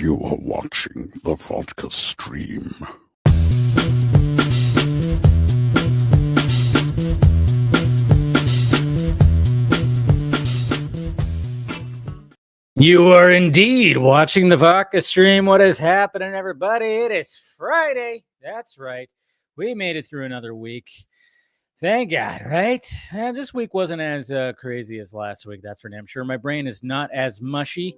You are watching the Vodka stream. You are indeed watching the Vodka stream. What is happening, everybody? It is Friday. That's right. We made it through another week. Thank God, right? This week wasn't as crazy as last week. That's for damn sure. My brain is not as mushy.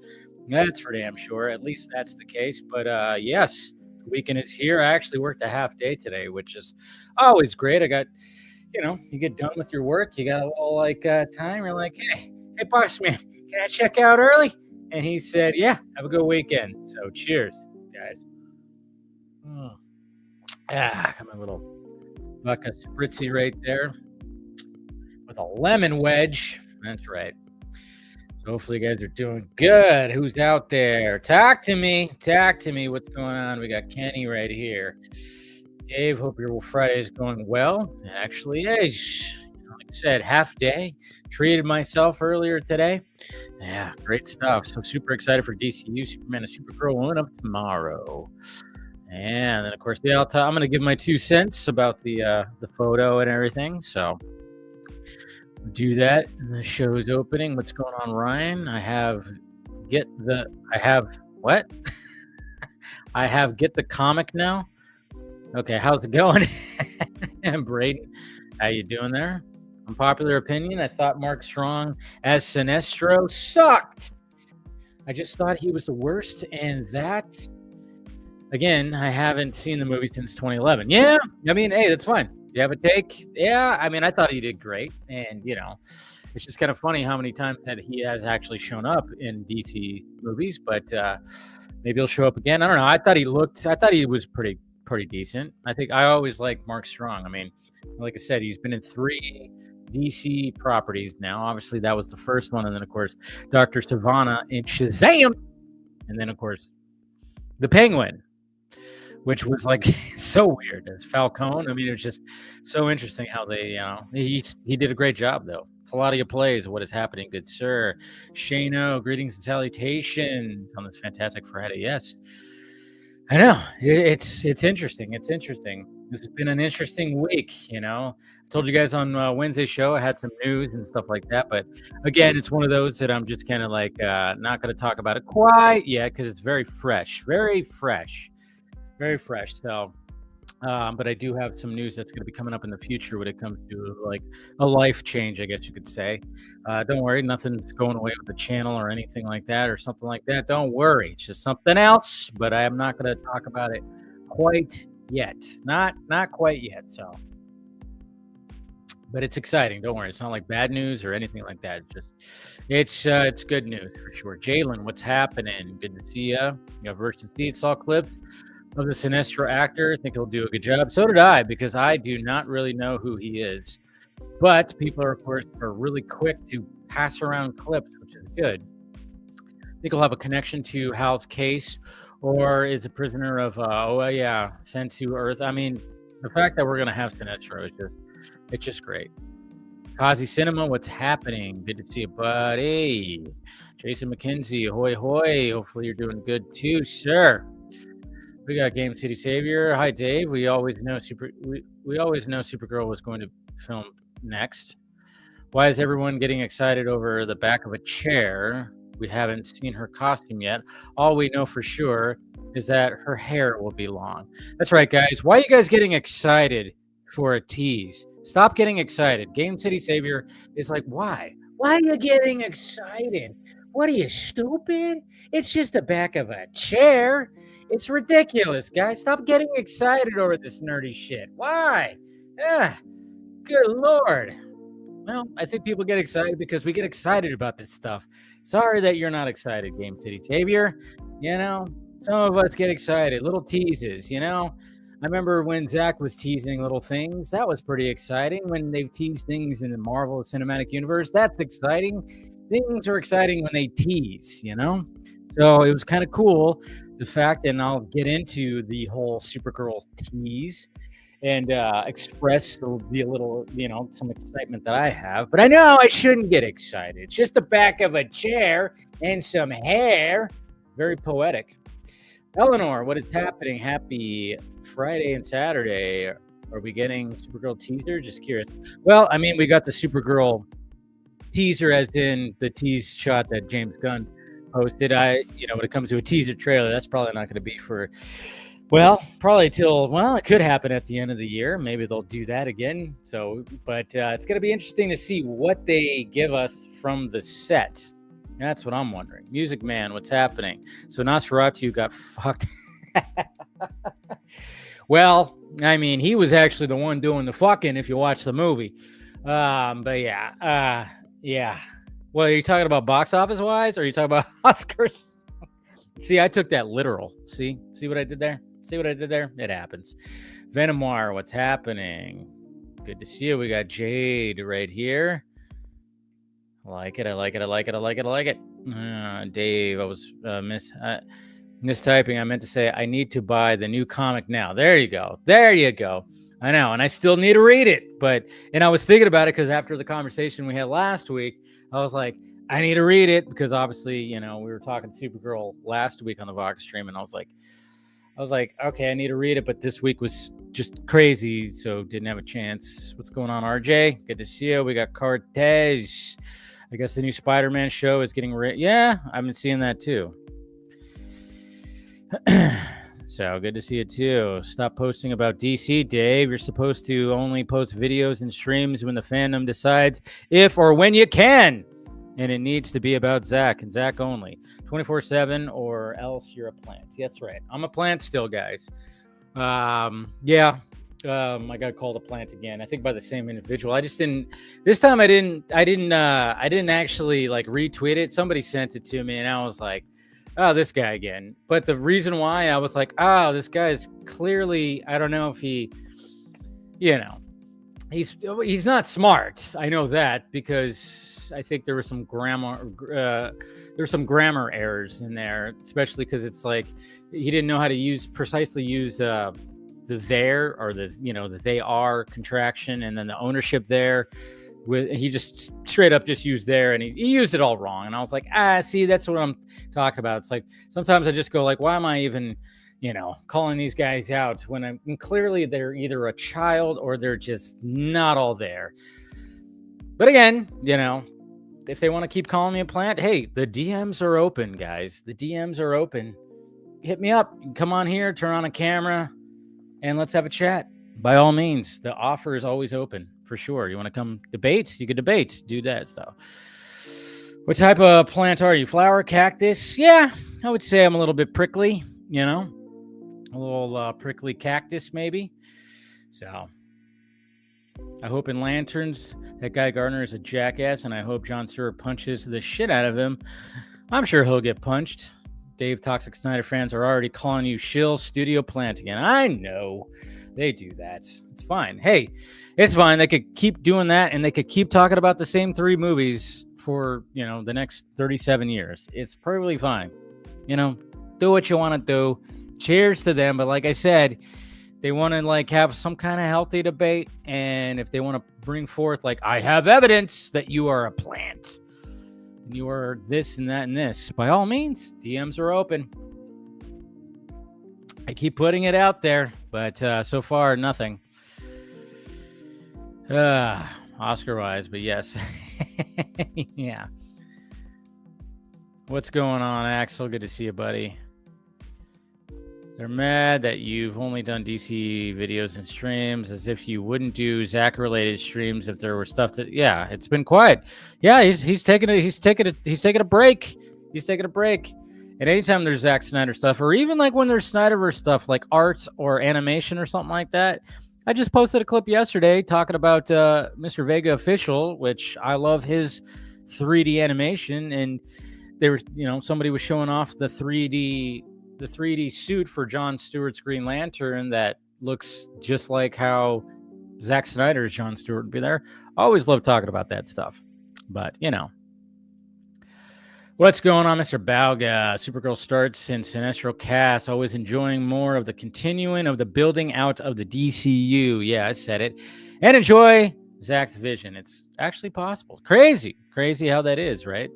That's for damn sure. At least that's the case. But yes, the weekend is here. I actually worked a half day today, which is always great. I got, you get done with your work. You got a little time. You're like, hey, boss man, can I check out early? And he said, yeah, have a good weekend. So cheers, guys. Got my little vodka spritzy right there with a lemon wedge. That's right. So hopefully you guys are doing good. Who's out there? Talk to me. What's going on? We got Kenny right here. Dave, hope your Friday is going well. It actually is. Like I said, half day. Treated myself earlier today. Yeah, great stuff. So super excited for DCU, Superman and Supergirl Woman of Tomorrow. And then, of course, I'm going to give my 2 cents about the photo and everything. So do that. And the show's opening. What's going on, Ryan? I have Get the Comic now. Okay, how's it going? And Braden, how you doing there? Unpopular opinion, I thought Mark Strong as Sinestro sucked. I just thought he was the worst, and that, again, I haven't seen the movie since 2011. Yeah, I mean, hey, that's fine. You have a take? Yeah, I mean, I thought he did great, and, it's just kind of funny how many times that he has actually shown up in DC movies, but maybe he'll show up again. I don't know. I thought he was pretty decent. I always like Mark Strong. I mean, like I said, he's been in 3 DC properties now. Obviously, that was the first one, and then of course, Dr. Sivana in Shazam, and then of course, the Penguin, which was like so weird as Falcone. I mean, it was just so interesting how they, he did a great job though. It's a lot of your plays. What is happening, good sir? Shano, greetings and salutations on this fantastic Friday. Yes, I know it's interesting. It's interesting. This has been an interesting week. I told you guys on Wednesday's show I had some news and stuff like that, but again, it's one of those that I'm just kind of like not going to talk about it quite yet because it's very fresh. So, but I do have some news that's going to be coming up in the future when it comes to like a life change, I guess you could say. Don't worry, nothing's going away with the channel or anything like that or something like that. Don't worry, it's just something else. But I am not going to talk about it quite yet. Not quite yet. So. But it's exciting. Don't worry. It's not like bad news or anything like that. It's good news for sure. Jalen, what's happening? Good to see you. You have Versus Seed saw clips of the Sinestro actor. I think he'll do a good job. So did I, because I do not really know who he is. But people are, of course, really quick to pass around clips, which is good. I think he'll have a connection to Hal's case, or is a prisoner of sent to Earth. I mean, the fact that we're gonna have Sinestro is it's just great. Kazi Cinema, what's happening? Good to see you, buddy. Jason McKenzie, hoy hoy. Hopefully you're doing good too, sir. We got Game City Savior. Hi, Dave. We always know Supergirl was going to film next. Why is everyone getting excited over the back of a chair? We haven't seen her costume yet. All we know for sure is that her hair will be long. That's right, guys. Why are you guys getting excited for a tease? Stop getting excited. Game City Savior is like, why? Why are you getting excited? What are you, stupid? It's just the back of a chair. It's ridiculous, guys. Stop getting excited over this nerdy shit. Why? Good Lord. Well, I think people get excited because we get excited about this stuff. Sorry that you're not excited, Game City Savior. Some of us get excited. Little teases, I remember when Zach was teasing little things. That was pretty exciting. When they've teased things in the Marvel Cinematic Universe, that's exciting. Things are exciting when they tease, So it was kind of cool, the fact, and I'll get into the whole Supergirl tease and express the little, some excitement that I have. But I know I shouldn't get excited. It's just the back of a chair and some hair. Very poetic. Eleanor, what is happening? Happy Friday and Saturday. Are we getting Supergirl teaser? Just curious. Well, I mean, we got the Supergirl teaser, as in the tease shot that James Gunn posted. When it comes to a teaser trailer, that's probably not going to be for, probably till, it could happen at the end of the year. Maybe they'll do that again. So, but it's going to be interesting to see what they give us from the set. That's what I'm wondering. Music Man, what's happening? So Nosferatu got fucked. Well, I mean, he was actually the one doing the fucking if you watch the movie. But yeah. Well, are you talking about box office wise, or are you talking about Oscars? See, I took that literal. See what I did there? It happens. Venomar, what's happening? Good to see you. We got Jade right here. I like it. Dave, I was mistyping. I meant to say I need to buy the new comic now. There you go. I know, and I still need to read it. And I was thinking about it because after the conversation we had last week, I was like, I need to read it because obviously, we were talking Supergirl last week on the Vodka stream, and I was like, okay, I need to read it, but this week was just crazy, so didn't have a chance. What's going on, RJ? Good to see you. We got Cortez. I guess the new Spider-Man show is getting yeah, I've been seeing that too. So good to see you too. Stop posting about DC, Dave. You're supposed to only post videos and streams when the fandom decides if or when you can. And it needs to be about Zach and Zach only. 24/7 or else you're a plant. That's right. I'm a plant still, guys. I got called a plant again. I think by the same individual. I just didn't. This time I didn't actually like retweet it. Somebody sent it to me, and I was like, "Oh, this guy again." But the reason why I was like, "Oh, this guy is clearly. I don't know if he, he's not smart. I know that because I think there was some grammar errors in there, especially because it's like he didn't know how to precisely use the there or the they are contraction and then the ownership there. He just straight up just used there and he used it all wrong. And I was like, see, that's what I'm talking about. It's like sometimes I just go like, why am I even calling these guys out when clearly they're either a child or they're just not all there. But again, if they want to keep calling me a plant, hey, the DMs are open, guys. The DMs are open. Hit me up. You can come on here, turn on a camera, and let's have a chat. By all means, the offer is always open, for sure. You want to come debate? You could debate. Do that stuff. What type of plant are you? Flower, cactus? Yeah, I would say I'm a little bit prickly, a little prickly cactus maybe. So I hope in Lanterns that Guy Gardner is a jackass, and I hope John Stewart punches the shit out of him. I'm sure he'll get punched. Dave, Toxic Snyder fans are already calling you shill studio plant again. I know they do that. It's fine. Hey, it's fine. They could keep doing that, and they could keep talking about the same 3 movies for the next 37 years. It's perfectly fine. Do what you want to do. Cheers to them. But like I said, they want to have some kind of healthy debate, and if they want to bring forth I have evidence that you are a plant and you are this and that and this, by all means, DMs are open. I keep putting it out there, but so far nothing. Oscar wise, but yes. Yeah. What's going on, Axel? Good to see you, buddy. They're mad that you've only done DC videos and streams, as if you wouldn't do Zach-related streams if there were stuff that. Yeah, it's been quiet. Yeah, he's taking a break. And anytime there's Zack Snyder stuff, or even when there's Snyderverse stuff, like art or animation or something like that. I just posted a clip yesterday talking about Mr. Vega Official, which I love his 3D animation, and they were, somebody was showing off the 3D suit for John Stewart's Green Lantern that looks just like how Zack Snyder's John Stewart would be there. I always love talking about that stuff. But, What's going on, Mr. Bauga? Supergirl starts in Sinestro cast. Always enjoying more of the continuing of the building out of the DCU. Yeah, I said it. And enjoy Zach's vision. It's actually possible. Crazy how that is, right?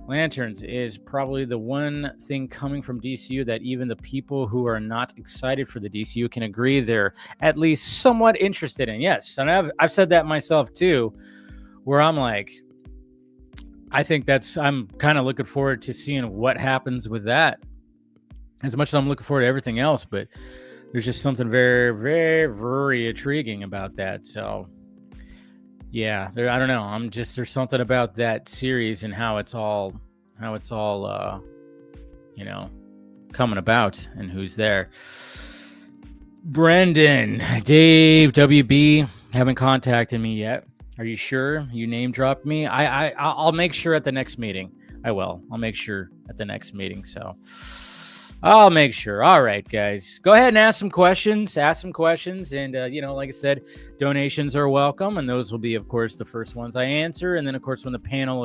Lanterns is probably the one thing coming from DCU that even the people who are not excited for the DCU can agree they're at least somewhat interested in. Yes, and I've said that myself too, where I'm like, I think I'm kind of looking forward to seeing what happens with that, as much as I'm looking forward to everything else. But there's just something very, very, very intriguing about that. So yeah, I don't know. There's something about that series and how it's all coming about and who's there. Brendan, Dave, WB haven't contacted me yet. Are you sure you name dropped me? I'll make sure at the next meeting. I'll make sure at the next meeting. So I'll make sure. All right, guys, go ahead and ask some questions. And like I said, donations are welcome, and those will be, of course, the first ones I answer. And then, of course, when the panel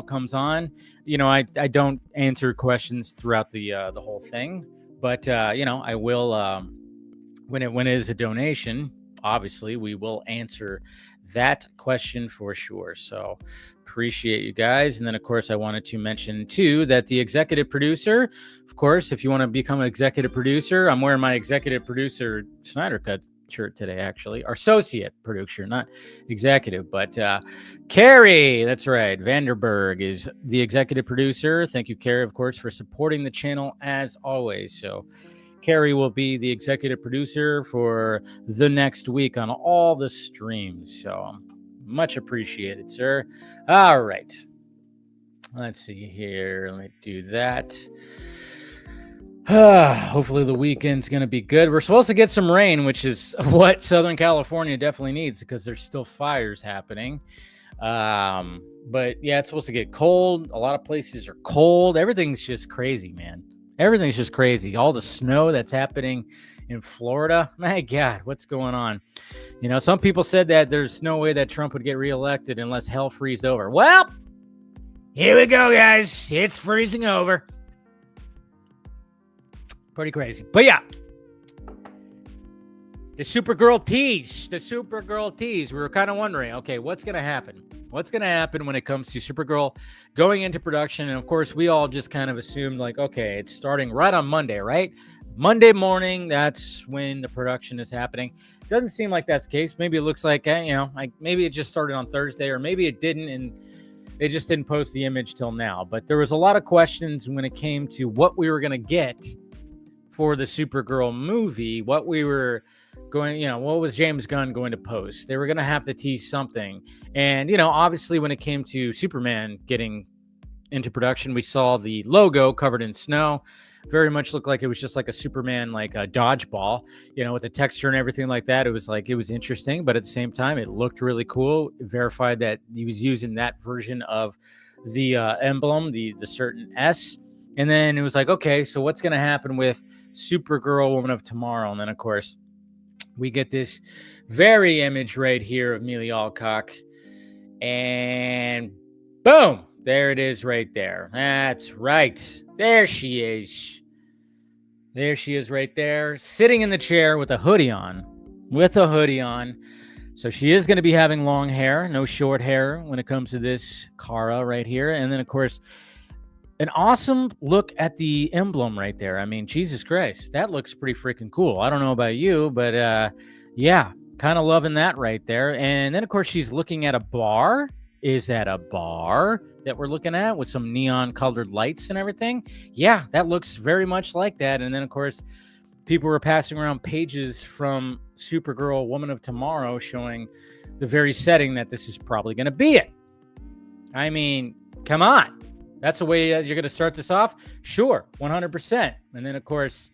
comes on, I don't answer questions throughout the whole thing, but I will when it is a donation. Obviously, we will answer that question for sure. So appreciate you guys. And then, of course, I wanted to mention, too, that the executive producer, of course, if you want to become an executive producer, I'm wearing my executive producer Snyder Cut shirt today, actually. Our associate producer, not executive, but Carrie, that's right. Vanderberg is the executive producer. Thank you, Carrie, of course, for supporting the channel as always. So Carrie will be the executive producer for the next week on all the streams. So much appreciated, sir. All right. Let's see here. Let me do that. Hopefully the weekend's going to be good. We're supposed to get some rain, which is what Southern California definitely needs because there's still fires happening. But yeah, it's supposed to get cold. A lot of places are cold. Everything's just crazy, man. Everything's just crazy. All the snow that's happening in Florida. My God, what's going on? Some people said that there's no way that Trump would get reelected unless hell freezed over. Well, here we go, guys. It's freezing over. Pretty crazy. But yeah, the Supergirl tease. We were kind of wondering, okay, what's going to happen? What's going to happen when it comes to Supergirl going into production? And of course, we all just kind of assumed like, okay, it's starting right on Monday, right? Monday morning, that's when the production is happening. Doesn't seem like that's the case. Maybe it looks like, maybe it just started on Thursday, or maybe it didn't, and they just didn't post the image till now. But there was a lot of questions when it came to what we were going to get for the Supergirl movie, what we were going, what was James Gunn going to post? They were going to have to tease something. And, obviously when it came to Superman getting into production, we saw the logo covered in snow. Very much looked like it was just like a Superman, like a dodgeball, with the texture and everything like that. It was interesting, but at the same time, it looked really cool. It verified that he was using that version of the emblem, the certain S. And then it was like, okay, so what's going to happen with Supergirl, Woman of Tomorrow? And then, of course, we get this very image right here of Emilia Alcock. And boom, there it is right there. That's right. There she is. There she is right there, sitting in the chair with a hoodie on. So she is going to be having long hair, no short hair when it comes to this Kara right here. And then, of course, an awesome look at the emblem right there. I mean, Jesus Christ, that looks pretty freaking cool. I don't know about you, but yeah, kind of loving that right there. And then, of course, she's looking at a bar. Is that a bar that we're looking at with some neon colored lights and everything? Yeah, that looks very much like that. And then, of course, people were passing around pages from Supergirl, Woman of Tomorrow, showing the very setting that this is probably going to be it. I mean, come on. That's the way you're going to start this off? Sure, 100%. And then, of course,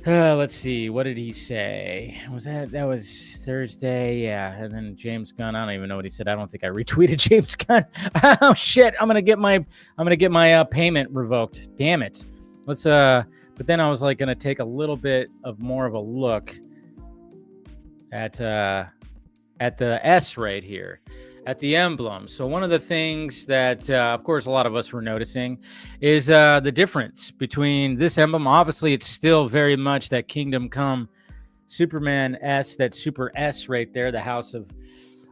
let's see. What did he say? That was Thursday? Yeah. And then James Gunn. I don't even know what he said. I don't think I retweeted James Gunn. Oh shit! I'm gonna get my payment revoked. Damn it. But then I was like gonna take a little bit of more of a look at the S right here. At the emblem. So one of the things that, of course, a lot of us were noticing is the difference between this emblem. Obviously, it's still very much that Kingdom Come Superman S, that Super S right there, the House of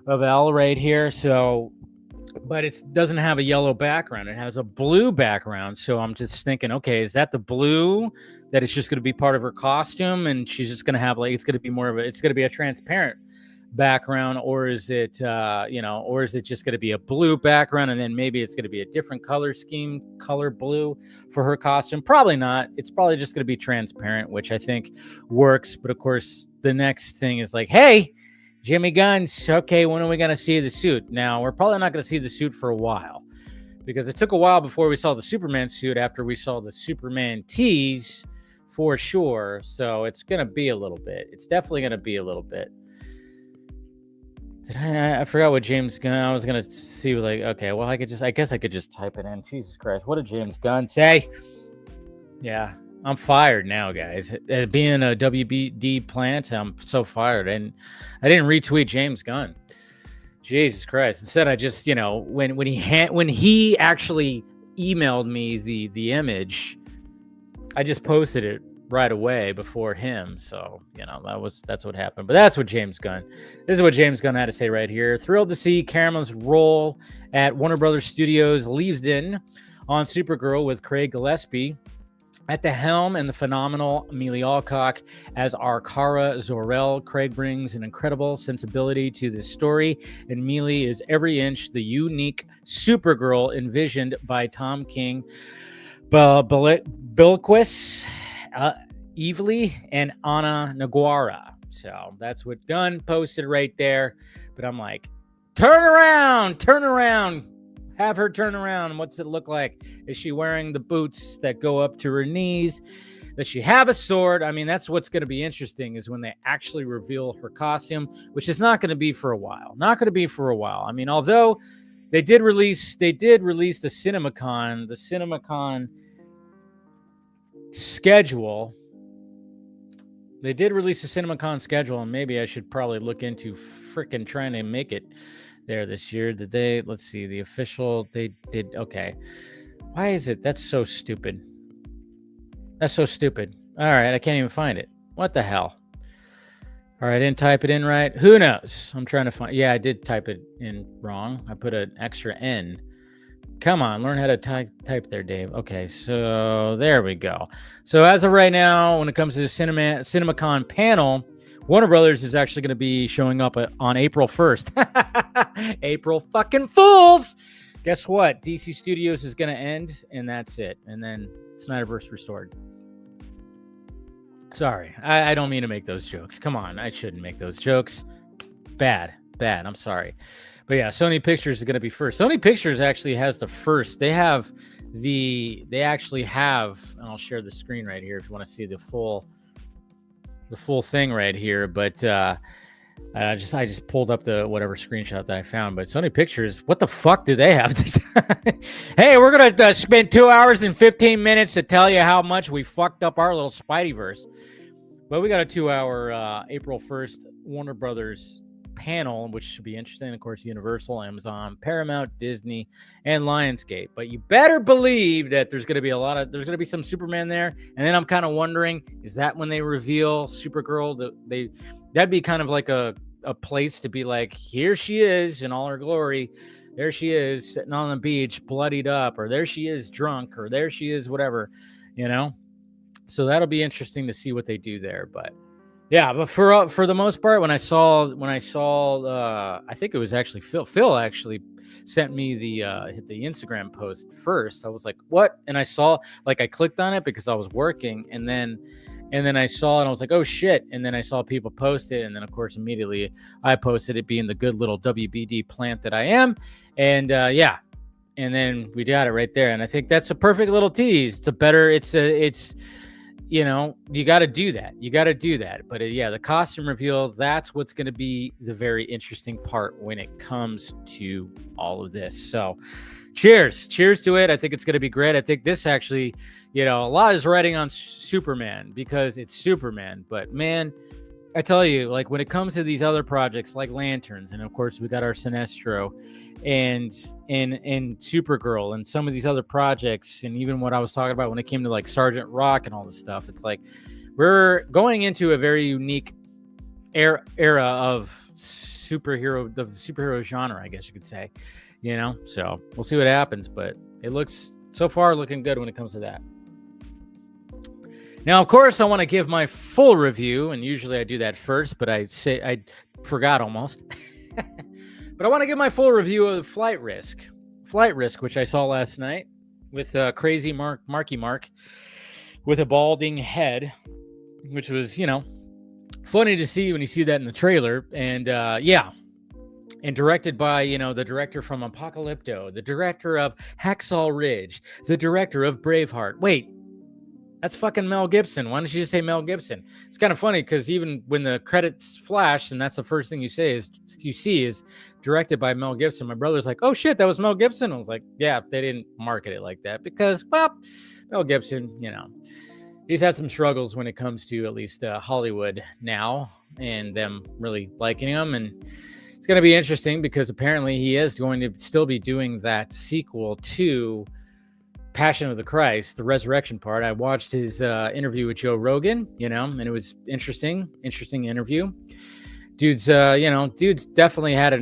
L right here. So but it doesn't have a yellow background. It has a blue background. So I'm just thinking, okay, is that the blue that it's just going to be part of her costume, and she's just going to have like it's going to be more of it's going to be a transparent background, or is it or is it just going to be a blue background, and then maybe it's going to be a different color scheme, color blue for her costume? Probably not. It's probably just going to be transparent, which I think works. But of course, the next thing is like, hey, Jimmy Guns, okay, when are we going to see the suit? Now, we're probably not going to see the suit for a while, because it took a while before we saw the Superman suit after we saw the Superman tease for sure. So it's going to be a little bit. It's definitely going to be a little bit. I forgot what James Gunn, I was going to see, like, okay, well, I guess I could just type it in. Jesus Christ, what did James Gunn say? Yeah. I'm fired now, guys. Being a WBD plant, I'm so fired. And I didn't retweet James Gunn. Jesus Christ. Instead, I just, when he actually emailed me the image, I just posted it right away before him. So, that's what happened. But that's what James Gunn. This is what James Gunn had to say right here. Thrilled to see Cameron's role at Warner Brothers Studios leaves in on Supergirl with Craig Gillespie at the helm and the phenomenal Emilia Alcock as our Kara Zor-El. Craig brings an incredible sensibility to this story, and Emilia is every inch the unique Supergirl envisioned by Tom King, Bilquis, Evely, and Ana Naguara. So that's what Gunn posted right there. But I'm like, turn around. Have her turn around. What's it look like? Is she wearing the boots that go up to her knees? Does she have a sword? I mean, that's what's going to be interesting, is when they actually reveal her costume, which is not going to be for a while. I mean, although they did release the CinemaCon schedule. They did release the CinemaCon schedule, and maybe I should probably look into freaking trying to make it there this year. Let's see, the official, they did, okay. Why is it? That's so stupid. All right, I can't even find it. What the hell? All right, I didn't type it in right. Who knows? I'm trying to find, yeah, I did type it in wrong. I put an extra N. Come on, learn how to type there, Dave. Okay, so there we go. So as of right now, when it comes to the CinemaCon panel, Warner Brothers is actually going to be showing up on April 1st. April fucking Fools! Guess what? DC Studios is going to end, and that's it. And then Snyderverse restored. Sorry, I don't mean to make those jokes. Come on, I shouldn't make those jokes. Bad. I'm sorry. But yeah, Sony Pictures is going to be first. Sony Pictures actually has the first. They actually have, and I'll share the screen right here if you want to see the full thing right here. But I just pulled up the whatever screenshot that I found. But Sony Pictures, what the fuck do they have? Hey, we're going to spend 2 hours and 15 minutes to tell you how much we fucked up our little Spideyverse. But we got a 2-hour April 1st Warner Brothers panel, which should be interesting. Of course, Universal, Amazon, Paramount, Disney, and Lionsgate. But you better believe that there's going to be some Superman there. And then I'm kind of wondering, is that when they reveal Supergirl? That'd be kind of like a place to be like, here she is in all her glory. There she is sitting on the beach, bloodied up, or there she is drunk, or there she is whatever, So that'll be interesting to see what they do there. But yeah, but for the most part, when I saw, I think it was actually Phil actually sent me the Instagram post first. I was like, what? And I saw, like, I clicked on it because I was working, and then I saw it, and I was like, oh shit. And then I saw people post it, and then of course immediately I posted it, being the good little WBD plant that I am. And yeah, and then we got it right there. And I think that's a perfect little tease. You got to do that. But yeah, the costume reveal, that's what's going to be the very interesting part when it comes to all of this. So cheers to it. I think it's going to be great. I think this actually, a lot is riding on Superman because it's Superman. But man, I tell you, like, when it comes to these other projects like Lanterns, and of course we got our Sinestro and Supergirl and some of these other projects, and even what I was talking about when it came to like Sergeant Rock and all this stuff, it's like we're going into a very unique era of the superhero genre, I guess you could say. So we'll see what happens, but it looks so far looking good when it comes to that. Now, of course, I want to give my full review, and usually I do that first, but I forgot almost. But I want to give my full review of Flight Risk, which I saw last night with crazy Marky Mark with a balding head, which was, funny to see when you see that in the trailer. And and directed by, the director from Apocalypto, the director of Hacksaw Ridge, the director of Braveheart. Wait, that's fucking Mel Gibson. Why don't you just say Mel Gibson? It's kind of funny because even when the credits flash and that's the first thing you see is directed by Mel Gibson, my brother's like, oh shit, that was Mel Gibson. I was like, yeah, they didn't market it like that because, well, Mel Gibson, he's had some struggles when it comes to at least Hollywood now and them really liking him. And it's going to be interesting because apparently he is going to still be doing that sequel to Passion of the Christ, the resurrection part. I watched his interview with Joe Rogan, and it was interesting interview. Dude's definitely had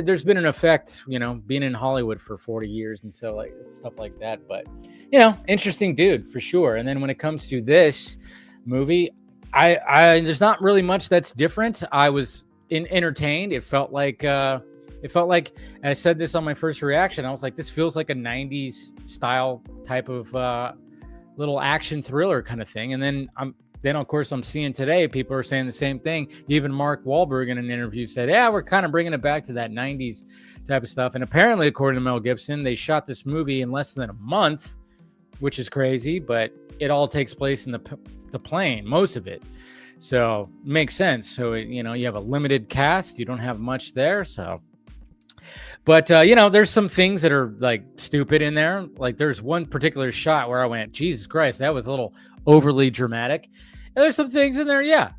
there's been an effect, being in Hollywood for 40 years and so like stuff like that. But, interesting dude for sure. And then when it comes to this movie, I there's not really much that's different. I was entertained. It felt like I said this on my first reaction. I was like, this feels like a 90s style type of little action thriller kind of thing. And then of course I'm seeing today people are saying the same thing. Even Mark Wahlberg in an interview said, yeah, we're kind of bringing it back to that 90s type of stuff. And apparently, according to Mel Gibson, they shot this movie in less than a month, which is crazy, but it all takes place in the plane, most of it. So makes sense. So, you have a limited cast. You don't have much there. So, but, there's some things that are like stupid in there. Like there's one particular shot where I went, Jesus Christ, that was a little overly dramatic. And there's some things in there. Yeah.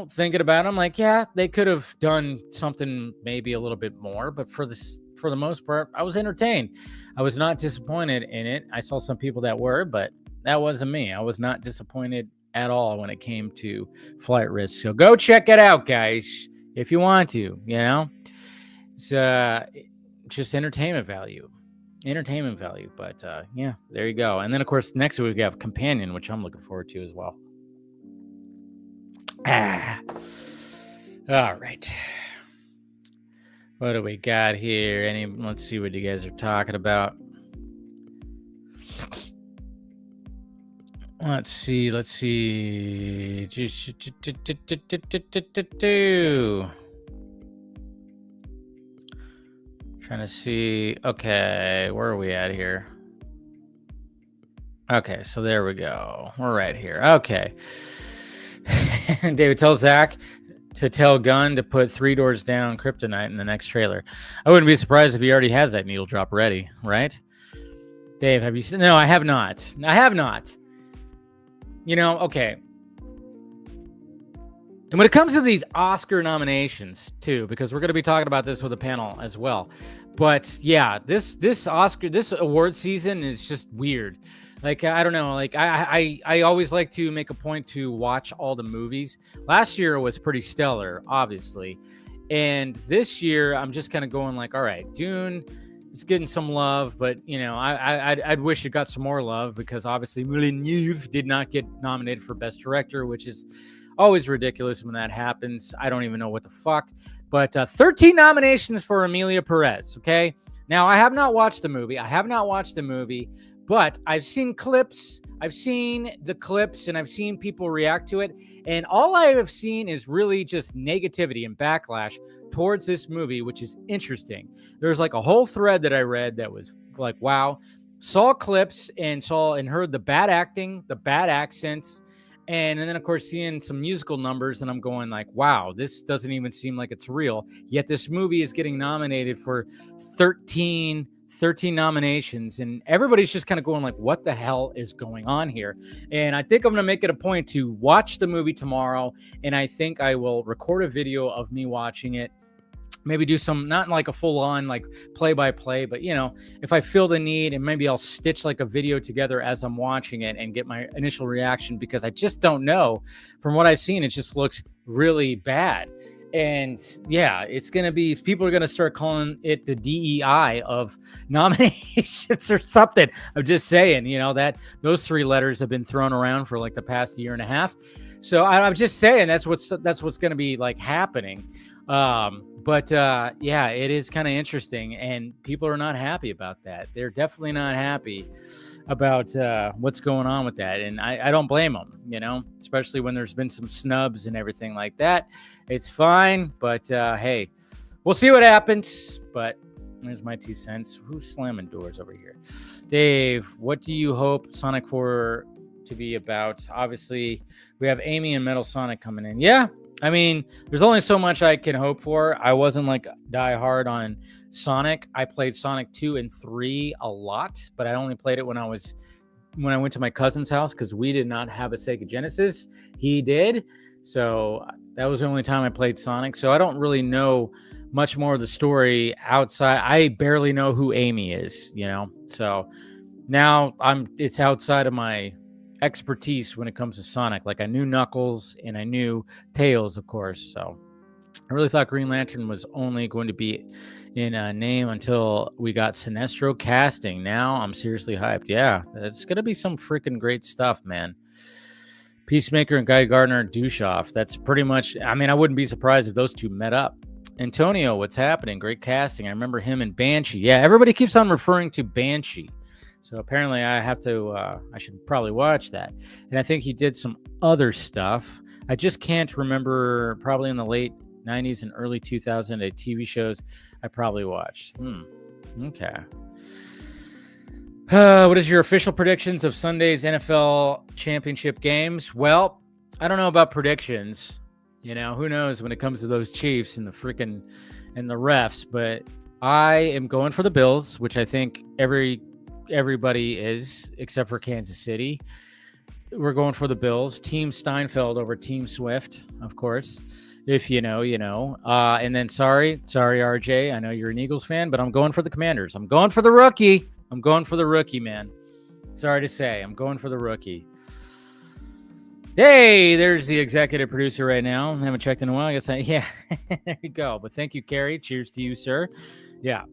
Thinking about it, I'm like, yeah, they could have done something maybe a little bit more, but for the most part, I was entertained. I was not disappointed in it. I saw some people that were, but that wasn't me. I was not disappointed at all when it came to Flight Risk. So go check it out, guys, if you want to, It's just entertainment value. But yeah, there you go. And then, of course, next week we have Companion, which I'm looking forward to as well. All right. What do we got here? Let's see what you guys are talking about. Let's see. Trying to see. Okay, where are we at here? Okay, so there we go. We're right here. Okay. David tells Zach to tell Gunn to put 3 Doors Down Kryptonite in the next trailer. I wouldn't be surprised if he already has that needle drop ready, right? Dave, have you seen? No, I have not. Okay. And when it comes to these Oscar nominations, too, because we're going to be talking about this with a panel as well. But yeah, this award season is just weird. Like, I don't know. Like, I always like to make a point to watch all the movies. Last year was pretty stellar, obviously. And this year, I'm just kind of going like, all right, Dune is getting some love, but, I'd wish it got some more love because obviously Villeneuve did not get nominated for Best Director, which is always ridiculous when that happens. I don't even know what the fuck. But 13 nominations for Emilia Perez, okay? Now, I have not watched the movie. But I've seen clips. I've seen the clips and I've seen people react to it. And all I have seen is really just negativity and backlash towards this movie, which is interesting. There's like a whole thread that I read that was like, wow. Saw clips and heard the bad acting, the bad accents. And then, of course, seeing some musical numbers. And I'm going like, wow, this doesn't even seem like it's real. Yet this movie is getting nominated for 13 nominations, and everybody's just kind of going like, what the hell is going on here? And I think I'm going to make it a point to watch the movie tomorrow, and I think I will record a video of me watching it, maybe do some, not like a full-on like play-by-play, but if I feel the need, and maybe I'll stitch like a video together as I'm watching it and get my initial reaction, because I just don't know. From what I've seen, it just looks really bad. And yeah, it's going to be, people are going to start calling it the DEI of nominations or something. I'm just saying, that those 3 letters have been thrown around for like the past year and a half. So I'm just saying that's what's going to be like happening. But yeah, it is kind of interesting, and people are not happy about that. They're definitely not happy about what's going on with that, and I don't blame them, especially when there's been some snubs and everything like that. It's fine, but hey, we'll see what happens. But there's my 2 cents. Who's slamming doors over here? Dave, what do you hope Sonic 4 to be about? Obviously, we have Amy and Metal Sonic coming in. Yeah, I mean, there's only so much I can hope for. I wasn't like die hard on Sonic. I played Sonic 2 and 3 a lot, but I only played it when I went to my cousin's house, because we did not have a Sega Genesis. He did. So that was the only time I played Sonic. So I don't really know much more of the story outside. I barely know who Amy is, So now it's outside of my expertise when it comes to Sonic. Like, I knew Knuckles and I knew Tails, of course. So I really thought Green Lantern was only going to be in a name until we got Sinestro casting. Now I'm seriously hyped. Yeah, it's going to be some freaking great stuff, man. Peacemaker and Guy Gardner and Dushoff. That's pretty much, I mean, I wouldn't be surprised if those two met up. Antonio, what's happening? Great casting. I remember him in Banshee. Yeah, everybody keeps on referring to Banshee. So apparently I should probably watch that. And I think he did some other stuff. I just can't remember, probably in the late 90s and early 2000s, TV shows I probably watched. Okay. What is your official predictions of Sunday's NFL championship games? Well, I don't know about predictions. Who knows when it comes to those Chiefs and the refs, but I am going for the Bills, which I think everybody is, except for Kansas City. We're going for the Bills. Team Steinfeld over Team Swift, of course. If you know, you know. And then sorry, RJ. I know you're an Eagles fan, but I'm going for the Commanders. I'm going for the rookie. I'm going for the rookie, man. Sorry to say, I'm going for the rookie. Hey, there's the executive producer right now. I haven't checked in a while. I guess yeah, there you go. But thank you, Carrie. Cheers to you, sir. Yeah.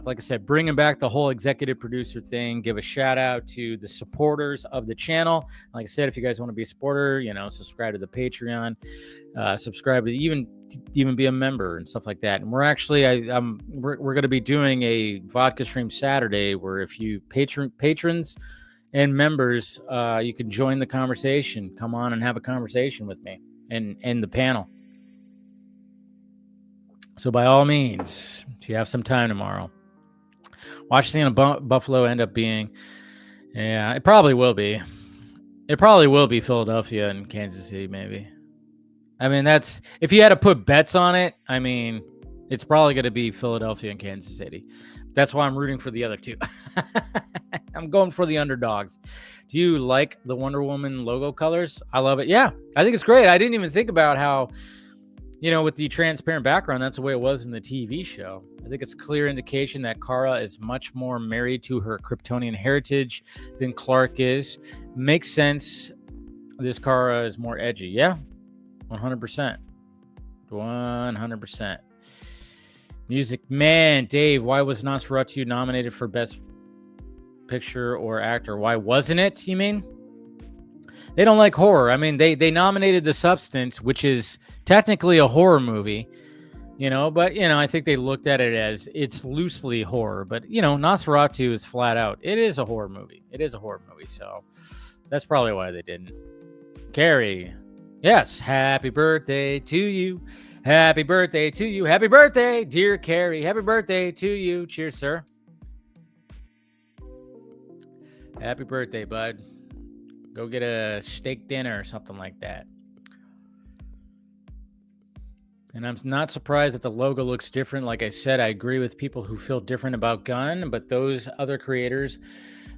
Like I said, bringing back the whole executive producer thing. Give a shout out to the supporters of the channel. Like I said, if you guys want to be a supporter, subscribe to the Patreon, subscribe to even be a member and stuff like that. And we're actually, we're going to be doing a vodka stream Saturday, where if you patrons and members, you can join the conversation. Come on and have a conversation with me and the panel. So by all means, if you have some time tomorrow, Washington and Buffalo end up being, yeah, it probably will be. It probably will be Philadelphia and Kansas City, maybe. I mean, that's, if you had to put bets on it, I mean, it's probably going to be Philadelphia and Kansas City. That's why I'm rooting for the other two. I'm going for the underdogs. Do you like the Wonder Woman logo colors? I love it. Yeah, I think it's great. I didn't even think about how, with the transparent background, that's the way it was in the TV show. I think it's clear indication that Kara is much more married to her Kryptonian heritage than Clark is. Makes sense. This Kara is more edgy. Yeah, 100%. 100%. Music. Man, Dave, why was Nosferatu nominated for Best Picture or Actor? Why wasn't it, you mean? They don't like horror. I mean, they nominated The Substance, which is technically a horror movie, but, I think they looked at it as it's loosely horror. But, Nosferatu is flat out. It is a horror movie. So that's probably why they didn't. Carrie. Yes. Happy birthday to you. Happy birthday to you. Happy birthday, dear Carrie. Happy birthday to you. Cheers, sir. Happy birthday, bud. Go get a steak dinner or something like that. And I'm not surprised that the logo looks different. Like I said, I agree with people who feel different about Gunn, but those other creators,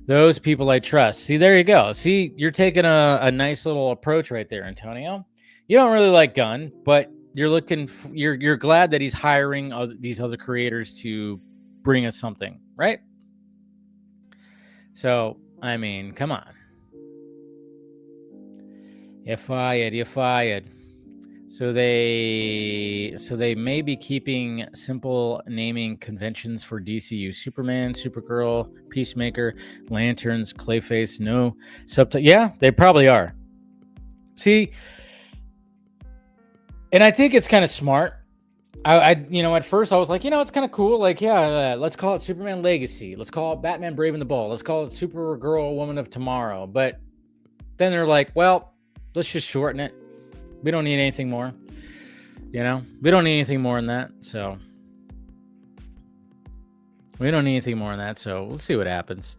those people I trust. See, there you go. See, you're taking a nice little approach right there, Antonio. You don't really like Gunn, but you're glad that he's hiring these other creators to bring us something, right? So, I mean, come on. You're fired. So they may be keeping simple naming conventions for DCU: Superman, Supergirl, Peacemaker, Lanterns, Clayface. No subtitle. Yeah, they probably are. See, and I think it's kind of smart. I at first I was like, it's kind of cool. Like, yeah, let's call it Superman Legacy. Let's call it Batman Brave and the Bold. Let's call it Supergirl Woman of Tomorrow. But then they're like, well, let's just shorten it. We don't need anything more. We don't need anything more than that. So we don't need anything more than that. So let's see what happens.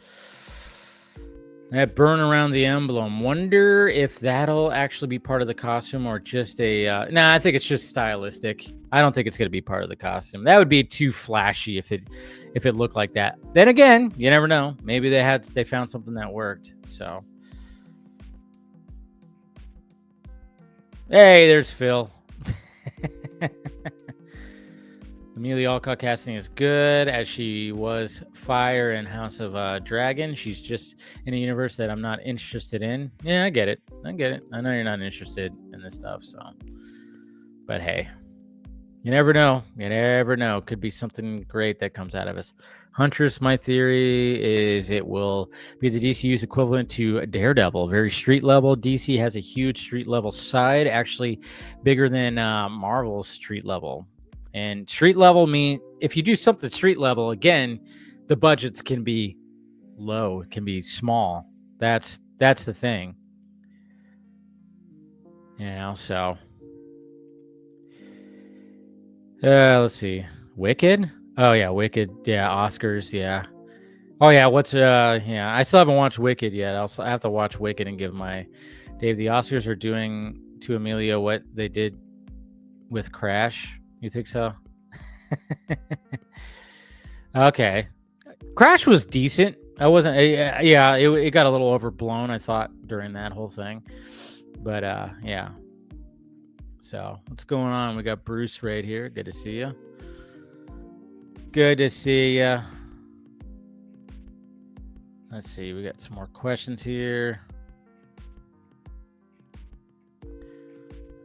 That burn around the emblem. Wonder if that'll actually be part of the costume or just a... I think it's just stylistic. I don't think it's going to be part of the costume. That would be too flashy if it looked like that. Then again, you never know. Maybe they found something that worked. So, hey, there's Phil. Emilia Perez casting is good, as she was Fire in House of Dragon. She's just in a universe that I'm not interested in. Yeah, I get it. I know you're not interested in this stuff, so. But hey, you never know. Could be something great that comes out of us. Huntress, my theory is it will be the DCU's equivalent to Daredevil. Very street level. DC has a huge street level side, actually bigger than Marvel's street level. And street level mean if you do something street level, again, the budgets can be low, can be small. That's the thing. So let's see. Wicked? Oh yeah, Wicked. Yeah, Oscars, yeah. Oh yeah, I still haven't watched Wicked yet. I have to watch Wicked and give my Dave. The Oscars are doing to Emilia what they did with Crash. You think so? Okay. Crash was decent. I wasn't... it got a little overblown, I thought, during that whole thing. But, yeah. So, what's going on? We got Bruce right here. Good to see you. Good to see you. Let's see. We got some more questions here.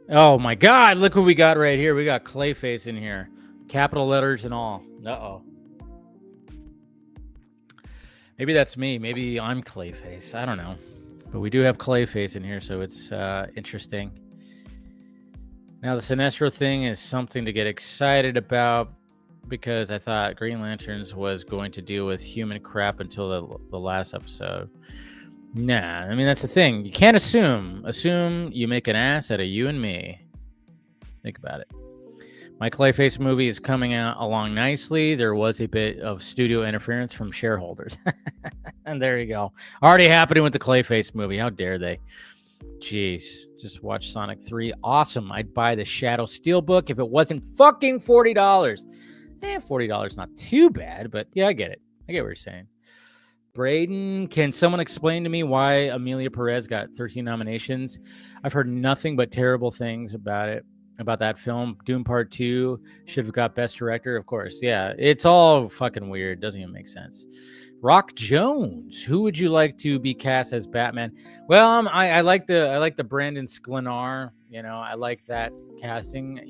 Oh my God, look what we got right here. We got Clayface in here. Capital letters and all. Uh-oh. Maybe that's me. Maybe I'm Clayface. I don't know. But we do have Clayface in here, so it's interesting. Now, the Sinestro thing is something to get excited about because I thought Green Lanterns was going to deal with human crap until the last episode. Nah, I mean, that's the thing. You can't assume. Assume you make an ass out of you and me. Think about it. My Clayface movie is coming out along nicely. There was a bit of studio interference from shareholders. And there you go. Already happening with the Clayface movie. How dare they? Jeez. Just watch Sonic 3. Awesome. I'd buy the Shadow Steelbook if it wasn't fucking $40. $40 not too bad, but yeah, I get it. I get what you're saying. Braden, can someone explain to me why Emilia Perez got 13 nominations? I've heard nothing but terrible things about it, about that film. Doom Part 2 should have got Best Director, of course. Yeah, it's all fucking weird. Doesn't even make sense. Rock Jones, who would you like to be cast as Batman? Well, I like the Brandon Sklenar. I like that casting.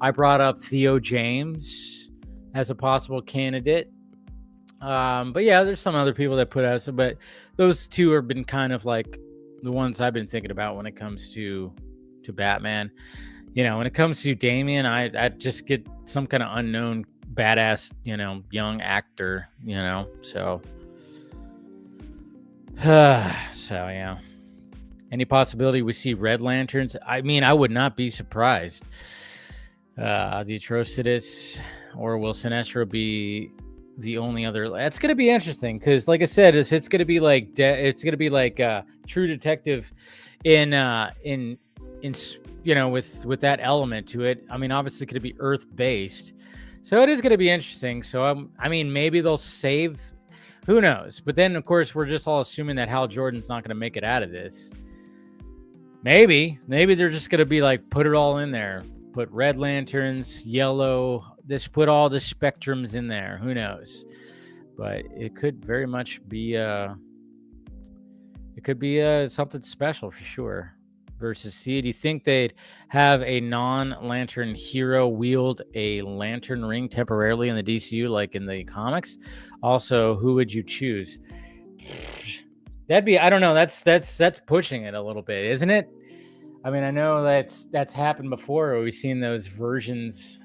I brought up Theo James as a possible candidate. But yeah, there's some other people that put out, but those two have been kind of like the ones I've been thinking about when it comes to Batman. When it comes to Damian, I just get some kind of unknown badass, young actor, so yeah. Any possibility we see Red Lanterns? I mean, I would not be surprised. The Atrocitus, or will Sinestro be the only other? That's gonna be interesting because, like I said, if it's gonna be like True Detective in with that element to it. I mean, obviously, it's gonna be Earth based, so it is gonna be interesting. So I mean, maybe they'll save. Who knows? But then, of course, we're just all assuming that Hal Jordan's not gonna make it out of this. Maybe they're just gonna be like, put it all in there. Put Red Lanterns, yellow. Put all the spectrums in there. Who knows? But it could very much be something special for sure. versus C. Do you think they'd have a non-lantern hero wield a lantern ring temporarily in the DCU like in the comics? Also, who would you choose? That'd be, I don't know, that's pushing it a little bit, isn't it? I mean, I know that's happened before, where we've seen those versions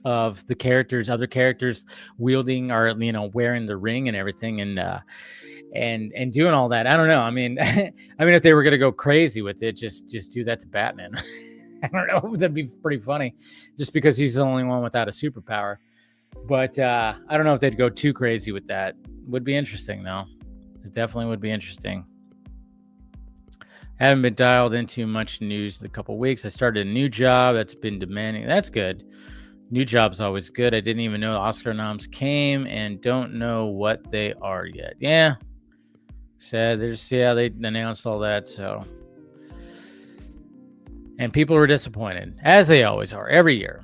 of the characters, other characters wielding or wearing the ring and everything, and doing all that. I don't know. I mean, if they were gonna go crazy with it, just do that to Batman. I don't know. That'd be pretty funny, just because he's the only one without a superpower. But I don't know if they'd go too crazy with that. Would be interesting though. It definitely would be interesting. Haven't been dialed into much news in a couple weeks. I started a new job that's been demanding. That's good. New job's always good. I didn't even know the Oscar noms came and don't know what they are yet. Yeah. Sad. They announced all that. So, and people were disappointed, as they always are every year.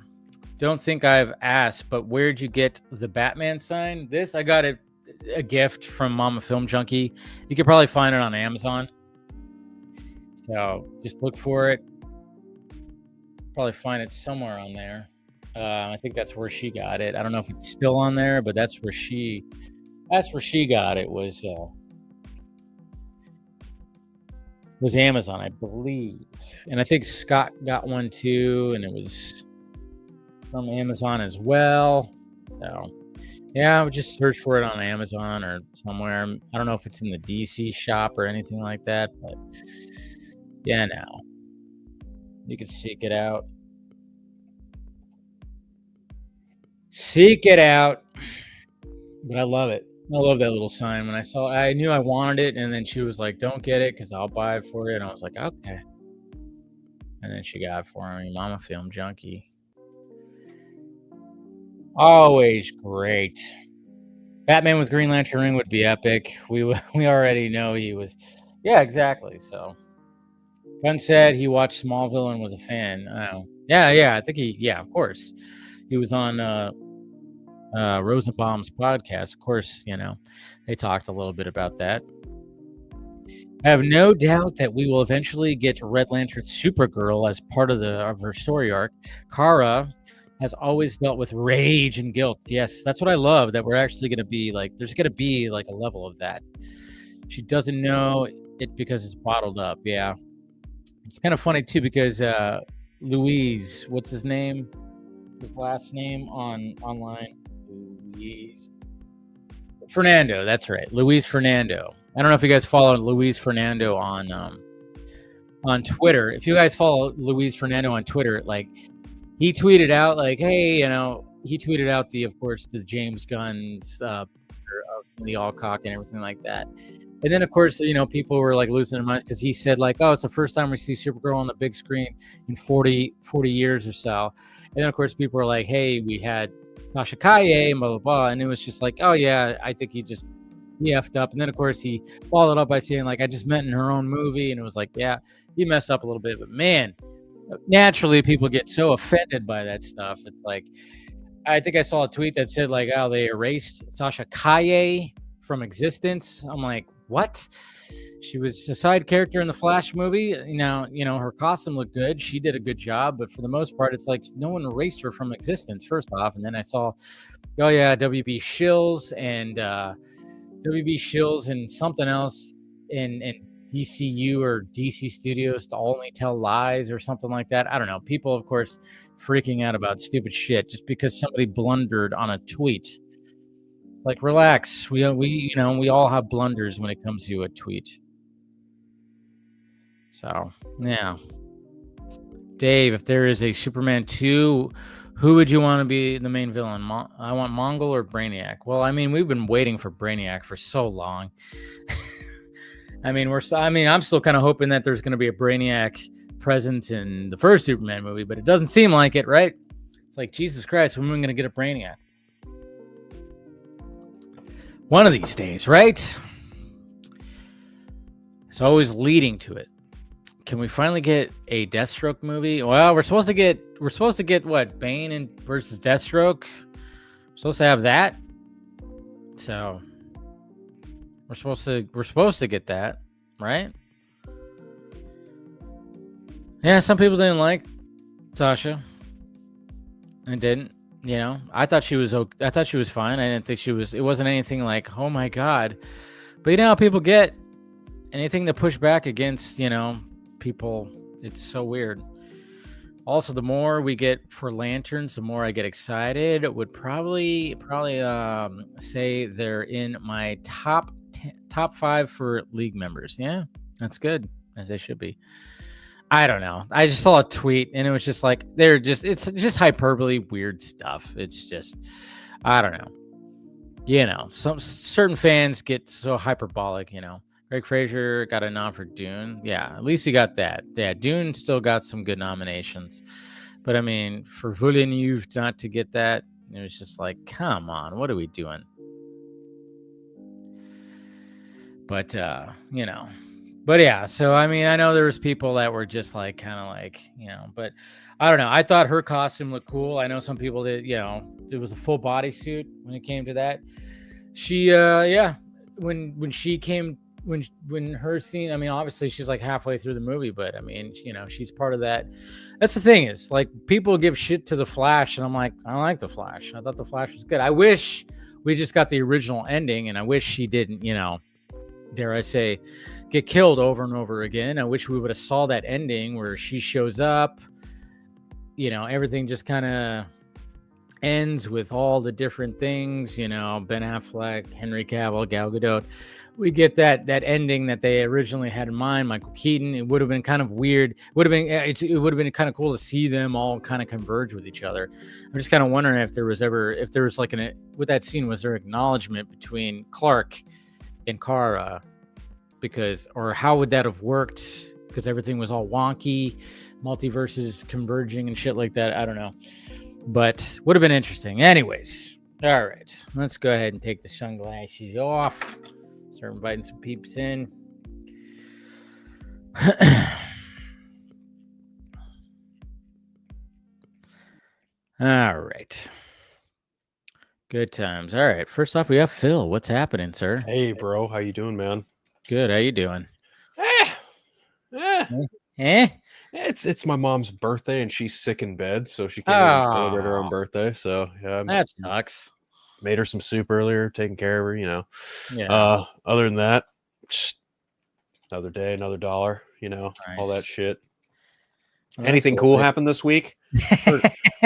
Don't think I've asked, but where'd you get the Batman sign? I got a gift from Mama Film Junkie. You could probably find it on Amazon. So just look for it. Probably find it somewhere on there. I think that's where she got it. I don't know if it's still on there, but that's where she got it. Was Amazon, I believe. And I think Scott got one too, and it was from Amazon as well. So yeah, I would just search for it on Amazon or somewhere. I don't know if it's in the DC shop or anything like that, but yeah, now you can seek it out. But I love it. I love that little sign. When I knew I wanted it, and then she was like, "Don't get it, because I'll buy it for you." And I was like, "Okay." And then she got it for me. Mama Film Junkie. Always great. Batman with Green Lantern ring would be epic. We already know he was. Yeah, exactly. So Gunn said he watched Smallville and was a fan. Oh, yeah. I think of course. He was on Rosenbaum's podcast. Of course, they talked a little bit about that. I have no doubt that we will eventually get Red Lantern Supergirl as part of her story arc. Kara has always dealt with rage and guilt. Yes, that's what I love, that we're actually going to be like, there's going to be like a level of that. She doesn't know it because it's bottled up. Yeah. It's kind of funny too, because Luis, what's his name? His last name online? Luis Fernando. That's right. Luis Fernando. I don't know if you guys follow Luis Fernando on Twitter. If you guys follow Luis Fernando on Twitter, like, he tweeted out like, hey, he tweeted out the James Gunn's of the Alcock and everything like that. And then, of course, people were like losing their minds, because he said like, oh, it's the first time we see Supergirl on the big screen in 40 years or so. And then, of course, people were like, hey, we had Sasha Kaye and blah, blah, blah. And it was just like, oh, yeah, I think he effed up. And then, of course, he followed up by saying, like, I just meant in her own movie. And it was like, yeah, he messed up a little bit. But, man, naturally, people get so offended by that stuff. It's like, I think I saw a tweet that said, like, oh, they erased Sasha Kaye from existence. I'm like, what? She was a side character in the Flash movie. Now, her costume looked good. She did a good job. But for the most part, it's like no one erased her from existence, first off. And then I saw, oh, yeah, WB Shills and something else in DCU or DC Studios to only tell lies or something like that. I don't know. People, of course, freaking out about stupid shit just because somebody blundered on a tweet. Like, relax. We all have blunders when it comes to a tweet. So, yeah. Dave, if there is a Superman 2, who would you want to be the main villain? I want Mongol or Brainiac. Well, I mean, we've been waiting for Brainiac for so long. I'm still kind of hoping that there's going to be a Brainiac presence in the first Superman movie, but it doesn't seem like it, right? It's like, Jesus Christ, when are we going to get a Brainiac? One of these days, right? It's always leading to it. Can we finally get a Deathstroke movie? Well, we're supposed to get what? Bane versus Deathstroke. We're supposed to have that. So we're supposed to get that, right? Yeah, some people didn't like Sasha. I didn't. I thought she was okay. I thought she was fine. I didn't think she was. It wasn't anything like, oh my god. But you know how people get anything to push back against. People. It's so weird. Also, the more we get for lanterns, the more I get excited. Would probably say they're in my top 5 for league members. Yeah, that's good, as they should be. I don't know. I just saw a tweet and it was just like it's just hyperbole, weird stuff. It's just, I don't know. Some certain fans get so hyperbolic. Greg Fraser got a nod for Dune. Yeah, at least he got that. Yeah, Dune still got some good nominations. But I mean, for Villeneuve not to get that, it was just like, come on, what are we doing? But But yeah, so I mean, I know there was people that were just like kind of like, but I don't know. I thought her costume looked cool. I know some people did, it was a full bodysuit when it came to that. She when she came when her scene, I mean, obviously she's like halfway through the movie, but I mean, she's part of that. That's the thing, is like people give shit to the Flash and I'm like, I don't like the Flash. I thought the Flash was good. I wish we just got the original ending, and I wish she didn't, dare I say, get killed over and over again. I wish we would have saw that ending where she shows up, everything just kind of ends with all the different things, Ben Affleck, Henry Cavill, Gal Gadot. We get that ending that they originally had in mind, Michael Keaton. It would have been kind of weird. It would have been kind of cool to see them all kind of converge with each other. I'm just kind of wondering if there was like with that scene, was there acknowledgement between Clark and Kara? Or how would that have worked? Because everything was all wonky, multiverses converging and shit like that. I don't know, but would have been interesting. Anyways, all right, let's go ahead and take the sunglasses off. Start inviting some peeps in. All right. Good times. All right. First off, we have Phil. What's happening, sir? Hey, bro. How you doing, man? Good. How you doing? Eh. It's my mom's birthday and she's sick in bed, so she can't even celebrate her own birthday. So yeah, that sucks. Made her some soup earlier, taking care of her. Yeah. Other than that, just another day, another dollar. Nice. All that shit. Well, anything cool happened this week?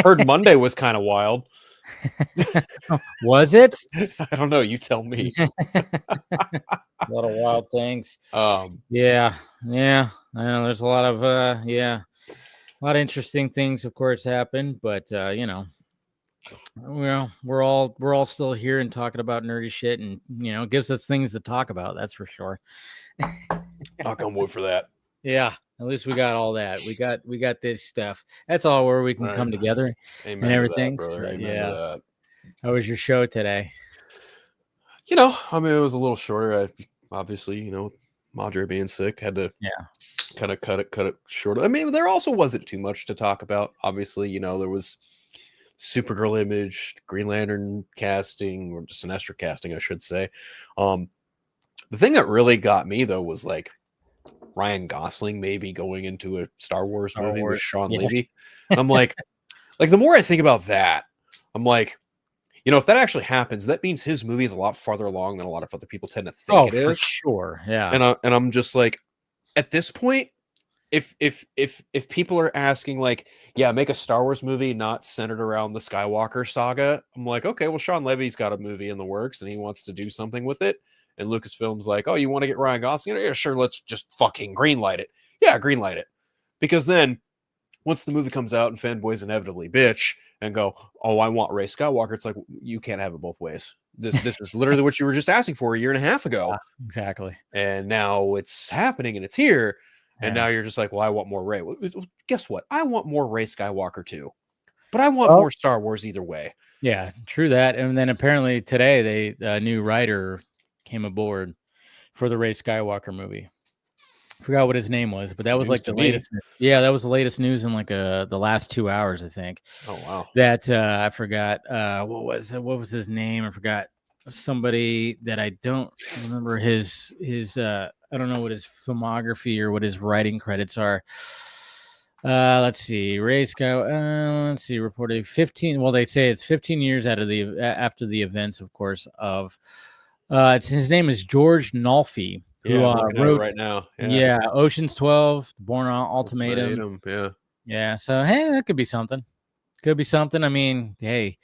Heard Monday was kind of wild. Was it? I don't know. You tell me. A lot of wild things. Yeah. I know there's a lot of a lot of interesting things, of course, happen, but we're all still here and talking about nerdy shit, and it gives us things to talk about. That's for sure. Knock on wood for that. Yeah, at least we got all that. We got this stuff. That's all where we can come together. Amen and everything. To that, brother. Amen to that. How was your show today? I mean, it was a little shorter. Obviously, Madre being sick, had to kind of cut it short. I mean, there also wasn't too much to talk about. Obviously, there was Supergirl image, Green Lantern casting, or Sinestro casting, I should say. The thing that really got me though was like Ryan Gosling maybe going into a Star Wars movie with Sean Levy. And I'm like the more I think about that, I'm like, if that actually happens, that means his movie is a lot farther along than a lot of other people tend to think it is. For sure. Yeah. And I'm just like, at this point, if people are asking like, yeah, make a Star Wars movie not centered around the Skywalker saga, I'm like, okay, well, Sean Levy's got a movie in the works and he wants to do something with it. And Lucasfilm's like, oh, you want to get Ryan Gosling? Yeah, sure, let's just fucking greenlight it. Yeah, greenlight it. Because then once the movie comes out and fanboys inevitably bitch and go, oh, I want Rey Skywalker, it's like, you can't have it both ways. This is literally what you were just asking for a year and a half ago. Yeah, exactly. And now it's happening and it's here. And now you're just like, well, I want more Rey. Well, guess what? I want more Rey Skywalker too. But I want more Star Wars either way. Yeah, true that. And then apparently today, a new writer came aboard for the Rey Skywalker movie. I forgot what his name was, but that was like the latest. Yeah, that was the latest news in like the last 2 hours, I think. Oh wow! That I forgot what was his name? I forgot somebody that I don't remember his I don't know what his filmography or what his writing credits are. Let's see. Ray's go. Let's see. Reported 15. Well, they say it's 15 years out of the after the events, of course. Of his name is George Nolfi, who Yeah, I'm looking at it wrote. right now. Yeah, Ocean's 12, Born Ultimatum. Yeah. Yeah. So hey, that could be something. Could be something. I mean, hey,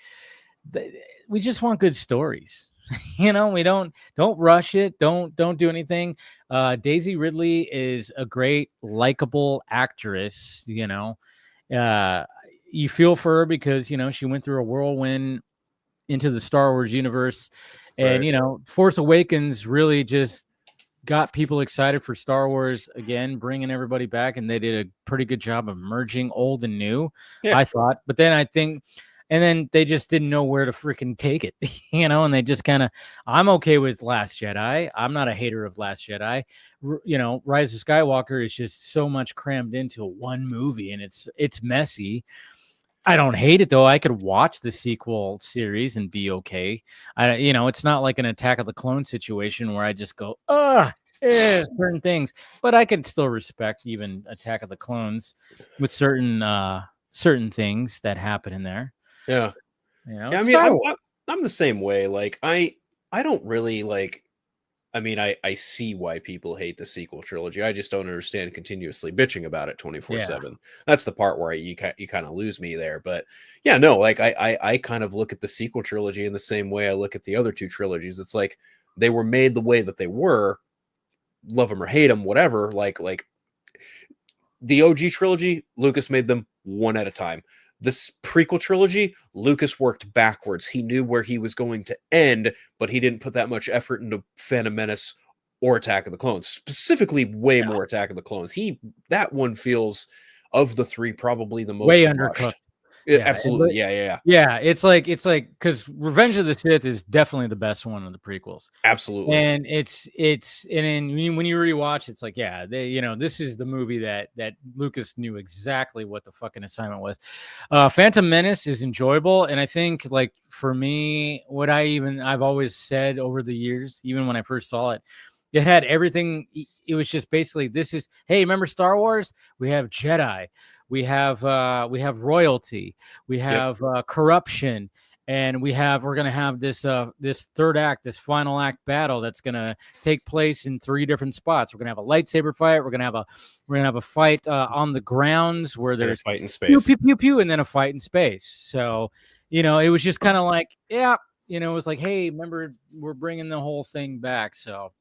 we just want good stories. We don't rush it. Don't do anything. Daisy Ridley is a great likable actress. You feel for her because she went through a whirlwind into the Star Wars universe, and Right. Force Awakens really just got people excited for Star Wars again, bringing everybody back, and they did a pretty good job of merging old and new, Yeah. I thought. But then and then they just didn't know where to freaking take it, and they just kind of, I'm okay with Last Jedi. I'm not a hater of Last Jedi. Rise of Skywalker is just so much crammed into one movie, and it's messy. I don't hate it though. I could watch the sequel series and be okay. It's not like an Attack of the Clone situation where I just go, certain things. But I can still respect even Attack of the Clones with certain things that happen in there. Yeah. I mean, I'm the same way. Like, I don't really like. I mean, I see why people hate the sequel trilogy. I just don't understand continuously bitching about it 24/7. That's the part where you kind of lose me there. But yeah, no, like I kind of look at the sequel trilogy in the same way I look at the other two trilogies. It's like they were made the way that they were, love them or hate them, whatever. Like the OG trilogy, Lucas made them one at a time. This prequel trilogy, Lucas worked backwards. He knew where he was going to end, but he didn't put that much effort into Phantom Menace or Attack of the Clones. Specifically, way more Attack of the Clones. That one feels, of the three, probably the most way rushed. undercooked. Absolutely. Yeah. It's like because Revenge of the Sith is definitely the best one of the prequels. Absolutely. And when you rewatch, it's like, this is the movie that Lucas knew exactly what the fucking assignment was. Phantom Menace is enjoyable, and I think, like, for me, what I've always said over the years, even when I first saw it, it had everything. It was just basically, this is, hey, remember Star Wars? We have Jedi. We have royalty, we have corruption, and we're gonna have this third act, this final act battle that's gonna take place in 3 different spots. We're gonna have a lightsaber fight. We're gonna have a fight on the grounds where there's a fight in space, pew pew pew pew, and then a fight in space. So it was just kind of like, it was like, hey, remember, we're bringing the whole thing back. So,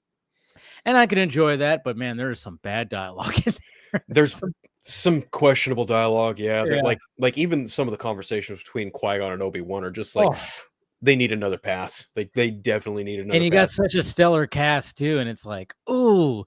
and I can enjoy that, but man, there is some bad dialogue in there. There's some questionable dialogue, like even some of the conversations between Qui-Gon and Obi-Wan are just like, they need another pass. They definitely need another. And you got such a stellar cast too, and it's like, ooh,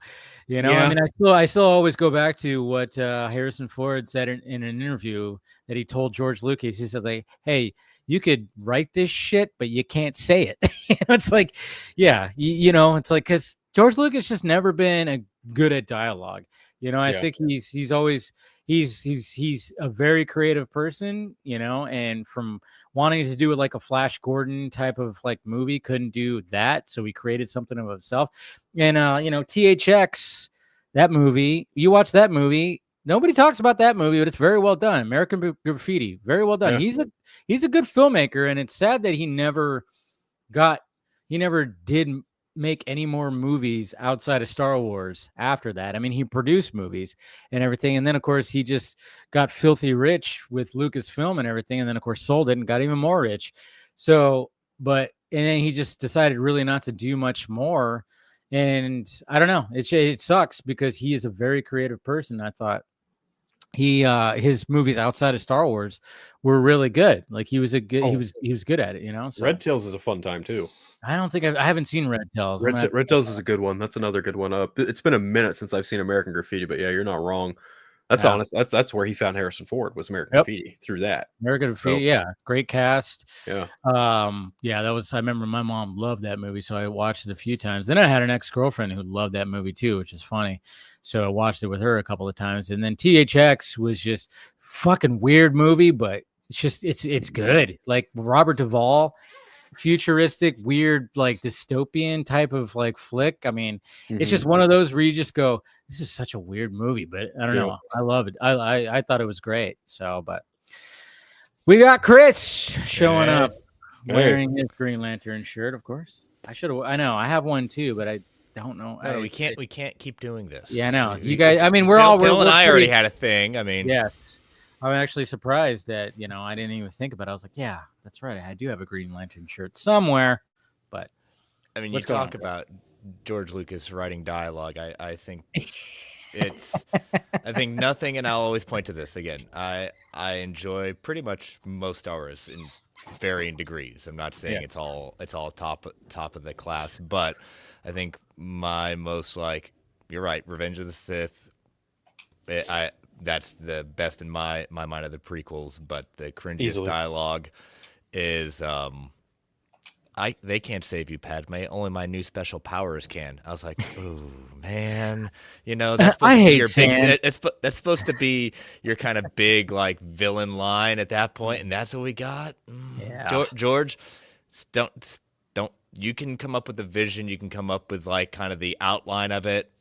I mean, I still always go back to what Harrison Ford said in an interview that he told George Lucas. He said, like, hey, you could write this shit, but you can't say it. It's like, it's like, because George Lucas just never been good at dialogue. I think he's always he's a very creative person, and from wanting to do it like a Flash Gordon type of like movie, couldn't do that, so he created something of himself. And THX, that movie, you watch that movie, nobody talks about that movie, but it's very well done. American Graffiti, very well done. He's a good filmmaker, and it's sad that he never did make any more movies outside of Star Wars after that. I mean, he produced movies and everything, and then of course he just got filthy rich with Lucasfilm and everything, and then of course sold it and got even more rich. So, and then he just decided really not to do much more, and I don't know. It sucks because he is a very creative person. I thought his movies outside of Star Wars were really good. Like, he was good at it. So. Red Tails is a fun time too. I don't think I haven't seen Red Tails. Red Tails is a good one. That's another good one. It's been a minute since I've seen American Graffiti, but yeah, you're not wrong. That's honest. That's where he found Harrison Ford, was American Graffiti, through that. American Graffiti, great cast. Yeah. That was, I remember my mom loved that movie, so I watched it a fefew times. Then I had an ex-girlfriend who loved that movie too, which is funny. So I watched it with her a couple of times. And then THX was just fucking weird movie, but it's good. Like Robert Duvall, futuristic, weird, like dystopian type of like flick. I mean, it's just one of those where you just go, this is such a weird movie, but I don't know. I love it. I thought it was great. So, but we got Chris showing up wearing his Green Lantern shirt, of course. I know I have one too, but I don't know. No, we can't keep doing this. Yeah, I know. You guys, I mean, Phil and I already had a thing. I mean, yes. I'm actually surprised that, I didn't even think about it. I was like, yeah, that's right. I do have a Green Lantern shirt somewhere. But I mean, you talk about George Lucas writing dialogue. I think I think nothing, and I'll always point to this again. I enjoy pretty much most Star Wars in varying degrees. I'm not saying it's all top of the class, but I think my most, like, you're right, Revenge of the Sith. That's the best in my mind of the prequels, but the cringiest dialogue is they can't save you, Padme. Only my new special powers can. I was like, oh man, that's supposed to be your big. That's supposed to be your kind of big, like, villain line at that point, and that's what we got. Yeah. George, don't. You can come up with the vision. You can come up with, like, kind of the outline of it.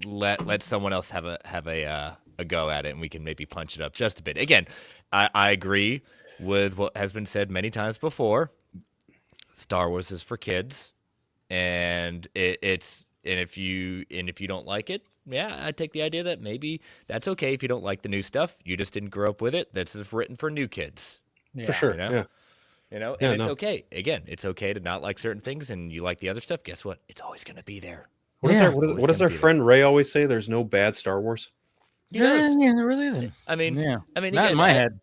Let someone else have a go at it, and we can maybe punch it up just a bit. Again, I agree with what has been said many times before. Star Wars is for kids, and if you don't like it, I take the idea that maybe that's okay if you don't like the new stuff. You just didn't grow up with it. That's just written for new kids. For sure. And it's okay. Again, it's okay to not like certain things, and you like the other stuff. Guess what? It's always going to be there. What does our friend Ray always say? There's no bad Star Wars. Yeah, there really isn't. I mean, not again, in my head.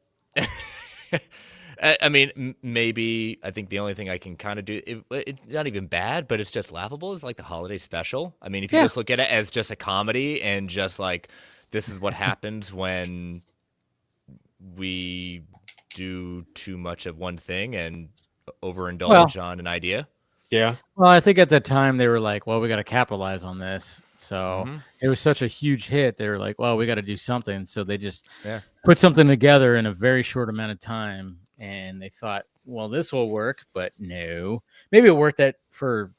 I mean, maybe I think the only thing I can kind of do, it's not even bad, but it's just laughable, is like the holiday special. I mean, if you just look at it as just a comedy and just like, this is what happens when we do too much of one thing and overindulge on an idea. Yeah. Well, I think at the time they were like, well, we got to capitalize on this. So it was such a huge hit. They were like, well, we got to do something. So they just put something together in a very short amount of time. And they thought, well, this will work. But no, maybe it worked for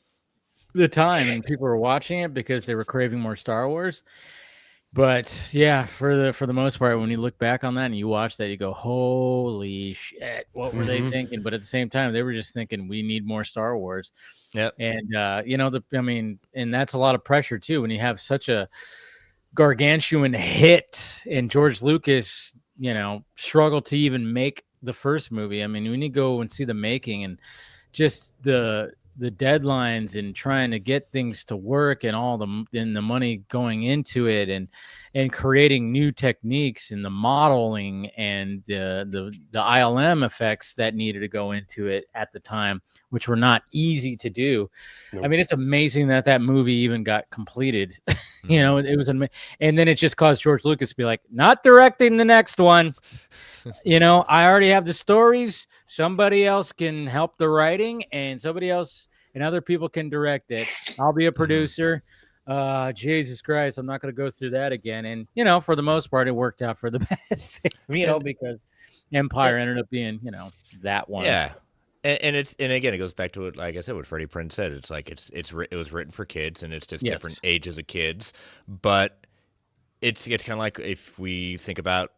the time and people were watching it because they were craving more Star Wars. But yeah, for the most part, when you look back on that and you watch that, you go, holy shit, what were they thinking? But at the same time, they were just thinking, we need more Star Wars. Yep. And, and that's a lot of pressure too, when you have such a gargantuan hit and George Lucas, struggled to even make the first movie. I mean, when you go and see the making and just the deadlines and trying to get things to work and all the money going into it and creating new techniques and the modeling and the ILM effects that needed to go into it at the time, which were not easy to do. Nope. I mean, it's amazing that movie even got completed. It was amazing. And then it just caused George Lucas to be like, not directing the next one. I already have the stories. Somebody else can help the writing, and somebody else and other people can direct it. I'll be a producer. Jesus Christ, I'm not going to go through that again. And, for the most part, it worked out for the best, because Empire ended up being, that one. Yeah. And again, it goes back to what, like I said, what Freddie Prinze said. It's like it was written for kids, and it's just different ages of kids. But it's kind of like if we think about,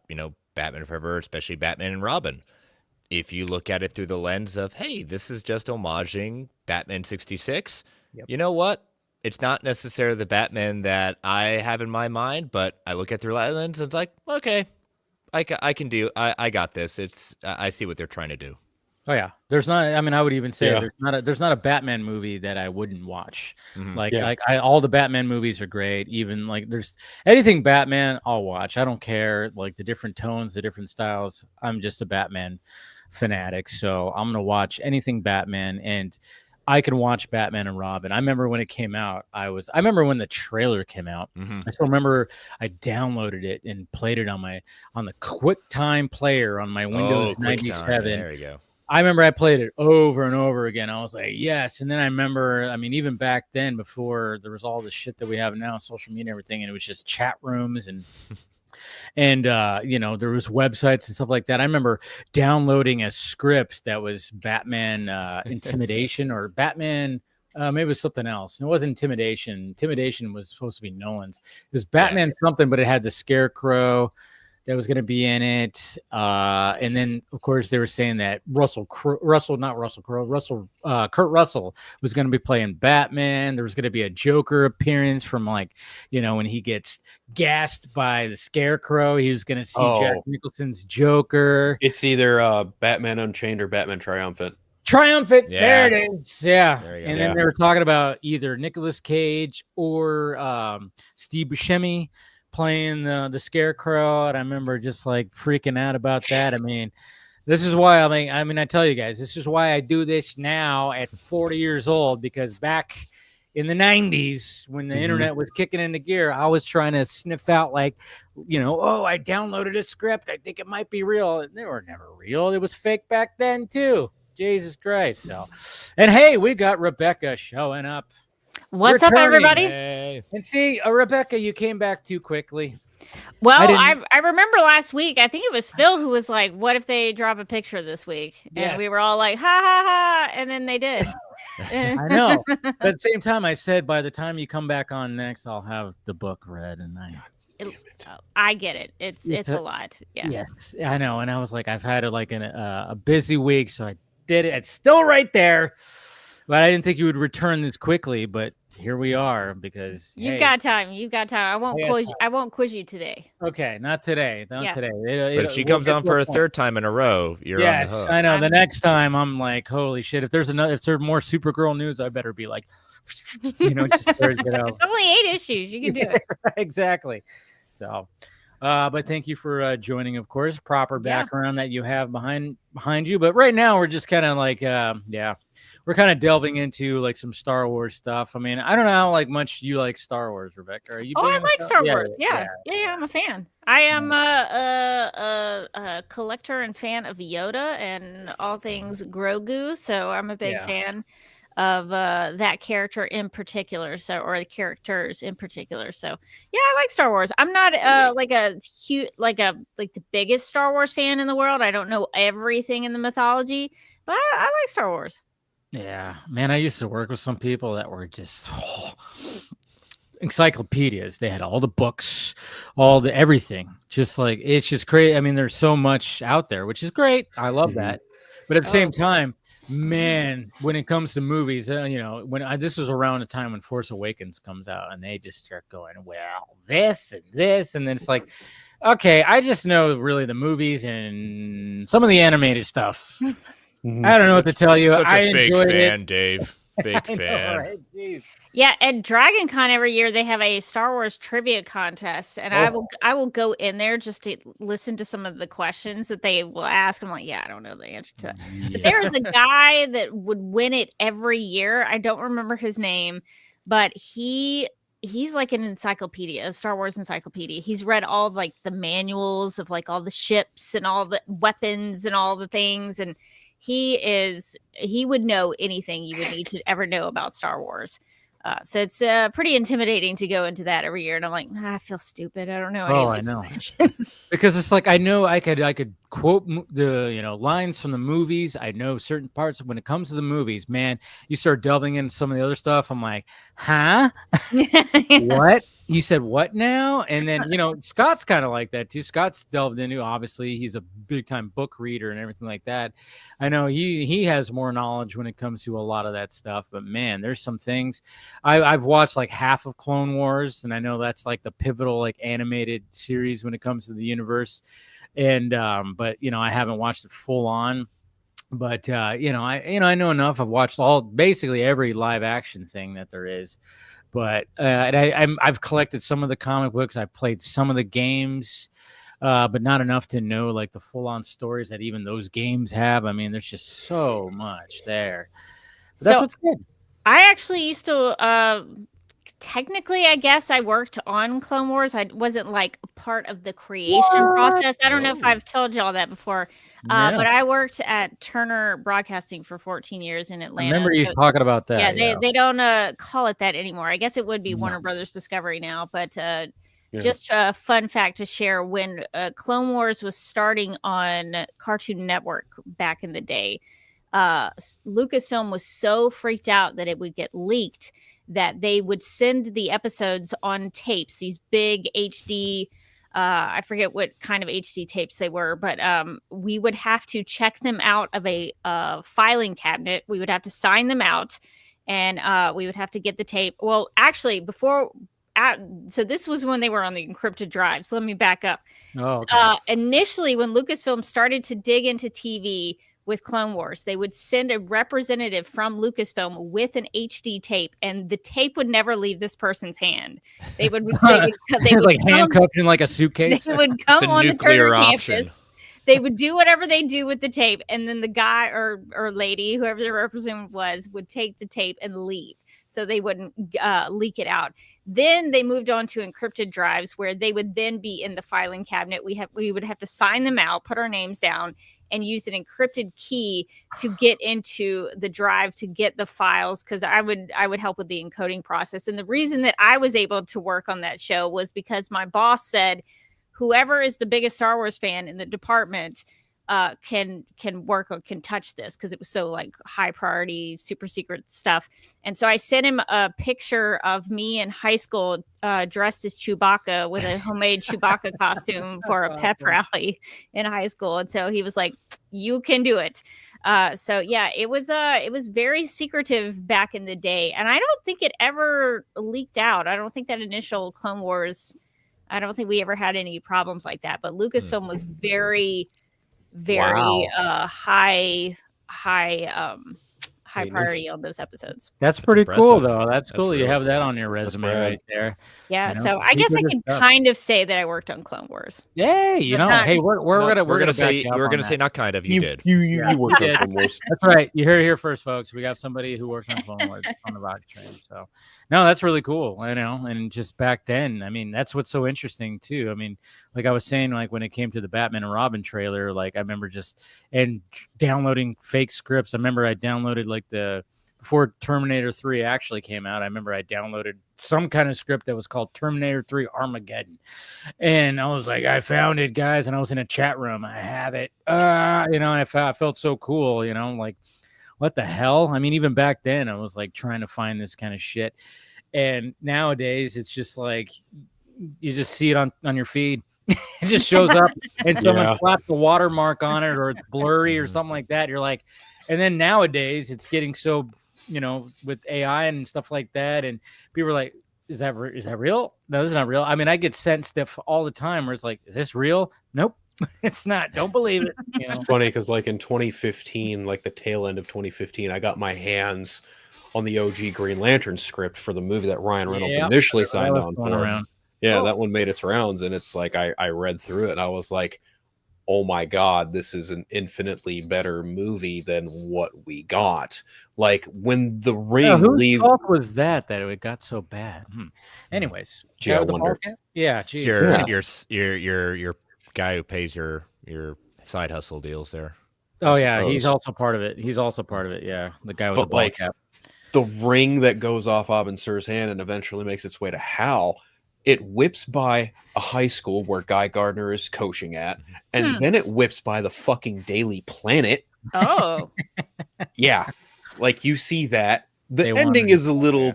Batman Forever, especially Batman and Robin. If you look at it through the lens of, hey, this is just homaging Batman 66, you know what? It's not necessarily the Batman that I have in my mind, but I look at through that lens and it's like, okay, I got this. I see what they're trying to do. Oh yeah, there's not. I mean, I would even say there's not a Batman movie that I wouldn't watch. All the Batman movies are great. Even like there's anything Batman, I'll watch. I don't care like the different tones, the different styles. I'm just a Batman fanatic, so I'm gonna watch anything Batman, and I can watch Batman and Robin. I remember when it came out. I remember when the trailer came out. I still remember I downloaded it and played it on the QuickTime player on my Windows 97. There you go. I remember I played it over and over again. I was like, yes. And then I remember, I mean, even back then, before there was all the shit that we have now, social media and everything, and it was just chat rooms and And there was websites and stuff like that. I remember downloading a script that was Batman Intimidation or Batman. Maybe it was something else. It wasn't Intimidation. Intimidation was supposed to be Nolan's. It was Batman something, but it had the Scarecrow that was going to be in it. And then, of course, they were saying that Kurt Russell was going to be playing Batman. There was going to be a Joker appearance from when he gets gassed by the Scarecrow, he was going to see Jack Nicholson's Joker. It's either Batman Unchained or Batman Triumphant. There it is. Yeah. And then they were talking about either Nicolas Cage or Steve Buscemi playing the Scarecrow, and I remember just freaking out about that. I mean, this is why I tell you guys, this is why I do this now at 40 years old, because back in the 90s when the internet was kicking into gear, I was trying to sniff out I downloaded a script, I think it might be real. They were never real. It was fake back then too. Jesus Christ. So, and hey, we got Rebecca showing up. What's up, everybody? Hey. And see, Rebecca, you came back too quickly. Well, I remember last week, I think it was Phil who was like, what if they drop a picture this week? And we were all like, ha, ha, ha. And then they did. I know. But at the same time, I said, by the time you come back on next, I'll have the book read. And I get it. It's a lot. Yeah. Yes, I know. And I was like, I've had a busy week, so I did it. It's still right there. But I didn't think you would return this quickly, but here we are because you've got time. I won't quiz you today. Okay, not today. Today. But if she comes on for a third time in a row, you're on the hook. I know. The next time I'm like, holy shit! If there's more Supergirl news, I better be like, just It's only 8 issues. You can do it. Exactly. So. But thank you for joining, of course. Proper background that you have behind you. But right now we're just kind of we're kind of delving into some Star Wars stuff. I mean, I don't know how much you like Star Wars, Rebecca. Are you? I like Star Wars. Yeah, I'm a fan. I am a collector and fan of Yoda and all things Grogu. So I'm a big fan of that character in particular, or the characters in particular. So yeah, I like Star Wars. I'm not the biggest Star Wars fan in the world. I don't know everything in the mythology, but I like Star Wars. Yeah, man, I used to work with some people that were just encyclopedias. They had all the books, all the everything. It's just crazy. I mean, there's so much out there, which is great. I love that. But at the same time, man, when it comes to movies, this was around the time when Force Awakens comes out, and they just start going, well, this and this, and then it's like, okay, I just know really the movies and some of the animated stuff. I don't know what to tell you. Such a fake fan, it. Dave. Fake fan. Know, right? Yeah, at Dragon Con every year they have a Star Wars trivia contest, and I will go in there just to listen to some of the questions that they will ask. I'm like, I don't know the answer to that. But there's a guy that would win it every year. I don't remember his name, but he's like an encyclopedia, a Star Wars encyclopedia. He's read all the manuals of all the ships and all the weapons and all the things, and he would know anything you would need to ever know about Star Wars. So it's pretty intimidating to go into that every year, and I'm like, I feel stupid. I don't know. I know. Because it's I know I could quote the lines from the movies. I know certain parts. When it comes to the movies, man, you start delving into some of the other stuff. I'm like, huh? What? You said what now? And then Scott's kind of like that too. Scott's delved into, obviously he's a big time book reader and everything like that. I know he has more knowledge when it comes to a lot of that stuff. But man, there's some things I've watched half of Clone Wars, and I know that's the pivotal animated series when it comes to the universe. And but I haven't watched it full on. But I know enough. I've watched basically every live action thing that there is. But I've collected some of the comic books. I've played some of the games, but not enough to know the full-on stories that even those games have. I mean, there's just so much there. But that's what's good. I actually used to technically, I guess I worked on Clone Wars. I wasn't a part of the creation process. I don't know if I've told y'all that before, but I worked at Turner Broadcasting for 14 years in Atlanta. I remember you talking about that. Yeah, they don't call it that anymore. I guess it would be Warner Brothers Discovery now, but Just a fun fact to share: when Clone Wars was starting on Cartoon Network back in the day, Lucasfilm was so freaked out that it would get leaked that they would send the episodes on tapes, these big HD. I forget what kind of HD tapes they were, but we would have to check them out of a filing cabinet. We would have to sign them out, and we would have to get the tape. Well, actually, so this was when they were on the encrypted drives. Let me back up. Oh, okay. Initially, when Lucasfilm started to dig into TV with Clone Wars, they would send a representative from Lucasfilm with an HD tape, and the tape would never leave this person's hand. They would like handcuffed in like a suitcase. They would come The on the nuclear Turner option. campus. They would do whatever they do with the tape, and then the guy or lady, whoever the representative was, would take the tape and leave, so they wouldn't leak it out. Then they moved on to encrypted drives, where they would then be in the filing cabinet. We would have to sign them out, put our names down, and use an encrypted key to get into the drive to get the files, because I would help with the encoding process. And the reason that I was able to work on that show was because my boss said, whoever is the biggest Star Wars fan in the department can work or can touch this, because it was so like high priority, super secret stuff. And so I sent him a picture of me in high school dressed as Chewbacca with a homemade Chewbacca costume for a pep rally in high school. And so he was like, "You can do it." So yeah, it was very secretive back in the day, and I don't think it ever leaked out. I don't think that initial Clone Wars, I don't think we ever had any problems like that. But Lucasfilm was very high priority on those episodes. That's pretty cool, impressive. though. That's cool. That's You really have that cool. on your resume rad. right there. Yeah, You know, so I guess I secretive can stuff. kind of say that I worked on Clone Wars. Hey, you But know, not- hey, we're gonna say back you up we're on gonna that. say not kind of. You did. You worked Yeah. on Clone Wars. That's right. You heard it here first, folks. We got somebody who works on Clone Wars on the Vodka train. So, no, that's really cool. You know, and just back then, I mean, that's what's so interesting too. I mean, like I was saying, like when it came to the Batman and Robin trailer, like I remember just downloading fake scripts. I remember I downloaded like before Terminator 3 actually came out, I remember I downloaded some kind of script that was called Terminator 3 Armageddon. And I was like, I found it, guys. And I was in a chat room. I have it. You know, and I felt so cool, you know, like, what the hell? I mean, even back then, I was like trying to find this kind of shit. And nowadays, it's just like, you just see it on your feed. It just shows up and someone slapped the watermark on it, or it's blurry or something like that. You're like, and then nowadays it's getting so, you know, with AI and stuff like that, and people are like, is that real? No, this is not real. I mean, I get sent stuff all the time where it's like, is this real? Nope, it's not. Don't believe it. You know? It's funny because like in 2015, like the tail end of 2015, I got my hands on the OG Green Lantern script for the movie that Ryan Reynolds initially signed on for. Around. Yeah, that one made its rounds, and it's like I read through it and I was like, oh my God, this is an infinitely better movie than what we got. Like when the ring whose fault was that it got so bad? Anyways, gee, I wonder. Yeah, geez. Your guy who pays your side hustle deals there. Oh yeah, he's also part of it. Yeah, the guy with the ball cap. The ring that goes off Abin Sur's hand and eventually makes its way to Hal, it whips by a high school where Guy Gardner is coaching at, and then it whips by the fucking Daily Planet. Oh. Yeah. Like you see that. The ending is a little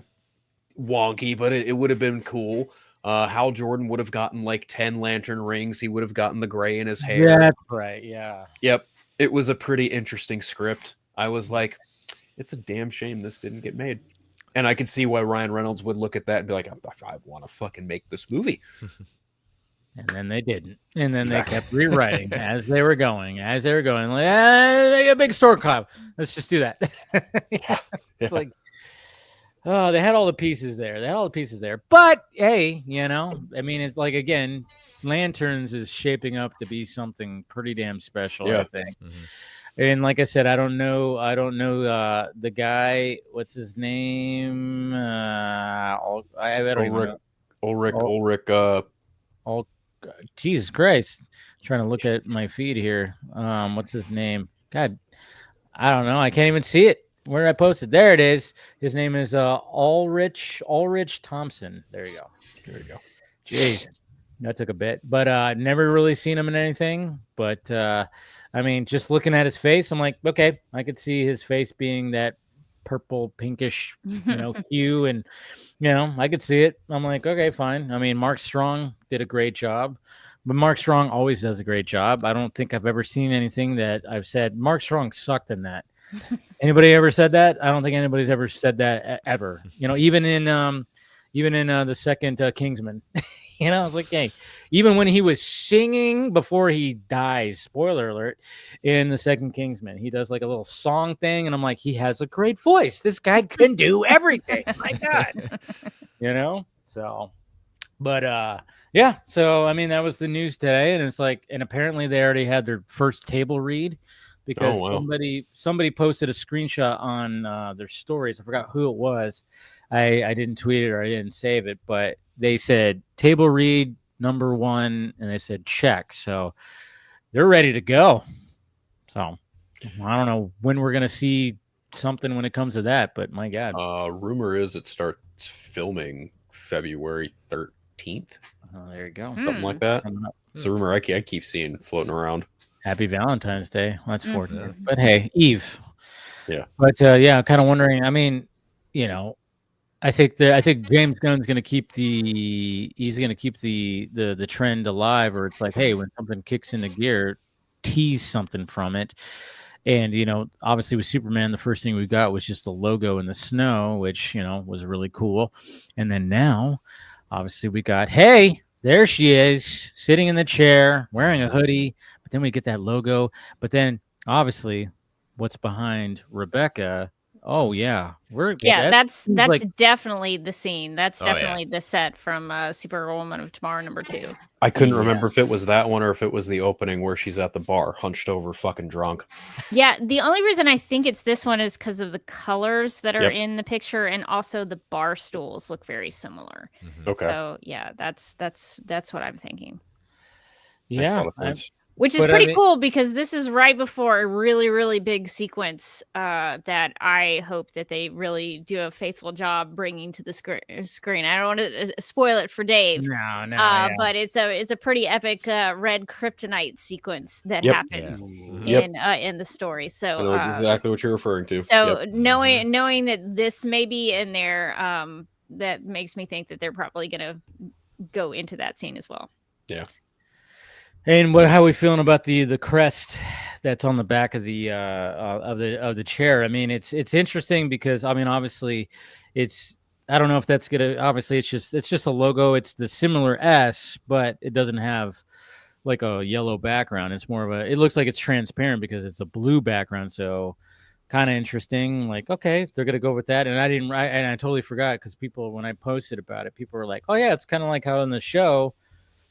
wonky, but it would have been cool. Hal Jordan would have gotten like 10 lantern rings. He would have gotten the gray in his hair. Yeah, that's right. Yeah. Yep. It was a pretty interesting script. I was like, it's a damn shame this didn't get made. And I could see why Ryan Reynolds would look at that and be like, I want to fucking make this movie. And then they didn't. And then they kept rewriting as they were going. Like, make a big store club. Let's just do that. It's like, oh, they had all the pieces there. But hey, you know, I mean, it's like, again, Lanterns is shaping up to be something pretty damn special, I think. And like I said, I don't know the guy. What's his name? I don't even know. Ulrich. Jesus Christ! I'm trying to look at my feed here. What's his name? God, I don't know. I can't even see it. Where did I post it? There it is. His name is Ulrich Thompson. There you go. There you go. Jeez. That took a bit, but never really seen him in anything. But I mean, just looking at his face, I'm like, okay, I could see his face being that purple pinkish, hue, and I could see it. I'm like, okay, fine. I mean, Mark Strong did a great job, but Mark Strong always does a great job. I don't think I've ever seen anything that I've said Mark Strong sucked in that. Anybody ever said that? I don't think anybody's ever said that ever. Even in the second Kingsman. I was like, hey, even when he was singing before he dies, spoiler alert, in the second Kingsman, he does like a little song thing, and I'm like, he has a great voice. This guy can do everything. My God, So, but yeah. So I mean, that was the news today, and it's like, and apparently they already had their first table read because somebody posted a screenshot on their stories. I forgot who it was. I didn't tweet it or I didn't save it, but they said table read number 1, and they said check. So they're ready to go. So I don't know when we're gonna see something when it comes to that, but my God. Rumor is it starts filming February 13th. Oh, there you go. Something like that. It's a rumor I keep seeing floating around. Happy Valentine's Day. Well, that's 14th. But hey, Eve. Yeah. But yeah, I'm kind of wondering. I mean, I think James Gunn's going to keep the trend alive, or it's like, hey, when something kicks into gear, tease something from it. And obviously with Superman, the first thing we got was just the logo in the snow, which was really cool. And then now, obviously, we got, hey, there she is, sitting in the chair, wearing a hoodie. But then we get that logo. But then, obviously, what's behind Rebecca? Oh yeah, that's like, definitely the scene. That's definitely the set from Superwoman of Tomorrow #2. I couldn't remember if it was that one or if it was the opening where she's at the bar, hunched over, fucking drunk. Yeah, the only reason I think it's this one is because of the colors that are in the picture, and also the bar stools look very similar. Mm-hmm. Okay. So yeah, that's what I'm thinking. Yeah. Which is pretty cool because this is right before a really, really big sequence that I hope that they really do a faithful job bringing to the screen. I don't want to spoil it for Dave. No. But it's a pretty epic red kryptonite sequence that happens in the story. So I know exactly what you're referring to. So knowing that this may be in there, that makes me think that they're probably going to go into that scene as well. Yeah. And how are we feeling about the crest that's on the back of the chair? I mean, it's interesting because I mean, obviously, I don't know if that's gonna. Obviously, it's just a logo. It's the similar S, but it doesn't have like a yellow background. It's more of it looks like it's transparent because it's a blue background. So kind of interesting. Like, okay, they're gonna go with that. And I totally forgot because people, when I posted about it, people were like, oh yeah, it's kind of like how in the show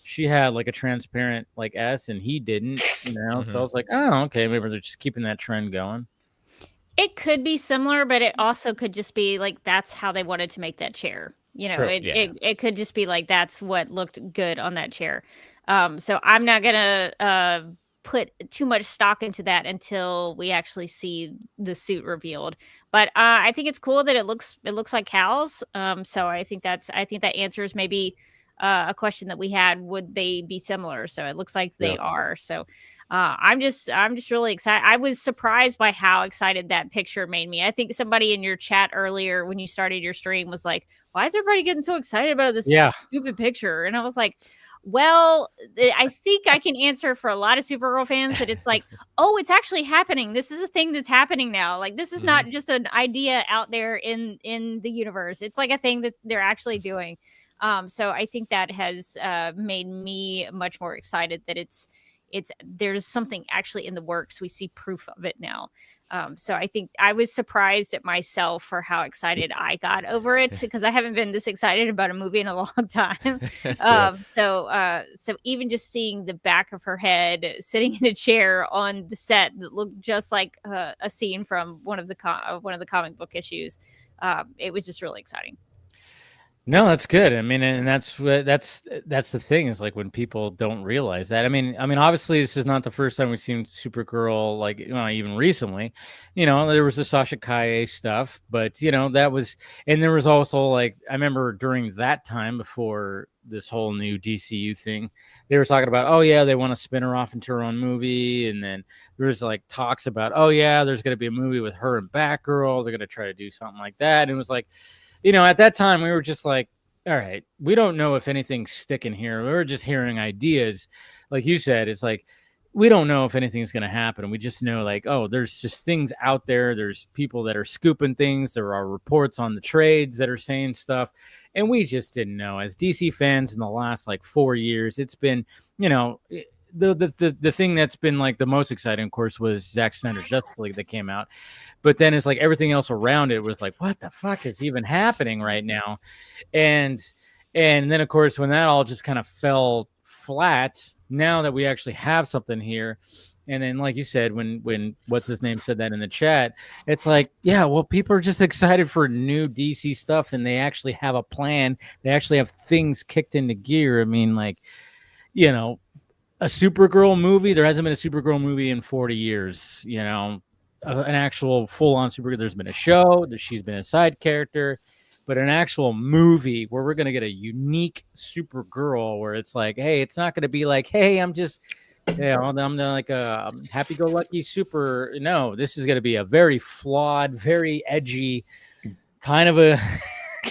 she had like a transparent like S and he didn't, So I was like, oh, okay, maybe they're just keeping that trend going. It could be similar, but it also could just be like that's how they wanted to make that chair. It could just be like that's what looked good on that chair. So I'm not gonna put too much stock into that until we actually see the suit revealed. But I think it's cool that it looks like Cal's. So I think that answers maybe a question that we had: would they be similar? So it looks like they are. So I'm just really excited. I was surprised by how excited that picture made me. I think somebody in your chat earlier when you started your stream was like, "Why is everybody getting so excited about this stupid picture?" And I was like, well, I think I can answer for a lot of Supergirl fans that it's like, oh, it's actually happening. This is a thing that's happening now. Like, this is not just an idea out there in the universe. It's like a thing that they're actually doing. So I think that has made me much more excited that there's something actually in the works. We see proof of it now. So I think I was surprised at myself for how excited I got over it because I haven't been this excited about a movie in a long time. So even just seeing the back of her head sitting in a chair on the set that looked just like a scene from one of the comic book issues, it was just really exciting. No, that's good. I mean, and that's the thing is like when people don't realize that. I mean, obviously this is not the first time we've seen Supergirl. Like, even recently, there was the Sasha Kaye stuff, but that was, and there was also like I remember during that time before this whole new DCU thing, they were talking about, oh yeah, they want to spin her off into her own movie, and then there was like talks about, oh yeah, there's going to be a movie with her and Batgirl. They're going to try to do something like that, and it was like. At that time we were just like, all right, we don't know if anything's sticking here. We were just hearing ideas. Like you said, it's like, we don't know if anything's going to happen. We just know like, oh, there's just things out there. There's people that are scooping things. There are reports on the trades that are saying stuff. And we just didn't know. As DC fans in the last like 4 years, it's been, the thing that's been like the most exciting, of course, was Zack Snyder's Justice League that came out. But then it's like everything else around it was like, what the fuck is even happening right now? And then of course when that all just kind of fell flat, now that we actually have something here, and then like you said, when what's his name said that in the chat, it's like, yeah, well, people are just excited for new DC stuff, and they actually have a plan. They actually have things kicked into gear. I mean, like, a Supergirl movie. There hasn't been a Supergirl movie in 40 years, an actual full-on Supergirl. There's been a show, she's been a side character, but an actual movie where we're going to get a unique Supergirl where it's like, hey, it's not going to be like, hey, I'm just, I'm like a happy-go-lucky super. No, this is going to be a very flawed, very edgy, kind of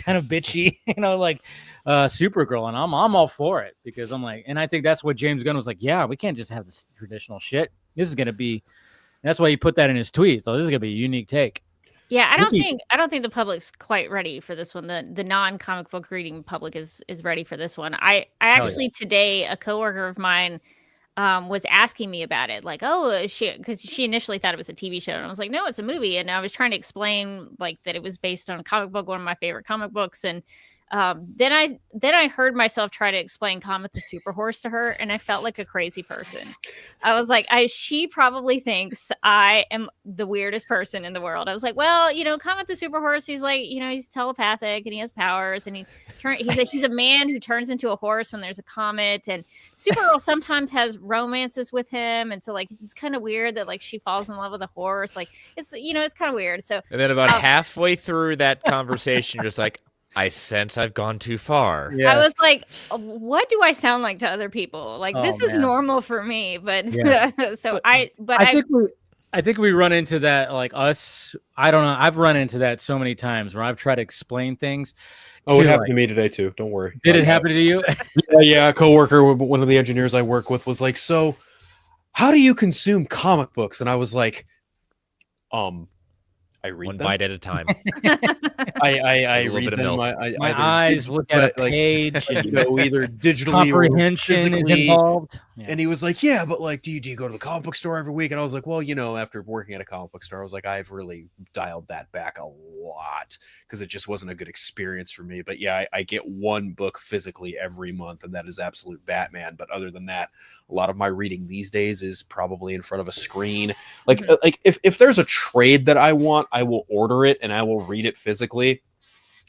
bitchy, like Supergirl, and I'm all for it because I'm like, and I think that's what James Gunn was like. Yeah, we can't just have this traditional shit. This is going to be. That's why he put that in his tweet. So this is gonna be a unique take. Yeah, I don't think the public's quite ready for this one. The non-comic book reading public is ready for this one. I actually today, a coworker of mine was asking me about it, like, oh, because she initially thought it was a TV show, and I was like, no, it's a movie. And I was trying to explain like that it was based on a comic book, one of my favorite comic books, and then I heard myself try to explain Comet the Super Horse to her, and I felt like a crazy person. I was like, she probably thinks I am the weirdest person in the world. I was like, well, Comet the Super Horse, he's like, he's telepathic and he has powers, and he's a man who turns into a horse when there's a comet, and Supergirl sometimes has romances with him, and so like it's kind of weird that like she falls in love with a horse. Like it's it's kind of weird. So and then about halfway through that conversation, you're just like, I sense I've gone too far. Yes. I was like, what do I sound like to other people? Like, this is normal for me. But I think we run into that, like us. I don't know. I've run into that so many times where I've tried to explain things. Oh, it happened to me today too. Don't worry. Did it happen to you? Yeah. A coworker, one of the engineers I work with, was like, so how do you consume comic books? And I was like, I read one them. bite at a time. I read them. My eyes look at a page. Either digitally or physically is involved. Yeah. And he was like, yeah, but like, do you go to the comic book store every week? And I was like, well, after working at a comic book store, I was like, I've really dialed that back a lot because it just wasn't a good experience for me. But yeah, I get one book physically every month, and that is Absolute Batman. But other than that, a lot of my reading these days is probably in front of a screen. Like if there's a trade that I want, I will order it and I will read it physically.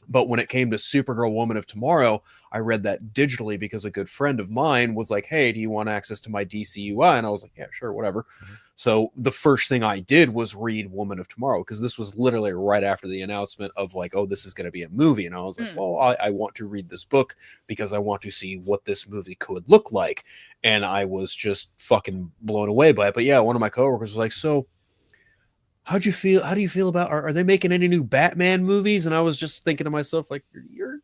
But when it came to Supergirl Woman of Tomorrow, I read that digitally because a good friend of mine was like, hey, do you want access to my DCUI? And I was like, yeah, sure, whatever. Mm-hmm. So the first thing I did was read Woman of Tomorrow, because this was literally right after the announcement of like, oh, this is going to be a movie. And I was like, well, I want to read this book because I want to see what this movie could look like. And I was just fucking blown away by it. But yeah, one of my coworkers was like, so how do you feel about, are they making any new Batman movies? And I was just thinking to myself, like, you're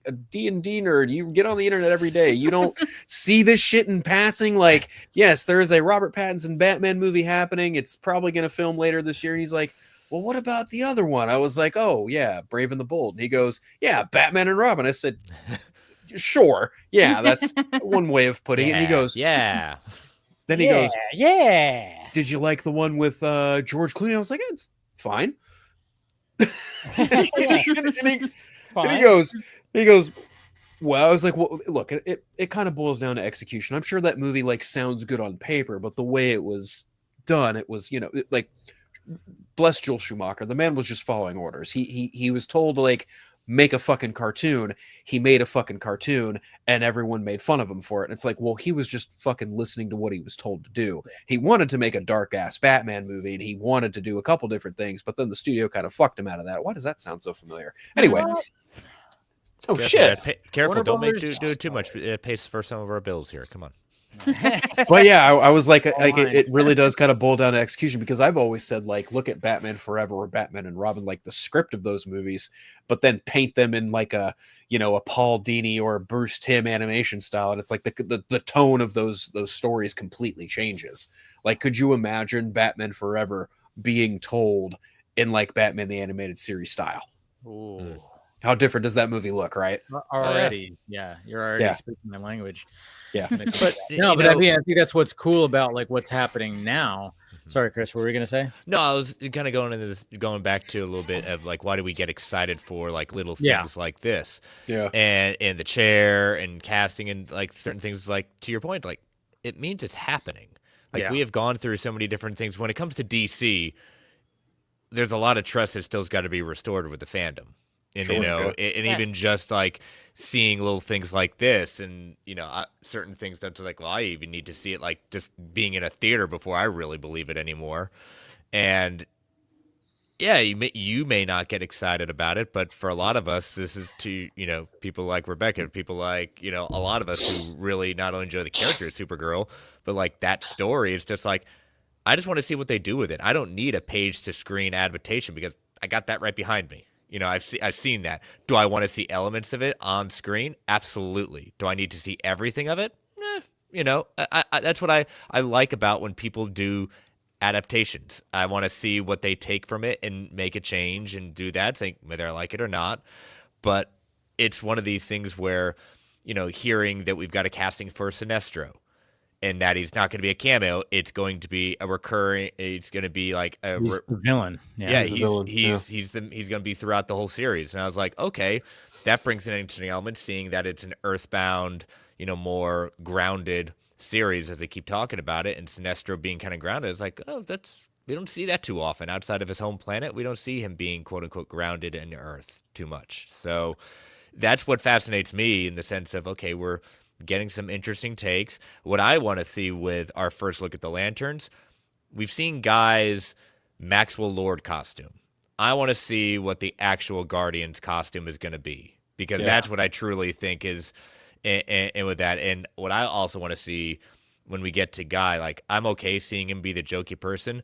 a D&D nerd. You get on the internet every day. You don't see this shit in passing. Like, yes, there is a Robert Pattinson Batman movie happening. It's probably going to film later this year. And he's like, well, what about the other one? I was like, oh yeah, Brave and the Bold. And he goes, yeah, Batman and Robin. I said, sure. Yeah, that's one way of putting it. And he goes, yeah. Then he goes, yeah. Did you like the one with George Clooney? I was like, it's fine. and he goes, well, I was like, well, look, it kind of boils down to execution. I'm sure that movie like sounds good on paper, but the way it was done, it was, like, bless Joel Schumacher. The man was just following orders. He was told to like make a fucking cartoon. He made a fucking cartoon and everyone made fun of him for it. And it's like, well, he was just fucking listening to what he was told to do. He wanted to make a dark ass Batman movie and he wanted to do a couple different things, but then the studio kind of fucked him out of that. Why does that sound so familiar? Anyway. Oh, careful, shit. Careful. Don't do it too much. It pays for some of our bills here. Come on. But yeah, I was like it really does kind of boil down to execution, because I've always said, like, look at Batman Forever or Batman and Robin, like the script of those movies, but then paint them in like a Paul Dini or a Bruce Timm animation style, and it's like the tone of those stories completely changes. Like, could you imagine Batman Forever being told in like Batman the Animated Series style? Ooh. How different does that movie look, right? Already, yeah, you're already speaking my language. Yeah, but I think that's what's cool about like what's happening now. Sorry, Chris, what were we gonna say? No, I was kind of going back to a little bit of like, why do we get excited for like little things like this? Yeah, and the chair and casting and like certain things, like to your point, like it means it's happening. Like we have gone through so many different things. When it comes to DC, there's a lot of trust that still's got to be restored with the fandom. And, even just like seeing little things like this and, certain things that's like, well, I even need to see it like just being in a theater before I really believe it anymore. And yeah, you may not get excited about it, but for a lot of us, this is to, people like Rebecca, people like, a lot of us who really not only enjoy the character of Supergirl, but like that story. It's just like, I just want to see what they do with it. I don't need a page to screen adaptation because I got that right behind me. I've seen that. Do I want to see elements of it on screen? Absolutely. Do I need to see everything of it? That's what I like about when people do adaptations. I want to see what they take from it and make a change and do that, think whether I like it or not. But it's one of these things where, hearing that we've got a casting for Sinestro, and that he's not going to be a cameo. It's going to be a recurring. It's going to be like he's the villain. Yeah, he's going to be throughout the whole series. And I was like, okay, that brings in an interesting element. Seeing that it's an earthbound, more grounded series, as they keep talking about it, and Sinestro being kind of grounded. It's like, oh, we don't see that too often outside of his home planet. We don't see him being quote unquote grounded in Earth too much. So that's what fascinates me in the sense of, okay, we're getting some interesting takes. What I want to see with our first look at the Lanterns, we've seen guys Maxwell Lord costume. I want to see what the actual Guardians costume is going to be, because that's what I truly think is, and with that, and what I also want to see when we get to Guy, like I'm okay seeing him be the jokey person.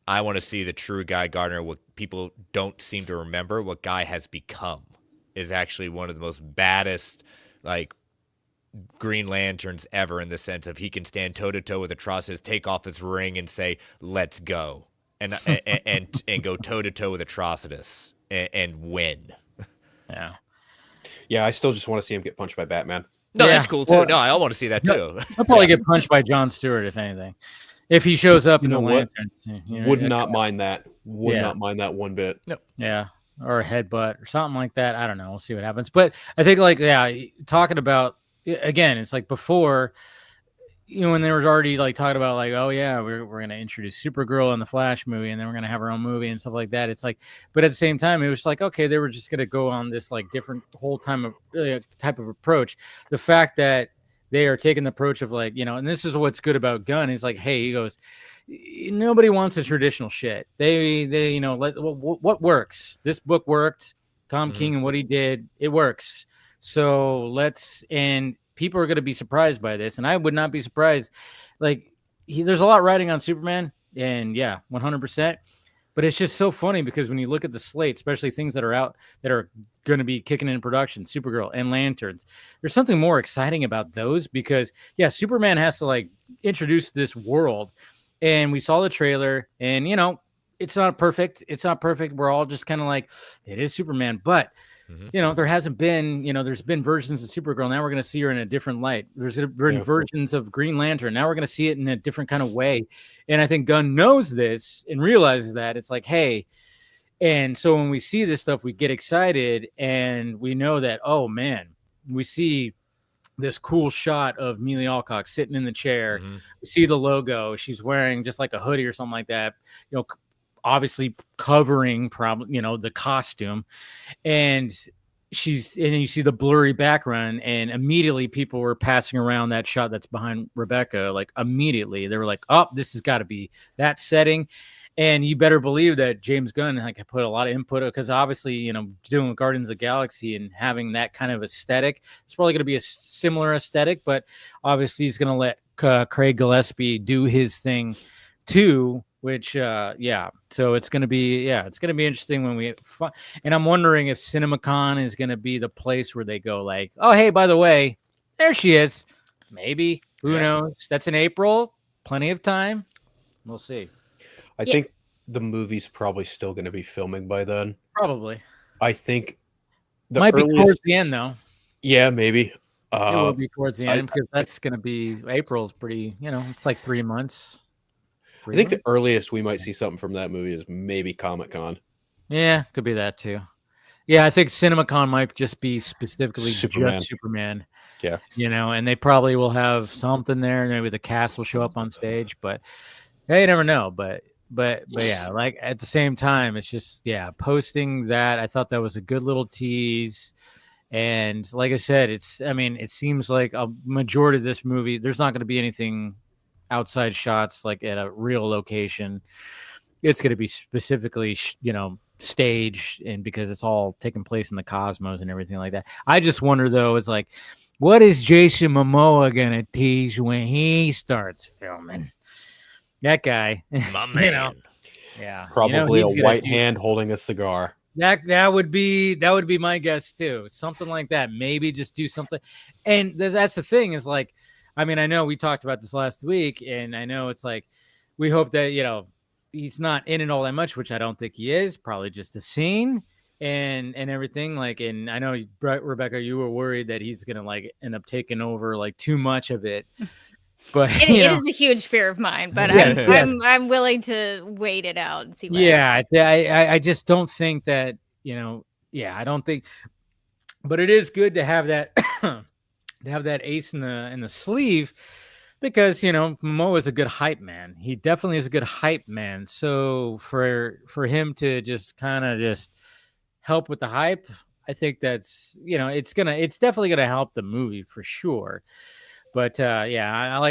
I want to see the true Guy Gardner. What people don't seem to remember, what Guy has become, is actually one of the most baddest, like, Green Lanterns ever, in the sense of he can stand toe to toe with Atrocitus, take off his ring, and say, "Let's go," and go toe to toe with Atrocitus and win. Yeah. I still just want to see him get punched by Batman. No, that's cool too. No, I want to see that too. He'll probably get punched by Jon Stewart, if anything, if he shows up in the Lanterns. Would not mind that. Would not mind that one bit. No. Yeah. Or a headbutt or something like that. I don't know. We'll see what happens. But I think, talking about, again, it's like before, when they were already like talking about like, oh yeah, we're going to introduce Supergirl in the Flash movie, and then we're going to have our own movie and stuff like that. It's like, but at the same time, it was like, okay, they were just going to go on this like different whole time of type of approach. The fact that they are taking the approach of like, and this is what's good about Gunn, is like, hey, he goes, nobody wants the traditional shit. They what works. This book worked. Tom King and what he did, it works. So and people are going to be surprised by this, and I would not be surprised. Like, there's a lot riding on Superman, and 100%. But it's just so funny because when you look at the slate, especially things that are out that are going to be kicking in production, Supergirl and Lanterns, there's something more exciting about those because, Superman has to like introduce this world, and we saw the trailer, and it's not perfect. It's not perfect. We're all just kind of like, it is Superman, but. There hasn't been, there's been versions of Supergirl. Now we're going to see her in a different light. There's been versions of Green Lantern. Now we're going to see it in a different kind of way. And I think Gunn knows this and realizes that. It's like, hey, and so when we see this stuff, we get excited, and we know that, oh man, we see this cool shot of Emilia Alcock sitting in the chair. We see the logo. She's wearing just like a hoodie or something like that, obviously covering probably, the costume. And and you see the blurry background, and immediately people were passing around that shot that's behind Rebecca. Like immediately they were like, oh, this has got to be that setting. And you better believe that James Gunn like put a lot of input, because obviously, you know, doing Guardians of the Galaxy and having that kind of aesthetic, it's probably going to be a similar aesthetic, but obviously he's going to let Craig Gillespie do his thing too, which so it's going to be interesting when and I'm wondering if CinemaCon is going to be the place where they go like, oh, hey, by the way, there she is. Maybe, who knows? That's in April, plenty of time. We'll see. I think the movie's probably still going to be filming by then. Probably. I think might be towards the end though. Yeah, maybe. It will be towards the end because that's going to be April's pretty. You know, it's like 3 months. I think the earliest we might see something from that movie is maybe Comic-Con. Yeah, could be that too. Yeah, I think CinemaCon might just be specifically just Superman. Yeah, you know, and they probably will have something there. Maybe the cast will show up on stage, but you never know. But yeah, like at the same time, it's just posting that. I thought that was a good little tease. And like I said, it seems like a majority of this movie, there's not going to be anything outside shots like at a real location. It's going to be specifically, staged, and because it's all taking place in the cosmos and everything like that. I just wonder though, it's like, what is Jason Momoa going to tease when he starts filming? That guy, my man. Probably a white hand holding a cigar. That would be my guess too. Something like that. Maybe just do something. And that's the thing is like, I mean, I know we talked about this last week, and I know it's like, we hope that, he's not in it all that much, which I don't think he is. Probably just a scene and everything. Like, and I know, Rebecca, you were worried that he's gonna like end up taking over like too much of it. But it is a huge fear of mine, but I'm willing to wait it out and see what happens. I just don't think that, I don't think, but it is good to have that to have that ace in the sleeve, because Momoa is a good hype man. He definitely is a good hype man. So for him to just kind of just help with the hype, I think that's it's definitely gonna help the movie for sure. But like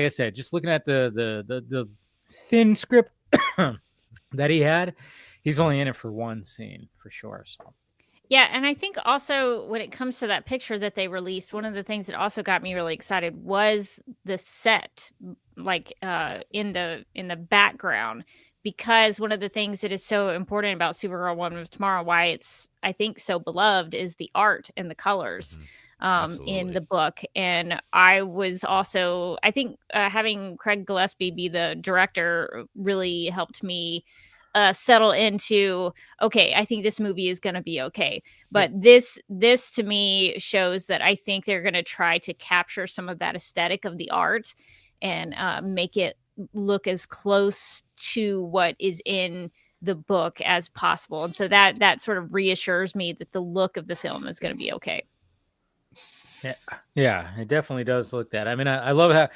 I said, just looking at the thin script that he had, he's only in it for one scene for sure. So yeah, and I think also when it comes to that picture that they released, one of the things that also got me really excited was the set, like in the background, because one of the things that is so important about Supergirl Woman of Tomorrow, why it's I think so beloved, is the art and the colors. In the book. And I was also, I think having Craig Gillespie be the director really helped me settle into, okay, I think this movie is going to be okay. But this to me shows that I think they're going to try to capture some of that aesthetic of the art and make it look as close to what is in the book as possible. And so that sort of reassures me that the look of the film is going to be okay. Yeah, it definitely does look that. I mean, I love how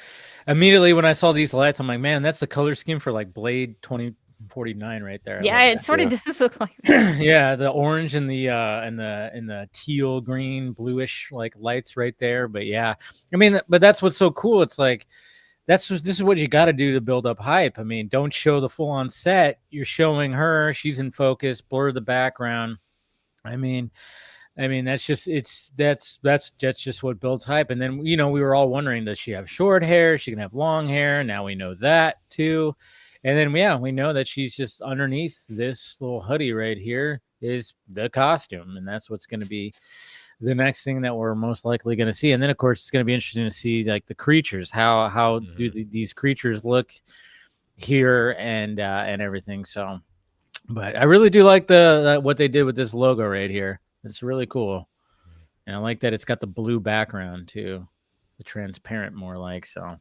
immediately when I saw these lights, I'm like, man, that's the color scheme for like Blade 2049 right there. Yeah, it sort of does look like that. Yeah, the orange and the teal, green, bluish like lights right there. But yeah, I mean, but that's what's so cool. It's like this is what you got to do to build up hype. I mean, don't show the full on set. You're showing her, she's in focus, blur the background. I mean, that's just what builds hype. And then, we were all wondering, does she have short hair? Is she gonna have long hair? Now we know that too. And then, we know that she's just underneath this little hoodie right here is the costume. And that's what's going to be the next thing that we're most likely going to see. And then, of course, it's going to be interesting to see like the creatures, how do these creatures look here and everything. So, but I really do like what they did with this logo right here. It's really cool. And I like that it's got the blue background too. The transparent more like, so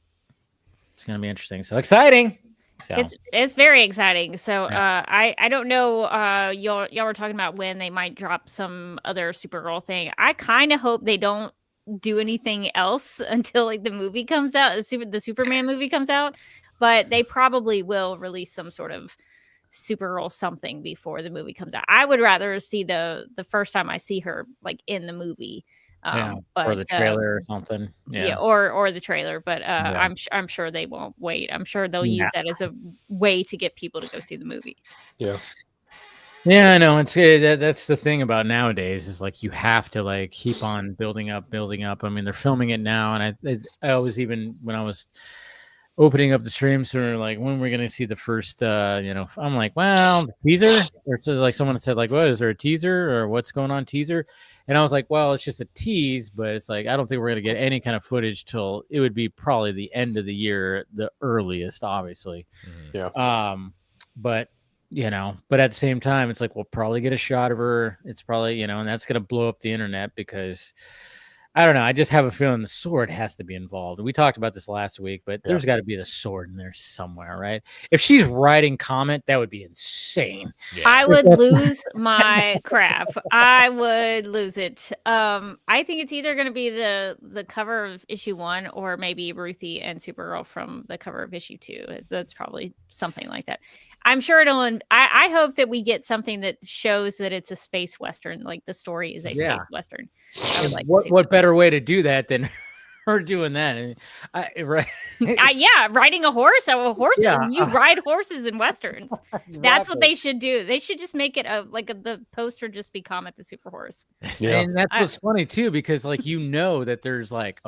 it's going to be interesting. So exciting. So. It's very exciting. So I don't know. Y'all were talking about when they might drop some other Supergirl thing. I kind of hope they don't do anything else until like the movie comes out, the Superman movie comes out. But they probably will release some sort of Supergirl something before the movie comes out. I would rather see the first time I see her like in the movie. But, or the trailer or something. Yeah, or the trailer. But I'm sure they won't wait. I'm sure they'll use that as a way to get people to go see the movie. Yeah. Yeah, I know. That's the thing about nowadays is like you have to like keep on building up. I mean, they're filming it now, and I always, even when I was opening up the streams, or like when we're gonna see the first, I'm like, well, the teaser, or so like someone said like, what is there a teaser or what's going on teaser? And I was like, well, it's just a tease, but it's like I don't think we're gonna get any kind of footage till it would be probably the end of the year, the earliest, obviously. Yeah. But at the same time, it's like we'll probably get a shot of her. It's probably, and that's going to blow up the internet because I don't know. I just have a feeling the sword has to be involved. We talked about this last week, but there's got to be the sword in there somewhere, right? If she's writing comment, that would be insane. Yeah. I would lose my crap. I would lose it. I think it's either going to be the cover of issue 1 or maybe Ruthie and Supergirl from the cover of issue 2. That's probably something like that. I'm sure it'll. I hope that we get something that shows that it's a space western, like the story is a space western. I would like what better way to do that than her doing that? Right? Riding a horse. Yeah. You ride horses in westerns. Exactly. That's what they should do. They should just make it the poster just be Comet the Super Horse. Yeah, and that's what's funny too, because like that there's like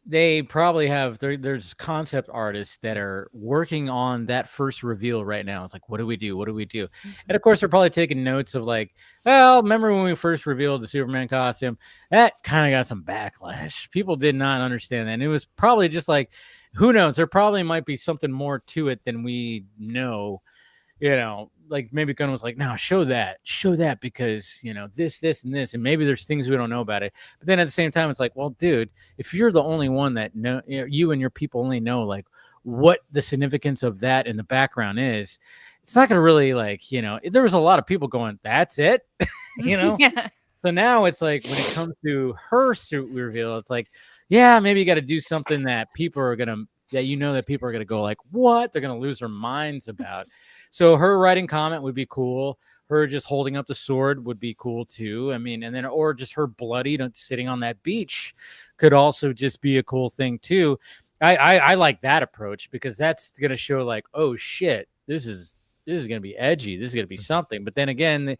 they probably have there's concept artists that are working on that first reveal right now. It's like, what do we do? And of course they're probably taking notes of like, well, remember when we first revealed the Superman costume? That kind of got some backlash. People did not understand that. And it was probably just like, who knows? There probably might be something more to it than we know. Like maybe Gunn was like, no, show that because, this, and this, and maybe there's things we don't know about it. But then at the same time, it's like, well, dude, if you're the only one that know, you and your people only know like what the significance of that in the background is, it's not going to really there was a lot of people going, that's it, Yeah. So now it's like when it comes to her suit reveal, it's like, yeah, maybe you got to do something that people are going to, that people are going to go like, what? They're going to lose their minds about. So her writing comment would be cool. Her just holding up the sword would be cool too. I mean, and then, or just her bloodied sitting on that beach could also just be a cool thing too. I like that approach because that's going to show like, oh shit, this is going to be edgy. This is going to be something. But then again,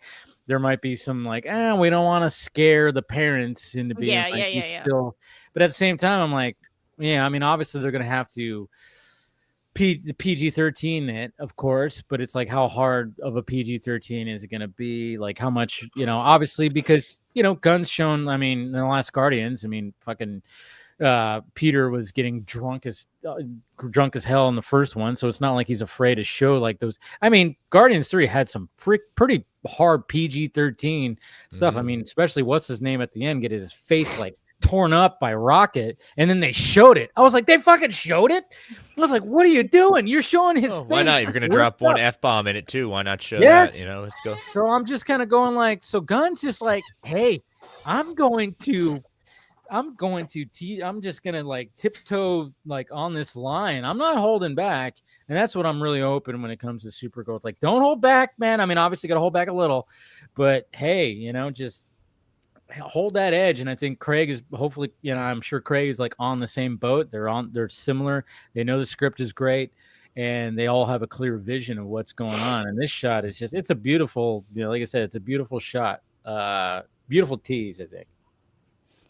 there might be some like, we don't want to scare the parents into being still. But at the same time, I'm like, I mean, obviously they're going to have to PG-13 it, of course, but it's like, how hard of a PG-13 is it going to be? Like how much, obviously, because, Gunn's shown, I mean, in the last Guardians, I mean, fucking Peter was getting drunk as hell in the first one. So it's not like he's afraid to show like those. I mean, Guardians 3 had some pretty hard PG-13 stuff. I mean, especially what's his name at the end, get his face like torn up by Rocket, and then they showed it. I was like, they fucking showed it? I was like, what are you doing? You're showing his face. Why not? You're going to drop one F-bomb in it too. Why not show that? Let's go. So I'm just kind of going like, so Gunn's just like, hey, I'm just going to like tiptoe like on this line. I'm not holding back. And that's what I'm really hoping when it comes to Supergirl. It's like, don't hold back, man. I mean, obviously got to hold back a little, but hey, just hold that edge. And I think Craig is hopefully, I'm sure Craig is like on the same boat. They're similar. They know the script is great and they all have a clear vision of what's going on. And this shot is just, it's a beautiful, like I said, it's a beautiful shot. Beautiful tease, I think.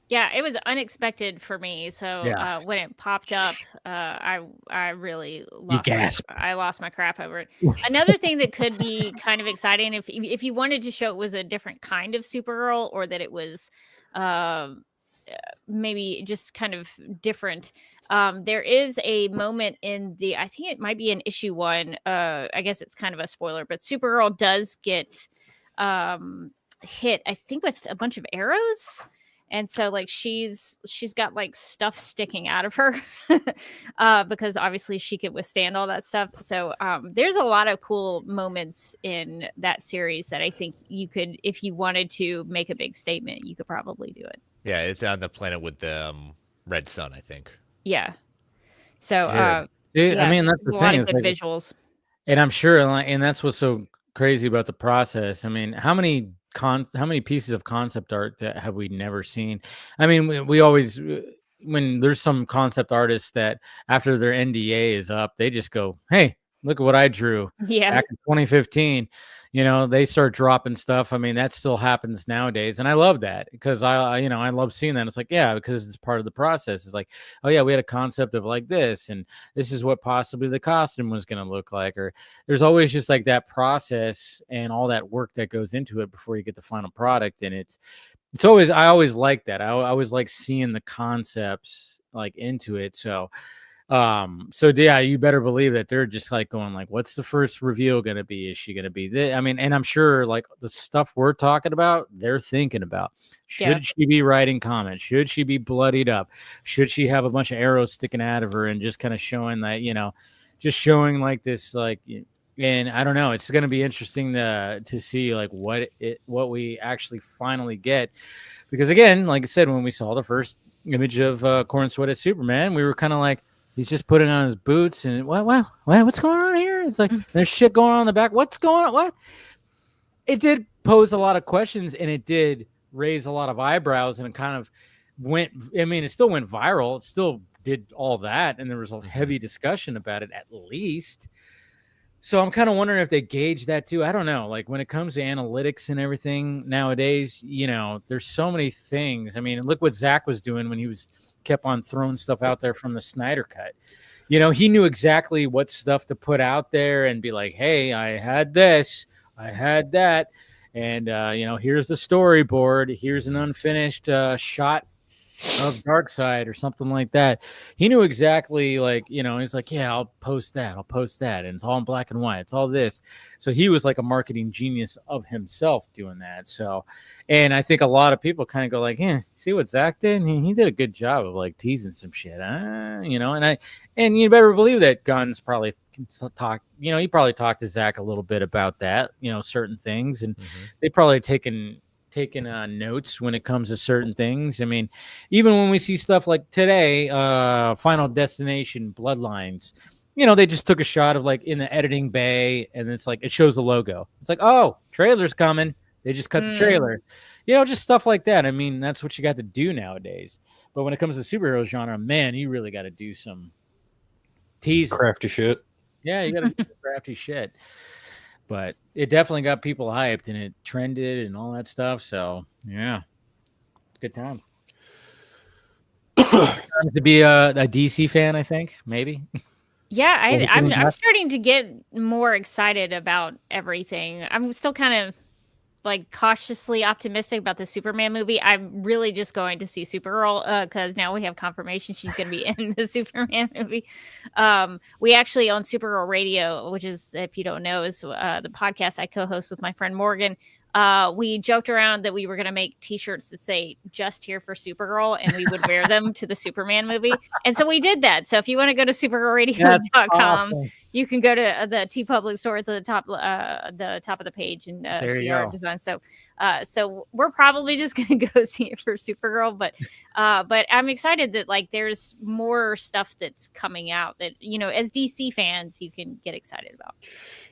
Yeah, it was unexpected for me. So when it popped up, I really lost my crap over it. Another thing that could be kind of exciting if you wanted to show it was a different kind of Supergirl, or that it was maybe just kind of different. There is a moment in I think it might be in issue 1. I guess it's kind of a spoiler, but Supergirl does get hit, I think, with a bunch of arrows. And so like she's got like stuff sticking out of her because obviously she could withstand all that stuff. So there's a lot of cool moments in that series that I think you could, if you wanted to make a big statement, you could probably do it. Yeah, it's on the planet with the red sun, I think. Yeah. So I mean, that's the thing. A lot of good visuals. And I'm sure, and that's what's so crazy about the process. I mean, how many pieces of concept art that have we never seen? I mean, we always when there's some concept artists that after their NDA is up, they just go, "Hey, look at what I drew Yeah. back in 2015." You know, they start dropping stuff. I mean, that still happens nowadays, and I love that because I love seeing that. It's like, yeah, because it's part of the process. It's like, oh yeah, we had a concept of like this, and this is what possibly the costume was going to look like, or there's always just like that process and all that work that goes into it before you get the final product. And it's always, I always like that. I always like seeing the concepts like into it. So yeah, you better believe that they're just like going like, what's the first reveal going to be? Is she going to be this? I mean, and I'm sure like the stuff we're talking about, they're thinking about, should she be writing comments? Should she be bloodied up? Should she have a bunch of arrows sticking out of her and just kind of showing that, just showing like this, like, and I don't know, it's going to be interesting to see like what we actually finally get. Because again, like I said, when we saw the first image of Corn Sweated Superman, we were kind of like, he's just putting on his boots and what's going on here? It's like there's shit going on in the back. What's going on? What? It did pose a lot of questions and it did raise a lot of eyebrows and it kind of went. I mean, it still went viral. It still did all that, and there was a heavy discussion about it at least. So I'm kind of wondering if they gauge that too. I don't know. Like when it comes to analytics and everything nowadays, there's so many things. I mean, look what Zach was doing when he kept on throwing stuff out there from the Snyder Cut. He knew exactly what stuff to put out there and be like, hey, I had this, I had that. And, here's the storyboard. Here's an unfinished shot of Darkseid or something like that. He knew exactly, like, he's like, yeah, I'll post that, and it's all in black and white, it's all this. So he was like a marketing genius of himself doing that. So, and I think a lot of people kind of go like, yeah, see what Zach did? He did a good job of like teasing some shit, and you better believe that Gunn's probably talked, he probably talked to Zach a little bit about that, certain things, and they probably taken notes when it comes to certain things. I mean, even when we see stuff like today, Final Destination Bloodlines, they just took a shot of like in the editing bay and it's like, it shows the logo. It's like, oh, trailer's coming. They just cut the trailer, just stuff like that. I mean, that's what you got to do nowadays. But when it comes to superhero genre, man, you really got to do some teasing. Crafty shit. Yeah, you got to do some crafty shit. But it definitely got people hyped and it trended and all that stuff. So yeah, good times. To be a DC fan, I think maybe. Yeah, I'm starting to get more excited about everything. I'm still kind of like cautiously optimistic about the Superman movie. I'm really just going to see Supergirl because now we have confirmation she's going to be in the Superman movie. We actually on Supergirl Radio, which is, if you don't know, is the podcast I co-host with my friend Morgan. We joked around that we were going to make t-shirts that say "Just Here for Supergirl" and we would wear them to the Superman movie. And so we did that. So if you want to go to supergirlradio.com, awesome. You can go to the TeePublic store at the top of the page and see our design. So we're probably just going to go see it for Supergirl, but I'm excited that like there's more stuff that's coming out that, as DC fans, you can get excited about.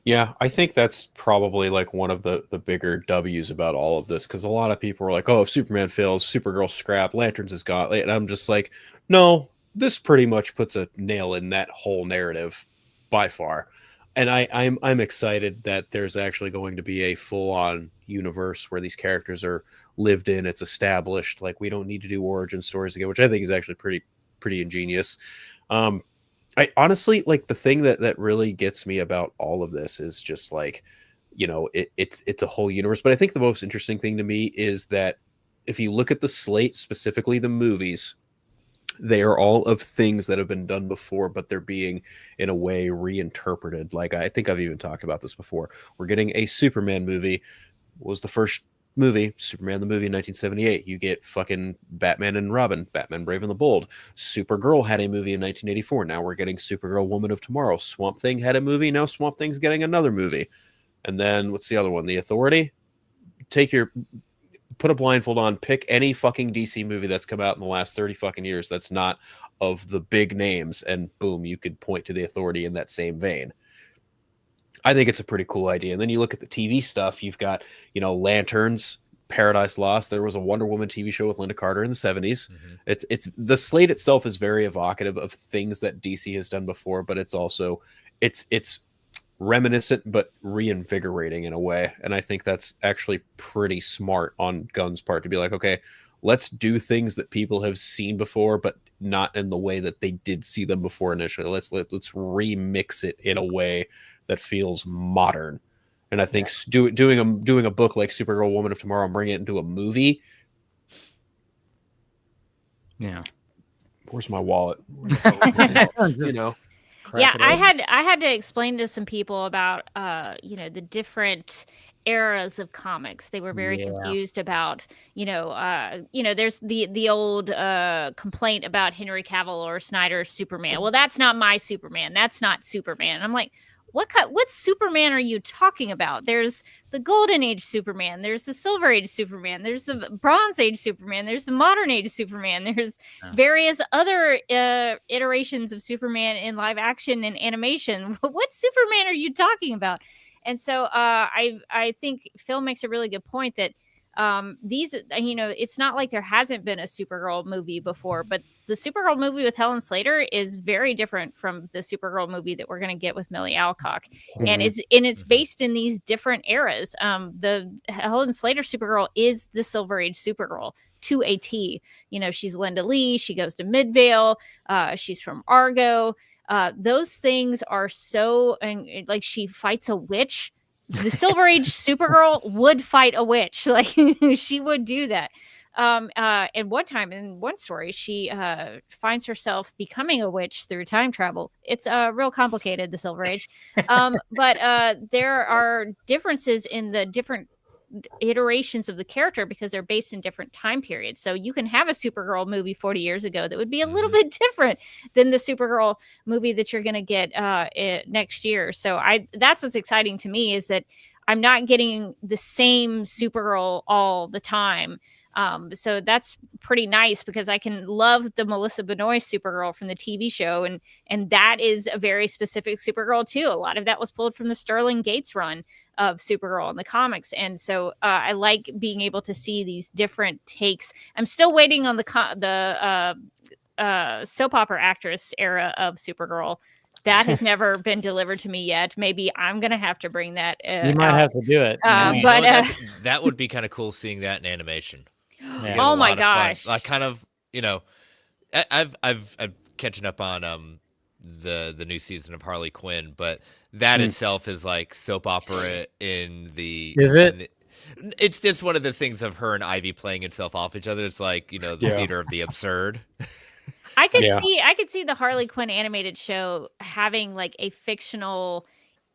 Yeah, I think that's probably like one of the bigger W's about all of this, because a lot of people are like, oh, if Superman fails, Supergirl scrap, Lanterns is gone. And I'm just like, no, this pretty much puts a nail in that whole narrative by far. And I'm excited that there's actually going to be a full-on universe where these characters are lived in, it's established. Like, we don't need to do origin stories again, which I think is actually pretty ingenious. I honestly, like, the thing that really gets me about all of this is just like, it's a whole universe. But I think the most interesting thing to me is that if you look at the slate, specifically the movies, they are all of things that have been done before, but they're being, in a way, reinterpreted. Like, I think I've even talked about this before. We're getting a Superman movie. What was the first movie? Superman the movie in 1978. You get fucking Batman and Robin, Batman Brave and the Bold. Supergirl had a movie in 1984. Now we're getting Supergirl Woman of Tomorrow. Swamp Thing had a movie. Now Swamp Thing's getting another movie. And then, what's the other one? The Authority? Put a blindfold on, pick any fucking DC movie that's come out in the last 30 fucking years that's not of the big names, and boom, you could point to the Authority in that same vein. I think it's a pretty cool idea. And then you look at the TV stuff. You've got, Lanterns, Paradise Lost. There was a Wonder Woman TV show with Linda Carter in the 70s. It's the slate itself is very evocative of things that DC has done before, but it's also it's reminiscent but reinvigorating in a way. And I think that's actually pretty smart on Gunn's part to be like, okay, let's do things that people have seen before, but not in the way that they did see them before initially. Let's remix it in a way that feels modern. And I think doing a book like Supergirl Woman of Tomorrow and bring it into a movie. Yeah. Where's my wallet? Yeah, I had to explain to some people about the different eras of comics. They were very confused about there's the old complaint about Henry Cavill or Snyder's Superman. Well, that's not my Superman. That's not Superman. I'm like, what Superman are you talking about? There's the Golden Age Superman. There's the Silver Age Superman. There's the Bronze Age Superman. There's the Modern Age Superman. There's various other iterations of Superman in live action and animation. What Superman are you talking about? And so I think Phil makes a really good point that these, it's not like there hasn't been a Supergirl movie before, but the Supergirl movie with Helen Slater is very different from the Supergirl movie that we're going to get with Millie Alcock. And it's based in these different eras. The Helen Slater Supergirl is the Silver Age Supergirl to a T. She's Linda Lee. She goes to Midvale. She's from Argo. Those things are so, like, she fights a witch. The Silver Age Supergirl would fight a witch. Like, she would do that. And one time in one story, she finds herself becoming a witch through time travel. It's real complicated, the Silver Age. But there are differences in the different iterations of the character because they're based in different time periods. So you can have a Supergirl movie 40 years ago that would be a little bit different than the Supergirl movie that you're going to get next year. So that's what's exciting to me, is that I'm not getting the same Supergirl all the time. So that's pretty nice because I can love the Melissa Benoist Supergirl from the TV show. And that is a very specific Supergirl too. A lot of that was pulled from the Sterling Gates run of Supergirl in the comics. And so I like being able to see these different takes. I'm still waiting on the soap opera actress era of Supergirl. That has never been delivered to me yet. Maybe I'm going to have to bring that. You might have to do it. But that would be kind of cool seeing that in animation. Yeah. Oh my gosh! Like, kind of, I've catching up on the new season of Harley Quinn, but that itself is like soap opera in the. Is it? It's just one of the things of her and Ivy playing itself off each other. It's like, the theater of the absurd. I could see the Harley Quinn animated show having like a fictional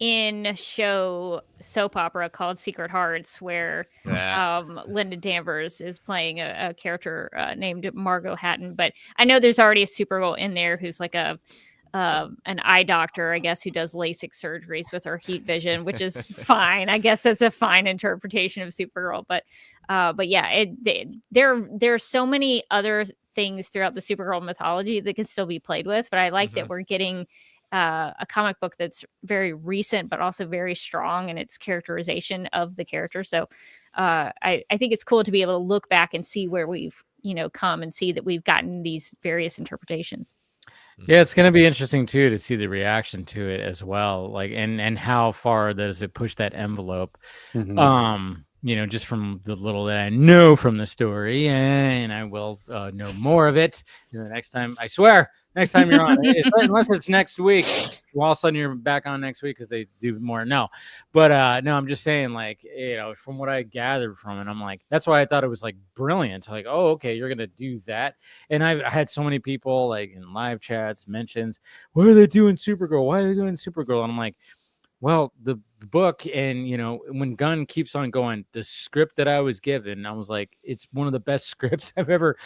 in-show soap opera called Secret Hearts, where Linda Danvers is playing a character named Margot Hatton. But I know there's already a Supergirl in there who's like an eye doctor, I guess, who does LASIK surgeries with her heat vision, which is fine. I guess that's a fine interpretation of Supergirl. But yeah, there are so many other things throughout the Supergirl mythology that can still be played with. But I like that we're getting a comic book that's very recent, but also very strong in its characterization of the character. So I think it's cool to be able to look back and see where we've, come and see that we've gotten these various interpretations. Yeah, it's going to be interesting too to see the reaction to it as well. Like, and how far does it push that envelope? Just from the little that I know from the story, and I will know more of it the next time. I swear, next time you're on, unless it's next week. Well, all of a sudden you're back on next week because they do more. No, but no, I'm just saying, like, from what I gathered from it, I'm like, that's why I thought it was like brilliant. Like, oh, okay, you're gonna do that. And I had so many people like in live chats mentions, what are they doing Supergirl? Why are they doing Supergirl? And I'm like, well, the book, and when Gunn keeps on going, the script that I was given, I was like, it's one of the best scripts I've ever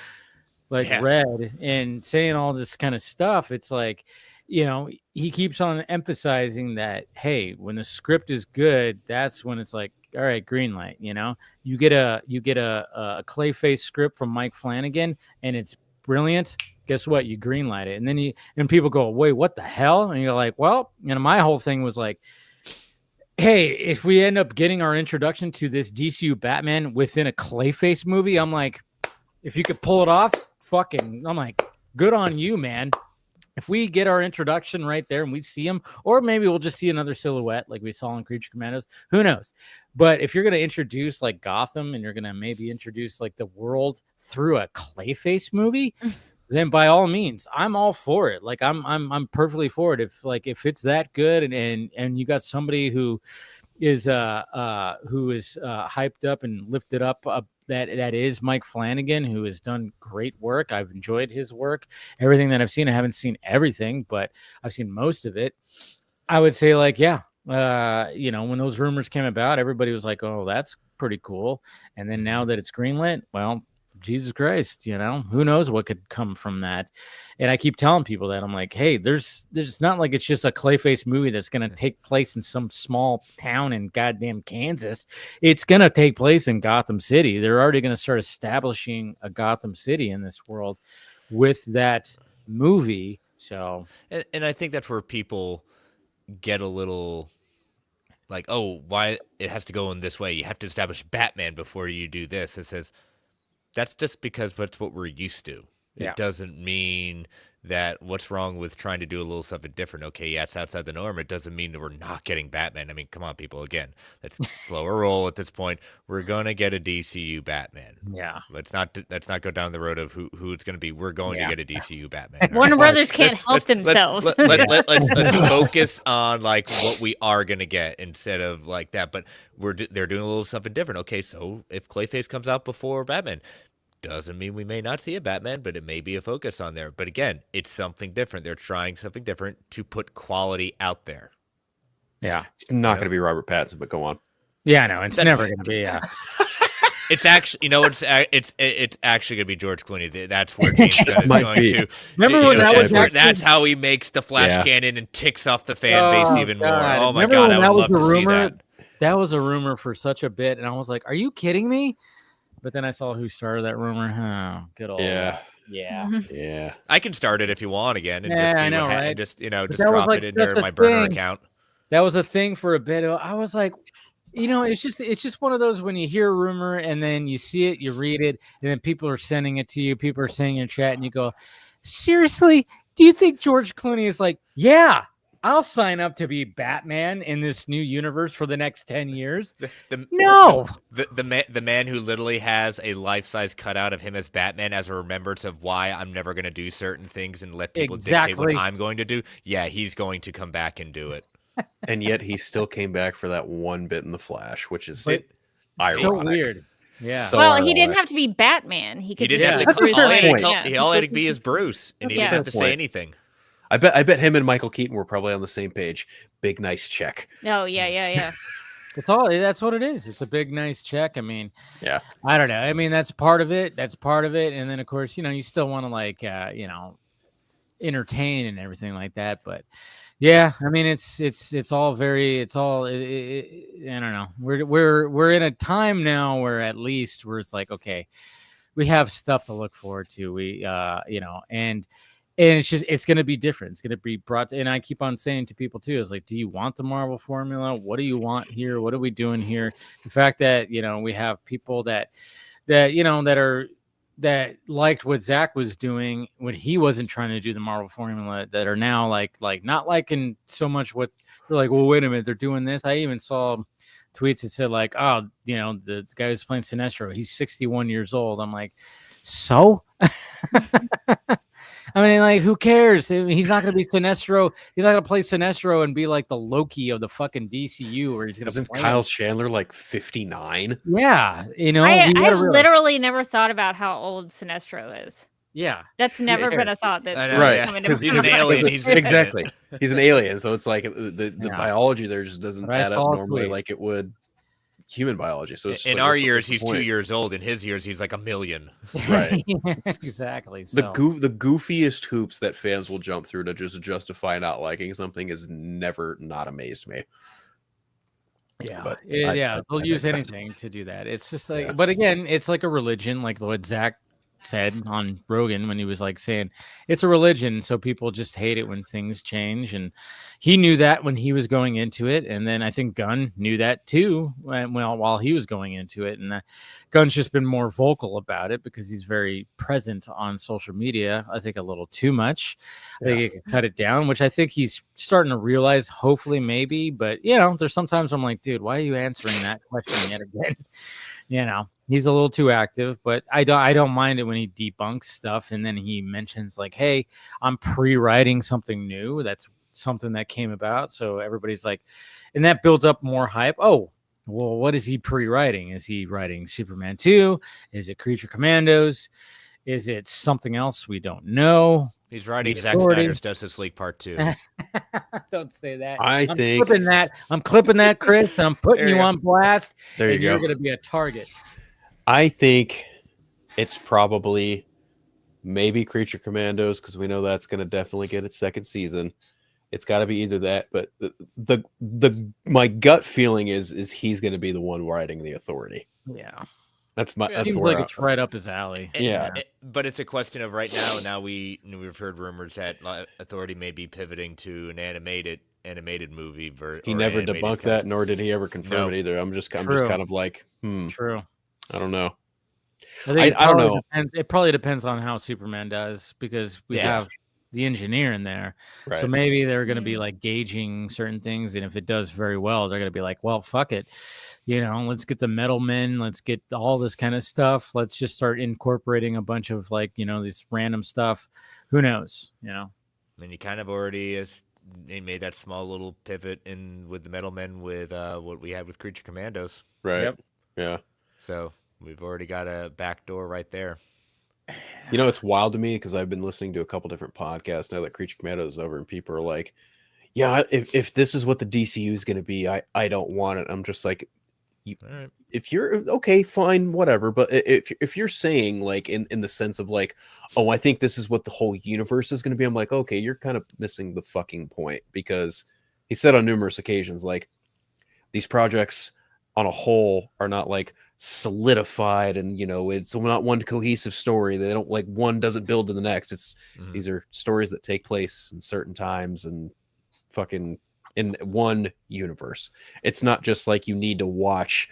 read, and saying all this kind of stuff. It's like, he keeps on emphasizing that, hey, when the script is good, that's when it's like, all right, green light. You get a Clayface script from Mike Flanagan, and it's brilliant. Guess what? You green light it, and then people go, wait, what the hell? And you're like, well, my whole thing was like, hey, if we end up getting our introduction to this DCU Batman within a Clayface movie, I'm like, if you could pull it off, I'm like, good on you, man. If we get our introduction right there and we see him, or maybe we'll just see another silhouette like we saw in Creature Commandos, who knows? But if you're going to introduce like Gotham and you're going to maybe introduce like the world through a Clayface movie, then by all means, I'm all for it. Like I'm perfectly for it. If it's that good and you got somebody who is hyped up and lifted up that is Mike Flanagan, who has done great work. I've enjoyed his work. Everything that I've seen, I haven't seen everything, but I've seen most of it. I would say like, yeah, when those rumors came about, everybody was like, oh, that's pretty cool. And then now that it's greenlit, well, Jesus Christ, who knows what could come from that. And I keep telling people that I'm like, hey, there's not like it's just a Clayface movie that's going to take place in some small town in goddamn Kansas. It's going to take place in Gotham City. They're already going to start establishing a Gotham City in this world with that movie. So, and I think that's where people get a little like, oh, why it has to go in this way? You have to establish Batman before you do this. It says, that's just because that's what we're used to. Yeah. It doesn't mean that what's wrong with trying to do a little something different. Okay, yeah, it's outside the norm. It doesn't mean that we're not getting Batman. I mean, come on, people. Again, let's slower roll at this point. We're going to get a DCU Batman. Yeah. Let's not go down the road of who it's going to be. We're going to get a DCU Batman. Warner Brothers can't help themselves. Let's focus on like what we are going to get instead of like that. But they're doing a little something different. Okay, so if Clayface comes out before Batman, doesn't mean we may not see a Batman, but it may be a focus on there. But again, it's something different. They're trying something different to put quality out there. Yeah. It's not going to be Robert Pattinson, but go on. Yeah, no, it's never going to be. It's actually, it's actually going to be George Clooney. That's where James Gunn is going to. Remember when that's how he makes the Flash cannon and ticks off the fan base even more. Oh my God, I would love to see that. That was a rumor for such a bit, and I was like, "Are you kidding me?" But then I saw who started that rumor. Oh, good old yeah. I can start it if you want again, and Yeah, just see I know, what right? just drop it into my burner account. That was a thing for a bit. I was like, it's just one of those when you hear a rumor and then you see it, you read it, and then people are sending it to you. People are saying in chat, and you go, "Seriously? Do you think George Clooney is like, yeah, I'll sign up to be Batman in this new universe for the next 10 years. No. The man who literally has a life-size cutout of him as Batman as a remembrance of why I'm never going to do certain things and let people dictate what I'm going to do. Yeah, he's going to come back and do it. And yet he still came back for that one bit in The Flash, which is ironic. So weird. Yeah. So well, ironic. he didn't have to be Batman. He could he just didn't have be to Bruce he all had to be as Bruce, and he didn't have to say anything. I bet him and Michael Keaton were probably on the same page. Big nice check. Oh yeah. That's what it is. It's a big nice check. I mean, yeah. I don't know. I mean, that's part of it. And then of course, you still want to like entertain and everything like that. But yeah, I mean, it's all very. It's all. I don't know. We're in a time now where at least where it's like, okay, we have stuff to look forward to. We and it's going to be different. It's going to be brought to, and I keep on saying to people too, is like, do you want the Marvel formula? What do you want here? What are we doing here? The fact that, we have people that liked what Zach was doing when he wasn't trying to do the Marvel formula, that are now like not liking so much what they're like, well, wait a minute, they're doing this. I even saw tweets that said like, oh, the guy who's playing Sinestro, he's 61 years old. I'm like, so I mean, like, who cares? I mean, he's not going to be Sinestro. He's not going to play Sinestro and be like the Loki of the fucking DCU, where he's going to. Isn't Kyle Chandler like 59? Yeah, I literally never thought about how old Sinestro is. Yeah, that's never been a thought that right. He's an alien. Exactly. He's an alien, so it's like the biology there just doesn't add up normally like it would. Human biology. So it's in our years, he's 2 years old. In his years, he's like 1 million. Right. Exactly. So. The goofiest hoops that fans will jump through to just justify not liking something is never not amazed me. Yeah. But they'll use anything to do that. It's just like, but again, it's like a religion, like what Zach said on Rogan when he was like saying it's a religion, so people just hate it when things change, and he knew that when he was going into it, and then I think Gunn knew that too while he was going into it, and Gunn's just been more vocal about it because he's very present on social media. I think a little too much. I think he could cut it down, which I think he's starting to realize, hopefully, maybe. But there's sometimes I'm like, dude, why are you answering that question yet again? He's a little too active, but I don't mind it when he debunks stuff and then he mentions like, hey, I'm pre-writing something new. That's something that came about. So everybody's like, and that builds up more hype. Oh, well, what is he pre-writing? Is he writing Superman 2? Is it Creature Commandos? Is it something else we don't know? He's writing Zack Snyder's Justice League Part 2. Don't say that. I'm clipping that, Chris. I'm putting you on blast. There you go. You're going to be a target. I think it's probably maybe Creature Commandos because we know that's going to definitely get its second season. It's got to be either that, but my gut feeling is he's going to be the one writing the Authority. Yeah. That's seems like it's right up his alley. But it's a question of right now. Now we've heard rumors that Authority may be pivoting to an animated movie. He never debunked that, nor did he ever confirm it either. I'm just kind of like, True. I don't know. I don't know. It probably depends on how Superman does because we have the engineer in there. Right. So maybe they're going to be like gauging certain things. And if it does very well, they're going to be like, well, fuck it. Let's get the metal men. Let's get all this kind of stuff. Let's just start incorporating a bunch of like, this random stuff. Who knows? I mean, he kind of already made that small little pivot with the metal men with what we had with Creature Commandos. Right. Yep. Yeah. So we've already got a back door right there. It's wild to me because I've been listening to a couple different podcasts now that Creature Commandos is over, and people are like, "Yeah, if this is what the DCU is going to be, I don't want it." I'm just like, right. If you're okay, fine, whatever. But if you're saying like in the sense of like, oh, I think this is what the whole universe is going to be, I'm like, okay, you're kind of missing the fucking point because he said on numerous occasions like these projects on a whole are not like solidified and it's not one cohesive story. They don't like one doesn't build to the next. It's these are stories that take place in certain times and fucking in one universe. It's not just like you need to watch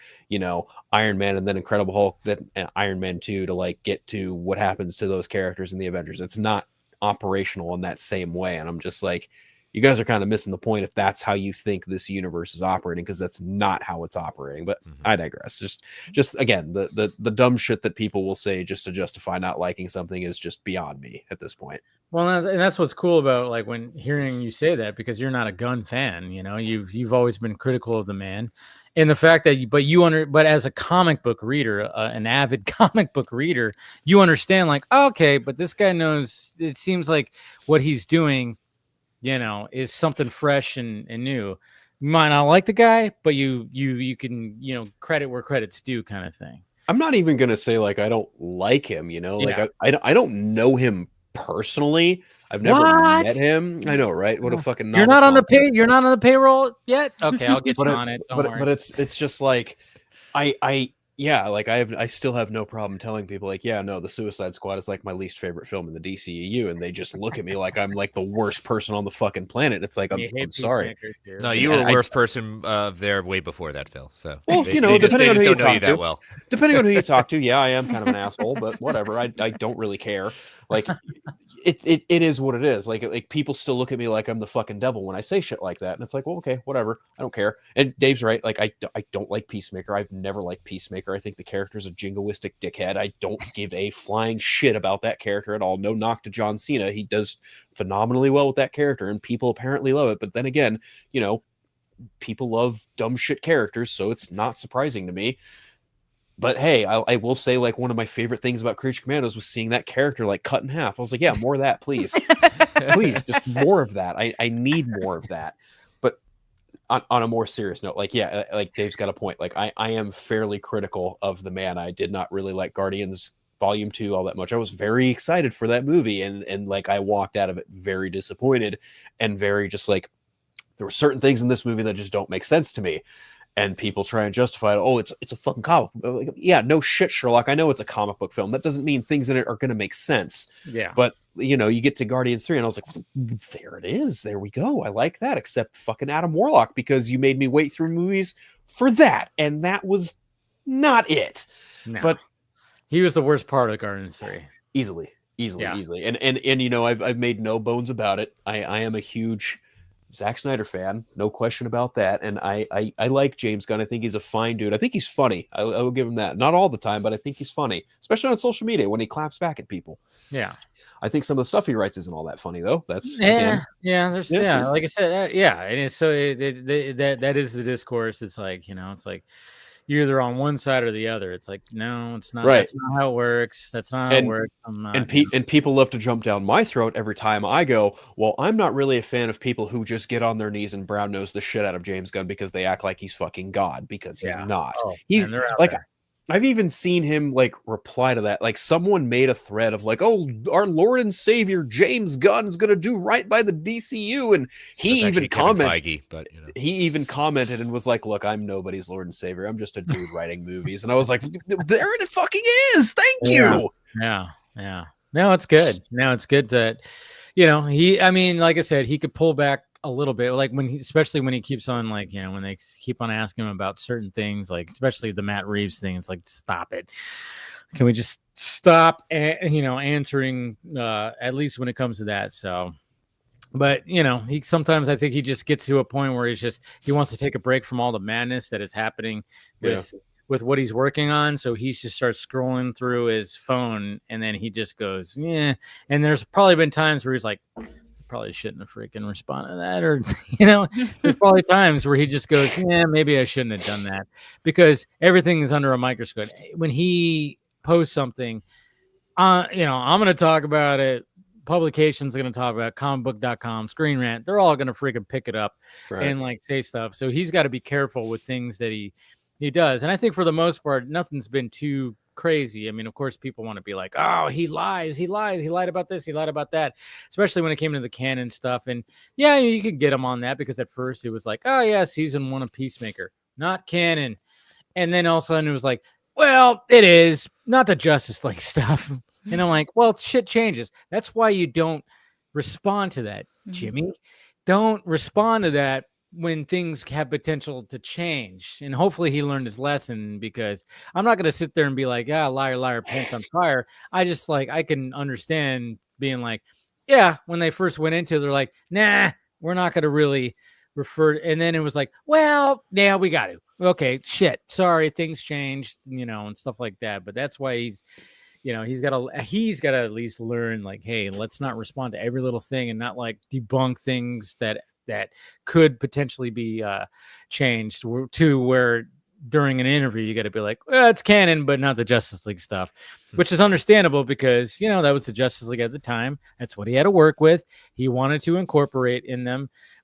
Iron Man and then Incredible Hulk, then Iron Man 2 to like get to what happens to those characters in the Avengers. It's not operational in that same way. And I'm just like, you guys are kind of missing the point if that's how you think this universe is operating, because that's not how it's operating. But I digress. Just again, the dumb shit that people will say just to justify not liking something is just beyond me at this point. Well, and that's what's cool about like when hearing you say that, because you're not a Gunn fan, you've always been critical of the man, and the fact that but as a comic book reader, an avid comic book reader, you understand like, okay, but this guy knows. It seems like what he's doing, is something fresh and new. You might not like the guy, but you can, credit where credit's due kind of thing. I'm not even going to say like, I don't like him, like I don't know him personally. I've never met him. I know, right? What a fucking You're not on the payroll yet? Okay, I'll get you on it. But it's just like I still have no problem telling people like, yeah, no, the Suicide Squad is like my least favorite film in the DCEU, and they just look at me like I'm like the worst person on the fucking planet. It's like I'm sorry. No, you were the worst person there way before that, Phil. So depending on who you talk to, depending on who you talk to, yeah, I am kind of an asshole, but whatever. I don't really care. Like it is what it is. Like people still look at me like I'm the fucking devil when I say shit like that, and it's like, well, okay, whatever. I don't care. And Dave's right. Like I don't like Peacemaker. I've never liked Peacemaker. I think the character's a jingoistic dickhead. I don't give a flying shit about that character at all. No knock to John Cena. He does phenomenally well with that character, and people apparently love it. But then again, people love dumb shit characters, so it's not surprising to me. But hey, I will say like one of my favorite things about Creature Commandos was seeing that character like cut in half. I was like, yeah, more of that, please. Please, just more of that. I need more of that. But on a more serious note, like, yeah, like Dave's got a point. Like I am fairly critical of the man. I did not really like Guardians Volume 2 all that much. I was very excited for that movie, and like I walked out of it very disappointed and very just like there were certain things in this movie that just don't make sense to me. and people try and justify it. Oh, it's a fucking comic book. Like, yeah, no shit, Sherlock. I know it's a comic book film. That doesn't mean things in it are going to make sense. Yeah. But, you know, you get to Guardians 3 and I was like, well, there it is. There we go. I like that, except fucking Adam Warlock, because you made me wait through movies for that. And that was not it. No. But he was the worst part of Guardians 3. Easily. And you know, I've made no bones about it. I am a huge Zack Snyder fan, no question about that. And I like James Gunn. I think he's a fine dude. I think he's funny. I will give him that. Not all the time, but I think he's funny, especially on social media when he claps back at people. Yeah. I think some of the stuff he writes isn't all that funny though. That's like I said, and it's so that is the discourse. It's like, you know, it's like you're either on one side or the other. It's like, no, it's not. Right. That's not how it works. That's not how it works. And people love to jump down my throat every time I go, well, I'm not really a fan of people who just get on their knees and brown nose the shit out of James Gunn because they act like he's fucking God, because he's not. He's like, I've even seen him like reply to that. Like someone made a thread of like, oh, our Lord and Savior James Gunn is going to do right by the DCU. And he even commented, Feige, but, you know. He even commented and was like, look, I'm nobody's Lord and Savior. I'm just a dude writing movies. And I was like, there it fucking is. Thank you. Yeah. No, it's good. Now it's good that, you know, I mean, like I said, he could pull back a little bit, like especially when he keeps on, like, you know, when they keep on asking him about certain things, like especially the Matt Reeves thing. It's like, stop it. Can we just stop, you know, answering, at least when it comes to that. So, but, you know, sometimes I think he just gets to a point where he wants to take a break from all the madness that is happening with what he's working on. So he just starts scrolling through his phone and then he just goes, yeah. And there's probably been times where he's like, probably shouldn't have freaking responded to that, or, you know, there's probably times where he just goes, yeah, maybe I shouldn't have done that, because everything is under a microscope. When he posts something, you know, I'm going to talk about it. Publications are going to talk about it, comicbook.com, Screen Rant. They're all going to freaking pick it up and like say stuff. So he's got to be careful with things that he does. And I think for the most part, nothing's been too crazy. I mean, of course, people want to be like, oh, he lies. He lied about this. He lied about that, especially when it came to the canon stuff. And yeah, you could get him on that, because at first it was like, oh yeah, season 1 of Peacemaker, not canon. And then all of a sudden it was like, well, it is not the Justice League stuff. And I'm like, well, shit changes. That's why you don't respond to that, Jimmy. Don't respond to that when things have potential to change. And hopefully he learned his lesson, because I'm not going to sit there and be like, yeah, liar, liar, pants on fire. I just, like, I can understand being like, yeah, when they first went into it, they're like, nah, we're not going to really refer. And then it was like, well, yeah, we got to. Okay, shit, sorry, things changed, you know, and stuff like that. But that's why he's, you know, he's got to at least learn, like, hey, let's not respond to every little thing and not like debunk things that could potentially be changed to where during an interview you got to be like, well, it's canon, but not the Justice League stuff, which is understandable, because, you know, that was the Justice League at the time. That's what he had to work with. He wanted to incorporate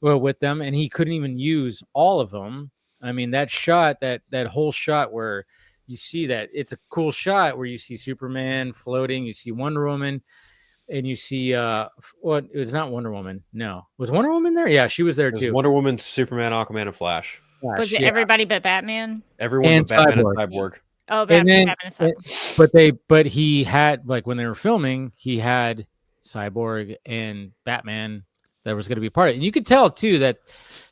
with them, and he couldn't even use all of them. I mean, that shot, that whole shot where you see that, it's a cool shot where you see Superman floating, you see Wonder Woman, and you see what, it was not Wonder Woman. No. Was Wonder Woman there? Yeah, she was there too. Wonder Woman, Superman, Aquaman, and Flash. Was it everybody but Batman? Everyone but Batman and Cyborg. Oh, Batman and Cyborg. But he had, like, when they were filming, he had Cyborg and Batman that was going to be part of it. And you could tell too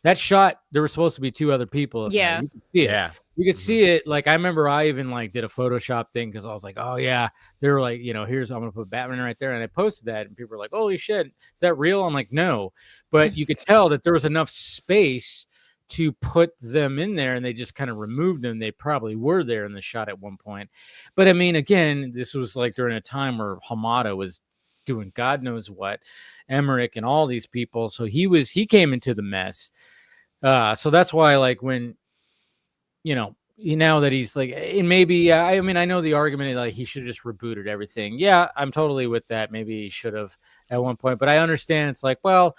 that shot, there were supposed to be 2 other people. Yeah. You could see it. Yeah. You could see it. Like, I remember I even like did a Photoshop thing, because I was like, oh yeah, they were like, you know, I'm gonna put Batman right there, and I posted that, and people were like, holy shit, is that real? I'm like, no, but you could tell that there was enough space to put them in there, and they just kind of removed them. They probably were there in the shot at one point, but I mean, again, this was like during a time where Hamada was doing God knows what, Emmerich and all these people, so he came into the mess. So that's why, like, when, you know, now that he's like, and maybe, I mean, I know the argument is like he should have just rebooted everything. Yeah, I'm totally with that. Maybe he should have at one point, but I understand it's like, well,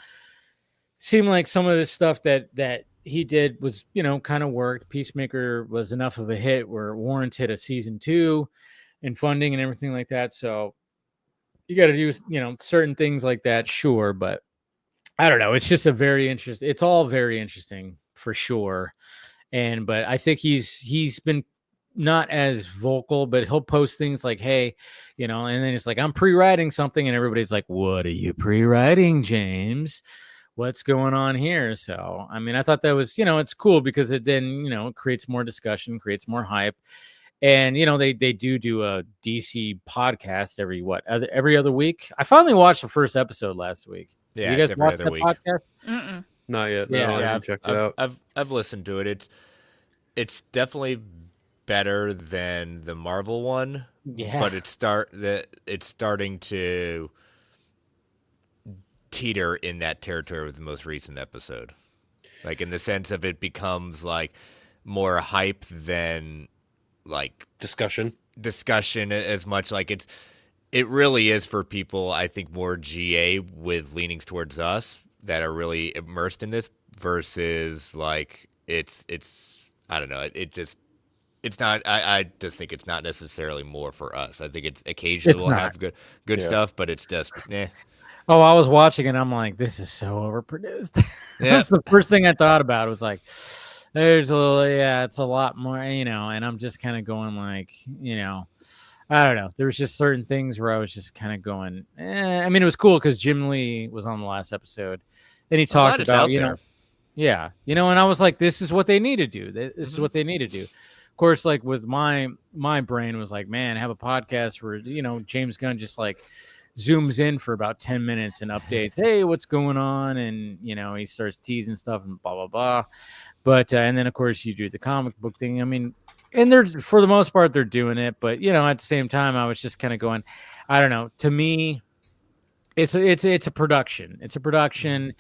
seemed like some of this stuff that he did was, you know, kind of worked. Peacemaker was enough of a hit where it warranted a season 2 and funding and everything like that. So you got to do, you know, certain things like that. Sure. But I don't know. It's just it's all very interesting for sure. but I think he's been not as vocal, but he'll post things like, hey, and then it's like, I'm pre-writing something, and everybody's like, what are you pre-writing, James? What's going on here? So I mean, I thought that was, it's cool because it then creates more discussion, creates more hype. And they do a DC podcast every other week. I finally watched the first episode last week. Yeah, you guys every other week. Mm-mm. Not yet. No, Yeah, I haven't checked it out. I've listened to it. It's definitely better than the Marvel one. Yeah, but it's starting to teeter in that territory with the most recent episode, like in the sense of it becomes like more hype than like Discussion as much. Like it really is for people, I think, more GA with leanings towards us that are really immersed in this versus like it's I don't know, it's not. I just think it's not necessarily more for us. I think it's occasionally we'll have good stuff, but it's just Oh, I was watching it. I'm like, this is so overproduced. That's the first thing I thought about. It was like, there's it's a lot more, and I'm just kind of going like, I don't know. There was just certain things where I was just kind of going, I mean, it was cool because Jim Lee was on the last episode, and he talked about, and I was like, this is what they need to do. This is what they need to do. Of course, like with my brain was like, man, have a podcast where, James Gunn just like zooms in for about 10 minutes and updates, hey, what's going on? And, he starts teasing stuff and blah, blah, blah. But, and then of course you do the comic book thing. I mean, and they're, for the most part, they're doing it. But, at the same time, I was just kind of going, I don't know. To me, it's a production. It's a production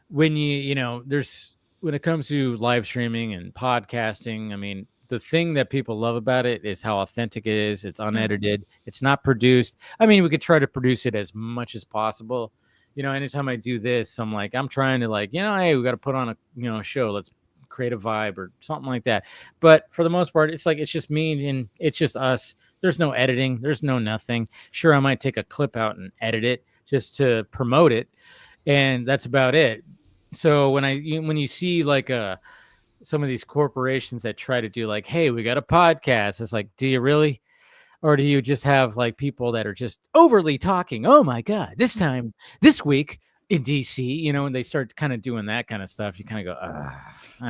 when when it comes to live streaming and podcasting. I mean, the thing that people love about it is how authentic it is. It's unedited. It's not produced. I mean, we could try to produce it as much as possible. Anytime I do this, I'm trying to hey, we got to put on a show. Let's create a vibe or something like that. But for the most part, it's just me and it's just us. There's no editing. There's no nothing. Sure, I might take a clip out and edit it just to promote it, and that's about it. So when you see some of these corporations that try to do hey, we got a podcast, it's like, do you really? Or do you just have people that are just overly talking? Oh my God, this week in DC, and they start kind of doing that kind of stuff. You kind of go,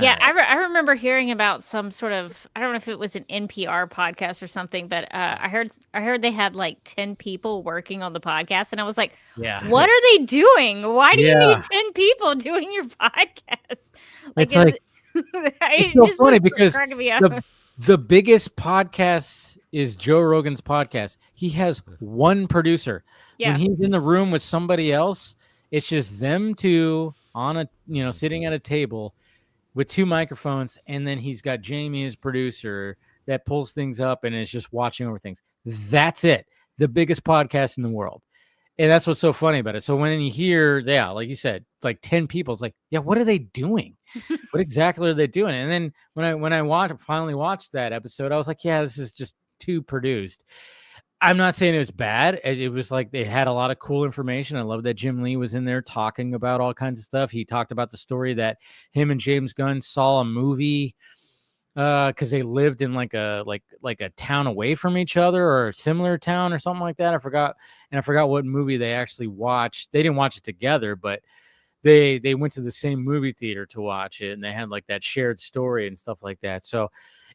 yeah. I remember hearing about some sort of, I don't know if it was an NPR podcast or something, but I heard they had 10 people working on the podcast, and I was like, yeah, what are they doing? Why do you need 10 people doing your podcast? It's so funny because the biggest podcast is Joe Rogan's podcast. He has one producer. Yeah. When he's in the room with somebody else, it's just them two on a sitting at a table with two microphones, and then he's got Jamie, his producer, that pulls things up and is just watching over things. That's it. The biggest podcast in the world. And that's what's so funny about it. So when you hear, like you said, it's 10 people, it's what are they doing? What exactly are they doing? And then when I finally watched that episode, I was like, yeah, this is just too produced. I'm not saying it was bad. It was they had a lot of cool information. I love that Jim Lee was in there talking about all kinds of stuff. He talked about the story that him and James Gunn saw a movie because they lived in a town away from each other or a similar town or something like that. I forgot what movie they actually watched. They didn't watch it together, but they went to the same movie theater to watch it, and they had that shared story and stuff like that. So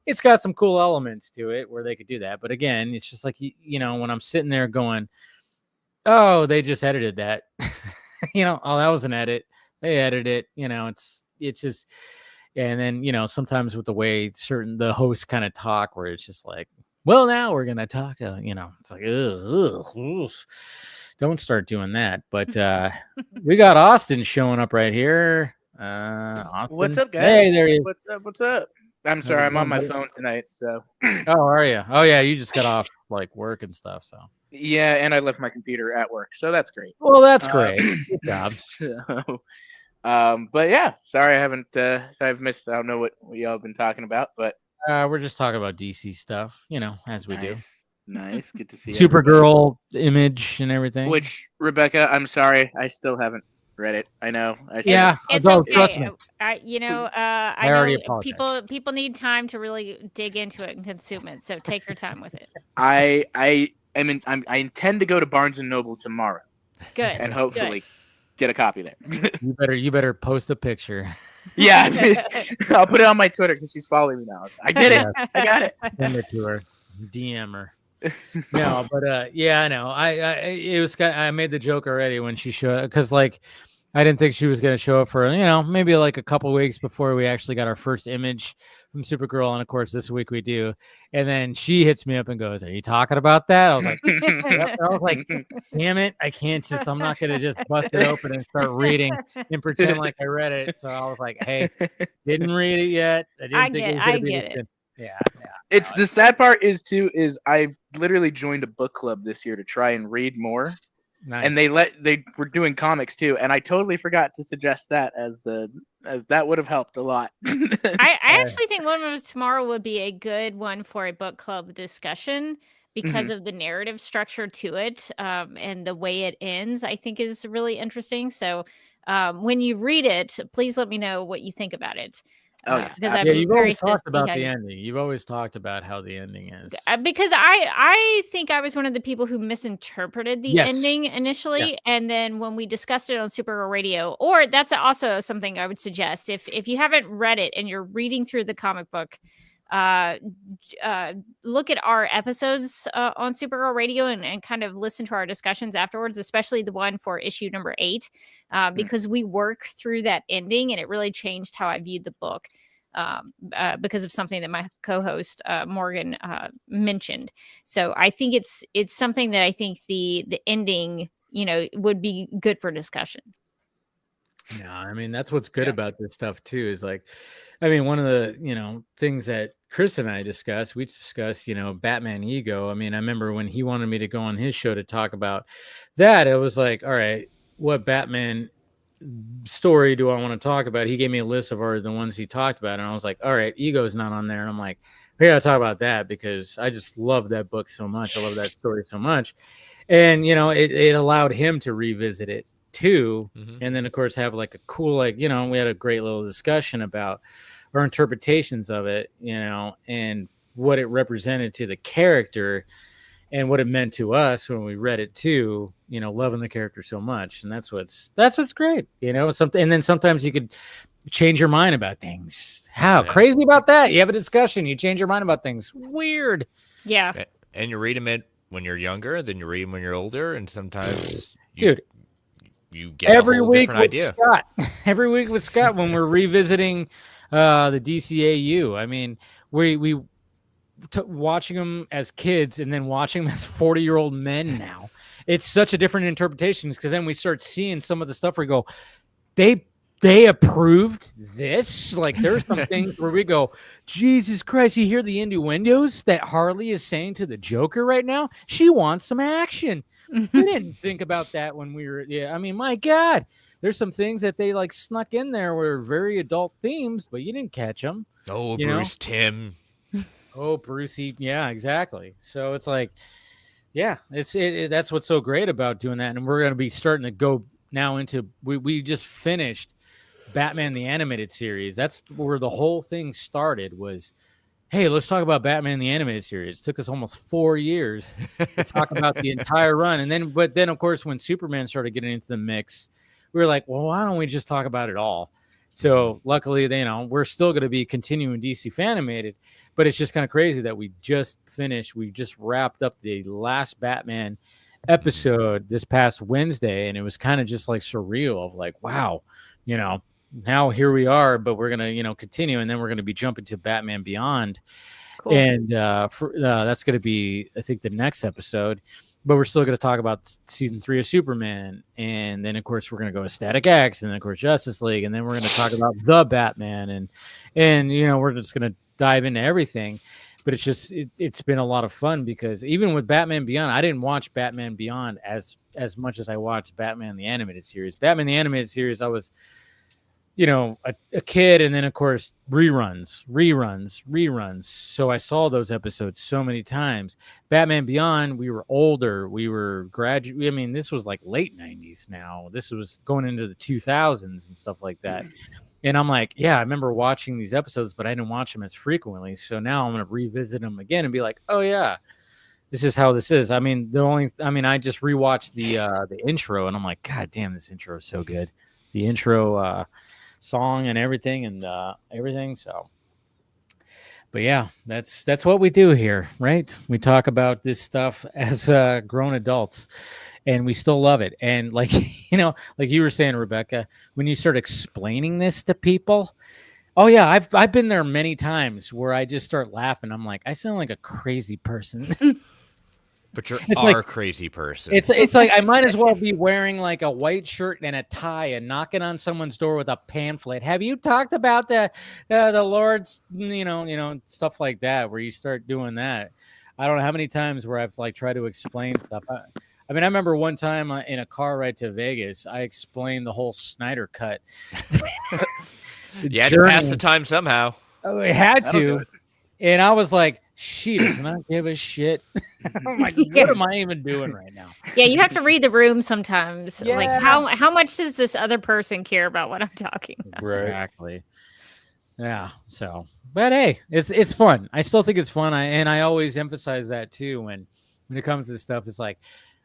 it's got some cool elements to it where they could do that. But again, it's just when I'm sitting there going, oh, they just edited that. Oh, that was an edit. They edited it. It's just. And then, sometimes with the way the hosts kind of talk, where it's just well, now we're going to talk, it's ugh, don't start doing that. But we got Austin showing up right here. Austin. What's up, guys? Hey, there you. What's up? I'm sorry, I'm on my phone tonight, so. Oh, are you? Oh, yeah, you just got off work and stuff, so. Yeah, and I left my computer at work, so that's great. Well, that's great. Good job. But yeah, sorry I've missed. I don't know what y'all have been talking about, but we're just talking about DC stuff, as we do. Nice, good to see Supergirl image and everything. Which, Rebecca, I'm sorry, I still haven't read it. I know. Yeah, It's okay. Trust me. I already know apologize. people need time to really dig into it and consume it. So take your time with it. I intend to go to Barnes and Noble tomorrow. Good. And hopefully get a copy there. You better post a picture. Yeah, I'll put it on my Twitter because she's following me now. I did it. I got it. Send it to her. DM her. No, but yeah, I know. I made the joke already when she showed, because like I didn't think she was going to show up for maybe like a couple weeks before we actually got our first image from Supergirl, and of course this week we do. And then she hits me up and goes, "Are you talking about that?" I was like, yep. I was like, damn it, I'm not going to just bust it open and start reading and pretend like I read it. So I was like, hey, didn't read it yet. I didn't think it was going to be this good. Yeah. It's the sad part is I literally joined a book club this year to try and read more. Nice. And they were doing comics too, and I totally forgot to suggest that as that would have helped a lot. I actually think one of tomorrow would be a good one for a book club discussion because of the narrative structure to it, and the way it ends. I think is really interesting. So when you read it, please let me know what you think about it. Because you've always talked about the ending. You've always talked about how the ending is. Because I think I was one of the people who misinterpreted the ending initially, and then when we discussed it on Supergirl Radio, or that's also something I would suggest if you haven't read it and you're reading through the comic book, look at our episodes on Supergirl Radio and kind of listen to our discussions afterwards, especially the one for issue number 8, because we work through that ending and it really changed how I viewed the book, because of something that my co-host Morgan mentioned. So I think it's something that I think the ending would be good for discussion. No, I mean, that's what's good about this stuff too, is like, I mean, one of the, things that Chris and I discussed, Batman ego. I mean, I remember when he wanted me to go on his show to talk about that, it was like, all right, what Batman story do I want to talk about? He gave me a list of the ones he talked about, and I was like, all right, ego's not on there. And I'm like, we gotta talk about that because I just love that book so much. I love that story so much. And, it allowed him to revisit it too. And then of course have like a cool, we had a great little discussion about our interpretations of it, and what it represented to the character and what it meant to us when we read it too, loving the character so much. And that's what's great, something. And then sometimes you could change your mind about things. How crazy about that? You have a discussion, you change your mind about things. Weird. Yeah. And you read them when you're younger, then you read them when you're older, and sometimes you get every a whole week different with idea. Scott. Every week with Scott when we're revisiting the DCAU. I mean, we watching them as kids and then watching them as 40-year-old men now. It's such a different interpretation because then we start seeing some of the stuff where we go, they approved this. Like there's some things where we go, Jesus Christ, you hear the innuendos that Harley is saying to the Joker right now? She wants some action. We didn't think about that when we were, I mean, my God, there's some things that they like snuck in there were very adult themes, but you didn't catch them. Oh, Bruce Timm. Oh, Brucey. Yeah, exactly. So it's like, that's what's so great about doing that. And we're going to be starting to go now into, we just finished Batman the Animated Series. That's where the whole thing started was, hey, let's talk about Batman the Animated Series. It took us almost 4 years to talk about the entire run. But then, of course, when Superman started getting into the mix, we were like, well, why don't we just talk about it all? So luckily, we're still going to be continuing DC Fanimated, but it's just kind of crazy that we just wrapped up the last Batman episode this past Wednesday, and it was kind of just like surreal of like, wow, now here we are, but we're gonna continue, and then we're gonna be jumping to Batman Beyond. Cool. And that's gonna be, I think, the next episode, but we're still gonna talk about season 3 of Superman, and then of course we're gonna go to Static X, and then of course Justice League, and then we're gonna talk about the Batman, and we're just gonna dive into everything. But it's just it's been a lot of fun because even with Batman Beyond, I didn't watch Batman Beyond as much as I watched Batman the Animated Series. Batman the Animated Series, I was you know, a kid, and then of course reruns. So I saw those episodes so many times. Batman Beyond, we were older, we were graduate. I mean, this was like late 90s now. This was going into the 2000s and stuff like that. And I'm like, yeah, I remember watching these episodes, but I didn't watch them as frequently. So now I'm going to revisit them again and be like, oh yeah, this is how this is. I mean, I just rewatched the intro, and I'm like, God damn, this intro is so good. The intro song and everything, and everything. So, but yeah, that's what we do here, right? We talk about this stuff as grown adults, and we still love it. And like like you were saying, Rebecca, when you start explaining this to people, oh yeah, I've been there many times where I just start laughing. I'm like, I sound like a crazy person. But you're a crazy person. It's like I might as well be wearing like a white shirt and a tie and knocking on someone's door with a pamphlet. Have you talked about the Lord's, stuff like that, where you start doing that? I don't know how many times where I've like tried to explain stuff. I mean, I remember one time in a car ride to Vegas, I explained the whole Snyder cut. You had to pass the time somehow. Oh, I had to. And I was like, she does not give a shit. I'm like, what am I even doing right now? Yeah, you have to read the room sometimes. Yeah. Like, how much does this other person care about what I'm talking about? Right. Exactly. Yeah. So, but hey, it's fun. I still think it's fun. I always emphasize that too when it comes to stuff. It's like,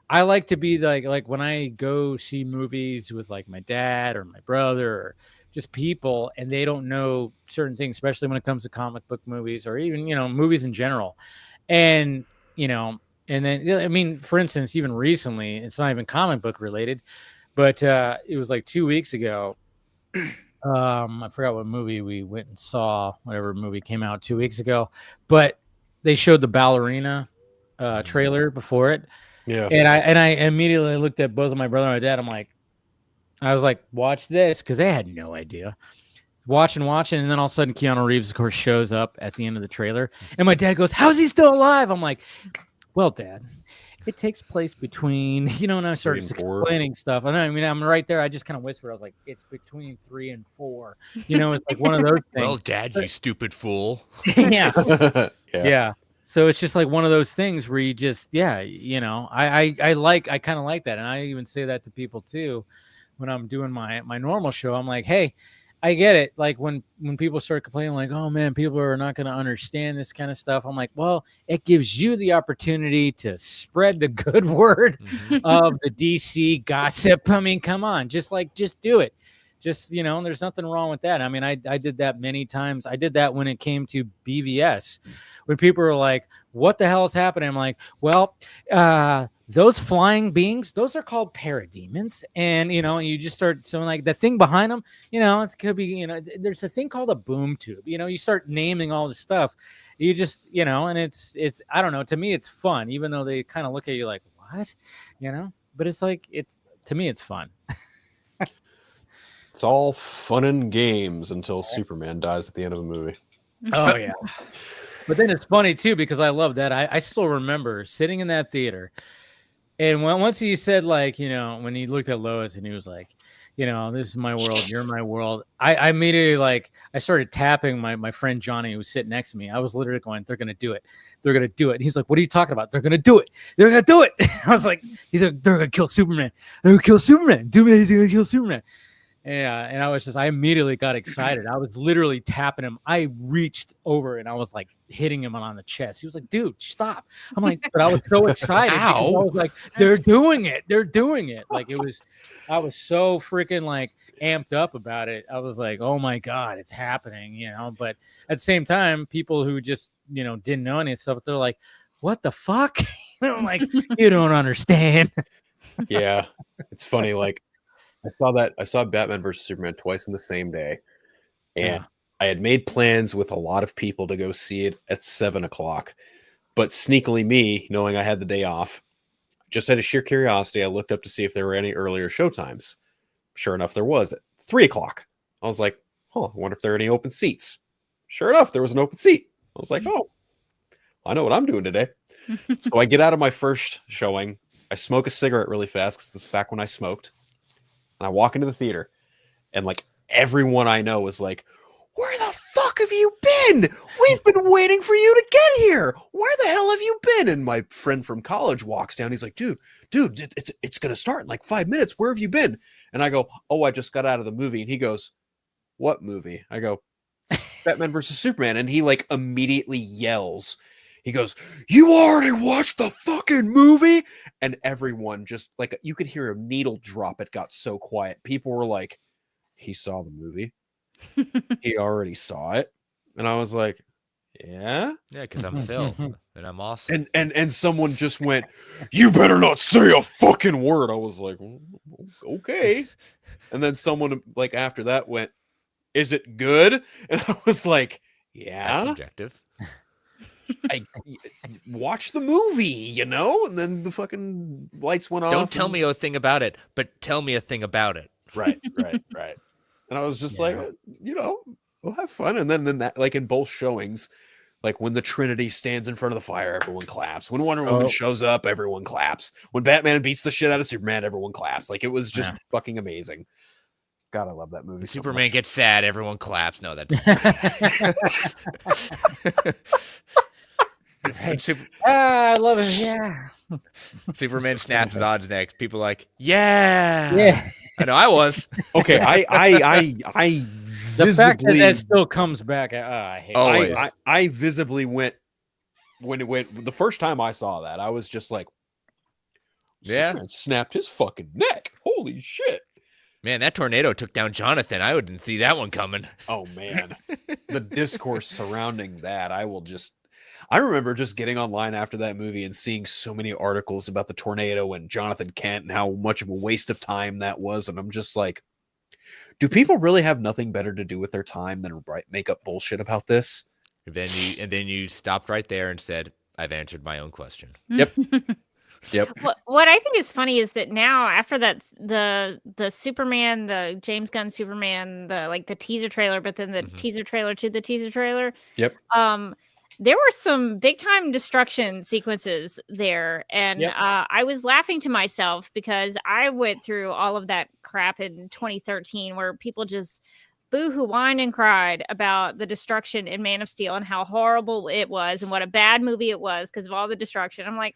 I like to be like when I go see movies with like my dad or my brother or just people, and they don't know certain things, especially when it comes to comic book movies or even, movies in general. And, and then, I mean, for instance, even recently, it's not even comic book related, but it was like 2 weeks ago. I forgot what movie we went and saw, whatever movie came out 2 weeks ago, but they showed the ballerina trailer before it. Yeah. And I immediately looked at both of my brother and my dad. I was like, watch this, because they had no idea. Watching, and then all of a sudden Keanu Reeves, of course, shows up at the end of the trailer. And my dad goes, how's he still alive? I'm like, well, Dad, it takes place between, and I started explaining stuff. And I mean, I'm right there. I just kind of whispered. I was like, it's between 3 and 4. It's like one of those things. Well, Dad, you stupid fool. Yeah. Yeah. So it's just like one of those things where you just, I kind of like that. And I even say that to people too, when I'm doing my normal show. I'm like, hey, I get it. Like when people start complaining, like, oh man, people are not going to understand this kind of stuff. I'm like, well, it gives you the opportunity to spread the good word of the DC gossip. I mean, come on, just do it. Just, there's nothing wrong with that. I mean, I did that many times. I did that when it came to BVS, when people were like, what the hell is happening? I'm like, well, those flying beings, those are called parademons. And, you just start something like the thing behind them, it could be, there's a thing called a boom tube. You start naming all this stuff. You just, and it's, I don't know, to me, it's fun, even though they kind of look at you like, what, but it's like, to me, it's fun. It's all fun and games until Superman dies at the end of the movie. Oh, yeah. But then it's funny, too, because I love that. I still remember sitting in that theater. And once he said, like, when he looked at Lois and he was like, this is my world, you're my world. I immediately, like, I started tapping my friend Johnny, who was sitting next to me. I was literally going, they're going to do it. They're going to do it. And he's like, what are you talking about? They're going to do it. They're going to do it. I was like, he's like, they're going to kill Superman. They're going to kill Superman. Doomsday's going to kill Superman. Yeah, and I immediately got excited. I was literally tapping him. I reached over and I was like hitting him on the chest. He was like, dude, stop. I'm like, but I was so excited. I was like, they're doing it. They're doing it. Like I was so freaking like amped up about it. I was like, oh my God, it's happening, But at the same time, people who just, didn't know any stuff, they're like, what the fuck? I'm like, you don't understand. Yeah, it's funny. Like, I saw Batman versus Superman twice in the same day, and I had made plans with a lot of people to go see it at 7:00. But sneakily, me knowing I had the day off, just out of sheer curiosity, I looked up to see if there were any earlier showtimes. Sure enough, there was at 3:00. I was like, I wonder if there are any open seats. Sure enough, there was an open seat. I was like, oh, I know what I'm doing today. So I get out of my first showing. I smoke a cigarette really fast because this is back when I smoked. And I walk into the theater, and like everyone I know was like, where the fuck have you been? We've been waiting for you to get here. Where the hell have you been? And my friend from college walks down. He's like, dude, it's going to start in like 5 minutes. Where have you been? And I go, oh, I just got out of the movie. And he goes, what movie? I go, Batman versus Superman. And he like immediately yells. He goes, you already watched the fucking movie? And everyone just like, you could hear a needle drop. It got so quiet. People were like, he saw the movie. He already saw it. And I was like, yeah, because I'm Phil and I'm awesome. And someone just went, you better not say a fucking word. I was like, okay. And then someone like after that went, is it good? And I was like, yeah. That's subjective. I watch the movie, you know? And then the fucking lights went off. Don't tell me a thing about it, but tell me a thing about it. Right. And I was just like, you know, we'll have fun. And then that, like in both showings, like when the Trinity stands in front of the fire, everyone claps. When Wonder Woman shows up, everyone claps. When Batman beats the shit out of Superman, everyone claps. Like it was just fucking amazing. God, I love that movie. Superman gets sad, everyone claps. No, that. I love it. Yeah. Superman snaps Zod's neck. People are like, yeah. I know I was. Okay, I the fact visibly that still comes back. I hate always. I visibly went when it went the first time I saw that. I was just like, Superman snapped his fucking neck. Holy shit. Man, that tornado took down Jonathan. I didn't see that one coming. Oh man. The discourse surrounding that, I remember just getting online after that movie and seeing so many articles about the tornado and Jonathan Kent and how much of a waste of time that was. And I'm just like, do people really have nothing better to do with their time than make up bullshit about this? And then you stopped right there and said, I've answered my own question. Yep. What I think is funny is that now after that, the Superman, the James Gunn Superman, the teaser trailer, but then the teaser trailer to the teaser trailer. Yep. There were some big time destruction sequences there. And I was laughing to myself because I went through all of that crap in 2013 where people just boo-hoo whined and cried about the destruction in Man of Steel and how horrible it was and what a bad movie it was because of all the destruction. I'm like,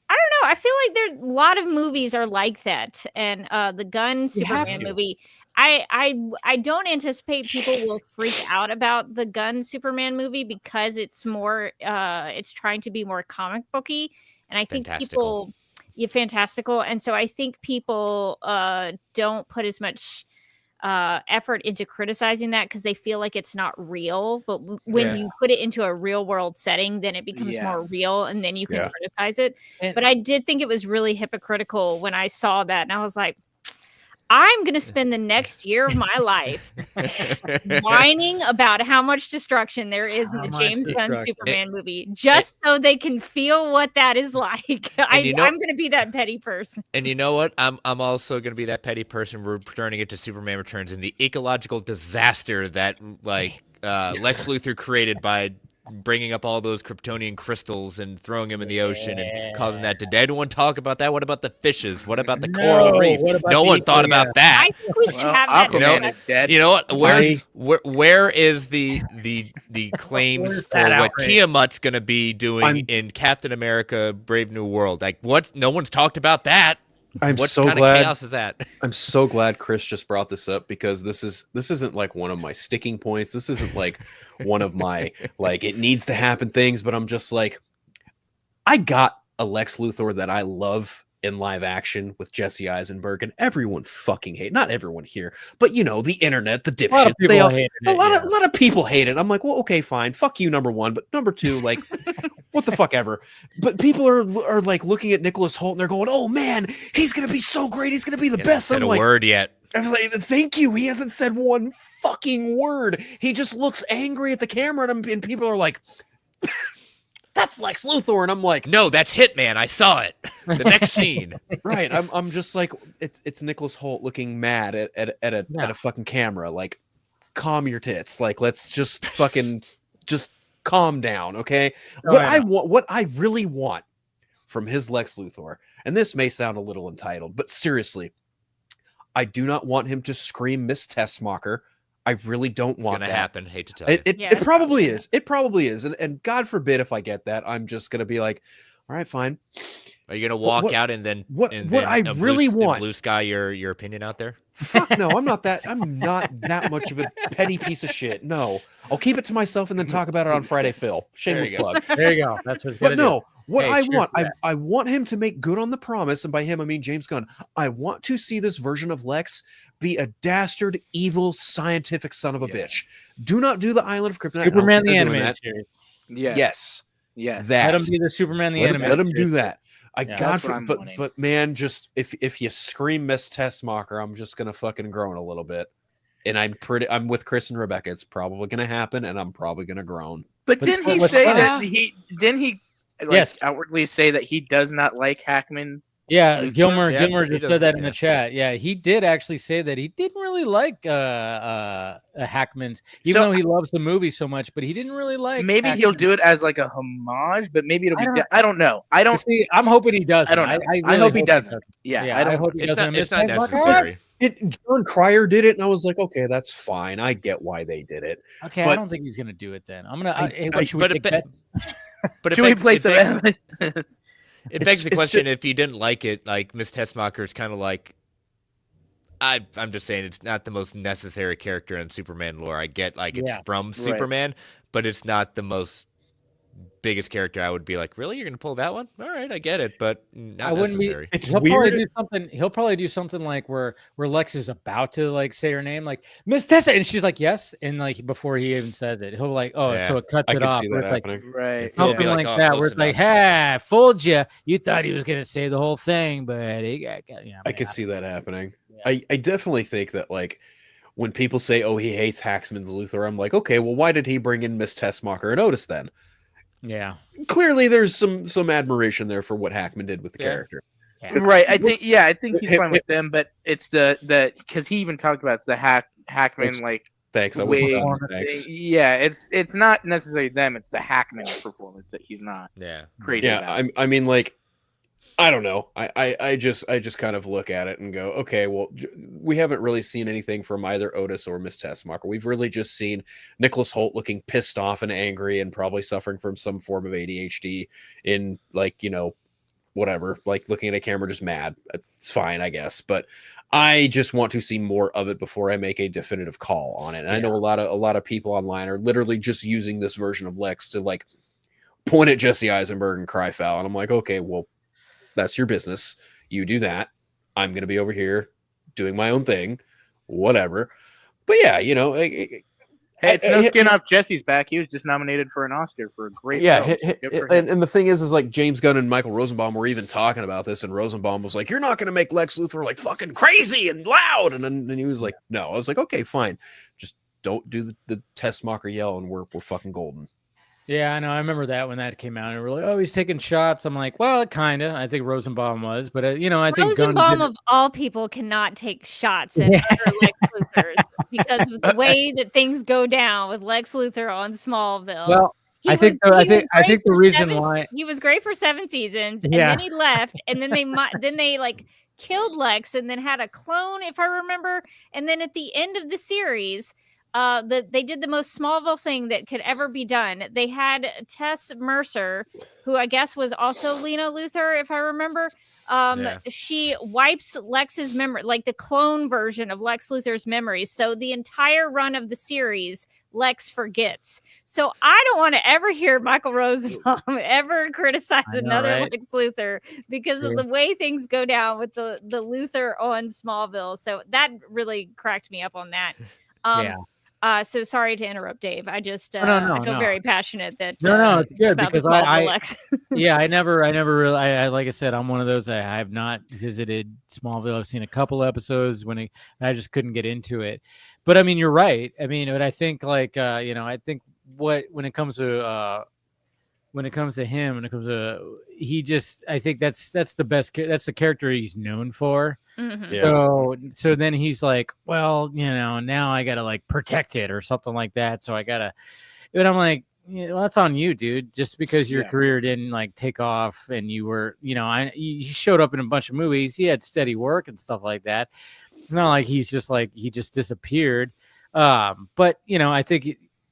I don't know. I feel like there's a lot of movies are like that. And the Gunn Superman movie, I don't anticipate people will freak out about the Gunn Superman movie because it's more it's trying to be more comic booky, and I think fantastical. Fantastical, and so I think people don't put as much effort into criticizing that because they feel like it's not real. But when you put it into a real world setting, then it becomes more real, and then you can criticize it. But I did think it was really hypocritical when I saw that, and I was like, I'm going to spend the next year of my life whining about how much destruction there is in the James Gunn Superman movie, just so they can feel what that is like. I'm going to be that petty person. And you know what? I'm also going to be that petty person returning it to Superman Returns and the ecological disaster that Lex Luthor created by bringing up all those Kryptonian crystals and throwing them in the ocean and causing that to dead. Anyone talk about that? What about the fishes? What about the coral reef? No one thought about that. I think we should have that. Aquaman is dead. You know what? Where is the claims for what Tiamat's going to be doing in Captain America: Brave New World? Like, no one's talked about that. What kind of chaos is that? I'm so glad Chris just brought this up because this isn't like one of my sticking points. This isn't like one of my like it needs to happen things, but I'm just like, I got a Lex Luthor that I love in live action with Jesse Eisenberg, and everyone fucking not everyone here, but you know, the internet, the dipshit, a lot of people hate it. I'm like, well, okay, fine, fuck you, number one, but number two, like, what the fuck ever. But people are like looking at Nicholas Hoult and they're going, oh man, he's gonna be so great, he's gonna be the best. Said a word yet. I was like, thank you. He hasn't said one fucking word. He just looks angry at the camera, and people are like, that's Lex Luthor, and I'm like, no, that's Hitman. I saw it. The next scene, right? I'm just like, it's Nicholas Hoult looking mad at a fucking camera. Like, calm your tits. Like, let's just fucking just calm down, okay? What I really want from his Lex Luthor, and this may sound a little entitled, but seriously, I do not want him to scream Miss Tessmacher. I really don't want that. It's gonna happen. Hate to tell you. It probably is. It probably is. And God forbid if I get that, I'm just gonna be like, all right, fine. Are you gonna walk out and then what I really want blue sky your opinion out there? Fuck no, I'm not that much of a petty piece of shit. No, I'll keep it to myself and then talk about it on Friday Phil. Shameless plug. There you go. That's what. But no, what I want, I want him to make good on the promise, and by him I mean James Gunn. I want to see this version of Lex be a dastard, evil, scientific son of a bitch. Do not do the Island of Kryptonite. Superman the animated series. Yes. Yes. That. Let him be the Superman the animated. Let him do that. but man, just if you scream Miss Tessmacher, I'm just gonna fucking groan a little bit. And I'm with Chris and Rebecca. It's probably gonna happen, and I'm probably gonna groan. But didn't he say that he outwardly say that he does not like Hackman's? Yeah, Gilmer just said that in the chat. Yeah, he did actually say that he didn't really like Hackman's, even though he loves the movie so much, but he didn't really like. Maybe Hackman. He'll do it as like a homage, but maybe it'll be. I don't know. I don't see. I'm hoping he does. I don't know. I hope he doesn't. Yeah, I hope he doesn't. It's not necessary. John Cryer did it, and I was like, okay, that's fine. I get why they did it. Okay, but I don't think he's gonna do it then. I'm gonna. Should we play some? It begs the question: if you didn't like it, like Miss Tessmacher is kind of like. I'm just saying it's not the most necessary character in Superman lore. I get it's from Superman, but it's not the most biggest character. I would be like, really, you're gonna pull that one? All right, I get it, but not necessary. He'll weird. He'll probably do something like where Lex is about to like say her name, like Miss Tessa, and she's like yes, and like before he even says it, he'll like so it cuts it off. See that it's happening. Right, something like that, where it's like, hey, I fooled you. You thought he was gonna say the whole thing, but he got I could see that happening. Yeah. I definitely think that like. When people say, "Oh, he hates Hackman's Luthor," I'm like, okay, well, why did he bring in Miss Tessmacher and Otis then? Yeah, clearly there's some admiration there for what Hackman did with the character. Yeah. Right. I think he's fine with them, but it's the because he even talked about the Hackman like. Thanks. I wasn't done. Thanks. Yeah, it's not necessarily them. It's the Hackman performance that he's not. Crazy. Yeah, about. I mean, like, I don't know. I just kind of look at it and go, okay, well, we haven't really seen anything from either Otis or Miss Tessmacher. We've really just seen Nicholas Hoult looking pissed off and angry and probably suffering from some form of ADHD in like, whatever, like looking at a camera just mad. It's fine, I guess. But I just want to see more of it before I make a definitive call on it. And I know a lot of people online are literally just using this version of Lex to like point at Jesse Eisenberg and cry foul. And I'm like, okay, well, that's your business. You do that. I'm going to be over here doing my own thing, whatever. But yeah, hey, it's no skin off Jesse's back. He was just nominated for an Oscar for a great film. And the thing is like James Gunn and Michael Rosenbaum were even talking about this, and Rosenbaum was like, "You're not going to make Lex Luthor like fucking crazy and loud," and then he was like, "No." I was like, "Okay, fine. Just don't do the Tessmacher yell, and we're fucking golden." Yeah, I know. I remember that when that came out, and we're like, "Oh, he's taking shots." I'm like, "Well, kind of." I think Rosenbaum was, but I think Rosenbaum of all people cannot take shots at other Lex Luthors because of the way that things go down with Lex Luthor on Smallville. Well, I think the reason why he was great for 7 seasons, and then he left, and then they like killed Lex, and then had a clone, if I remember, and then at the end of the series. They did the most Smallville thing that could ever be done. They had Tess Mercer, who I guess was also Lena Luthor, if I remember. She wipes Lex's memory, like the clone version of Lex Luthor's memories. So the entire run of the series, Lex forgets. So I don't want to ever hear Michael Rosenbaum ever criticize another Lex Luthor because of the way things go down with the Luthor on Smallville. So that really cracked me up on that. So sorry to interrupt, Dave. I just I feel very passionate that it's good about because Lex. I never really I like I said, I'm one of those. I have not visited Smallville. I've seen a couple episodes I just couldn't get into it. But I mean, you're right. I mean, but I think like I think when it comes to him, I think that's the best. That's the character he's known for. Mm-hmm. Yeah. So then he's like, well, now I gotta like protect it or something like that. So I gotta, and I'm like, well, that's on you, dude. Just because your career didn't like take off and you were, you showed up in a bunch of movies, he had steady work and stuff like that. not like he's just like he just disappeared. But you know, I think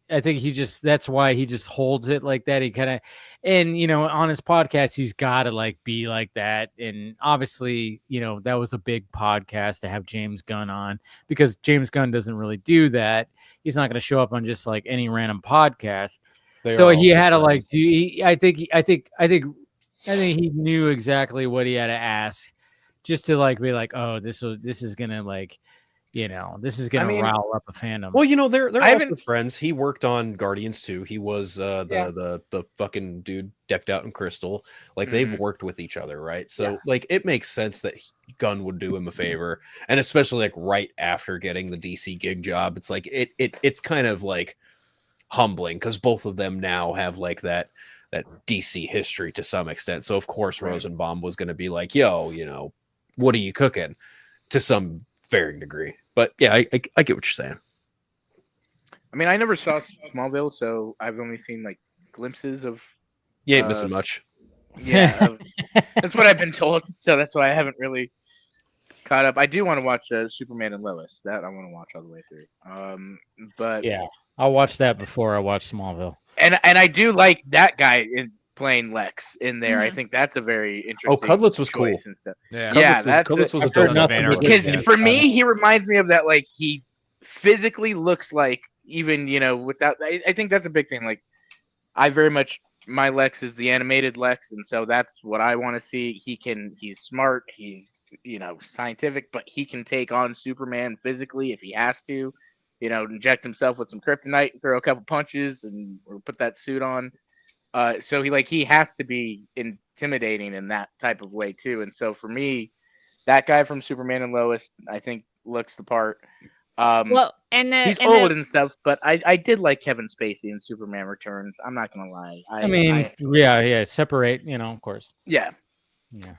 he just, that's why he just holds it like that. He kind of, and you know, on his podcast, he's got to like be like that. And obviously, you know, that was a big podcast to have James Gunn on, because James Gunn doesn't really do that. He's not going to show up on just like any random podcast. So he had to like do. I think he knew exactly what he had to ask, just to like be like, oh, this is gonna like, you know, this is gonna rile up a fandom. Well, you know, they're also friends. He worked on Guardians too. He was the fucking dude decked out in crystal. Like they've worked with each other, right? So like it makes sense that Gunn would do him a favor, and especially like right after getting the DC gig job, it's like it's kind of like humbling, because both of them now have like that DC history to some extent. So of course Rosenbaum was going to be like, yo, you know, what are you cooking, to some varying degree. But yeah, I get what you're saying. I mean, I never saw Smallville, so I've only seen like glimpses of. You ain't missing much. Yeah, that's what I've been told. So that's why I haven't really caught up. I do want to watch Superman and Lois. That I want to watch all the way through. But yeah, I'll watch that before I watch Smallville. And I do like that guy in playing Lex in there. I think that's a very interesting. Oh, Cudlitz was cool. And stuff. Yeah, Cudlitz was a dope. Because for me, he reminds me of that. Like he physically looks like, even, you know, without. I think that's a big thing. Like I very much, my Lex is the animated Lex, and so that's what I want to see. He's smart. He's, you know, scientific, but he can take on Superman physically if he has to. You know, inject himself with some kryptonite, throw a couple punches, or put that suit on. So he has to be intimidating in that type of way too. And so for me, that guy from Superman and Lois, I think, looks the part. He's old and stuff, but I did like Kevin Spacey in Superman Returns. I'm not gonna lie. Separate, you know, of course. Yeah.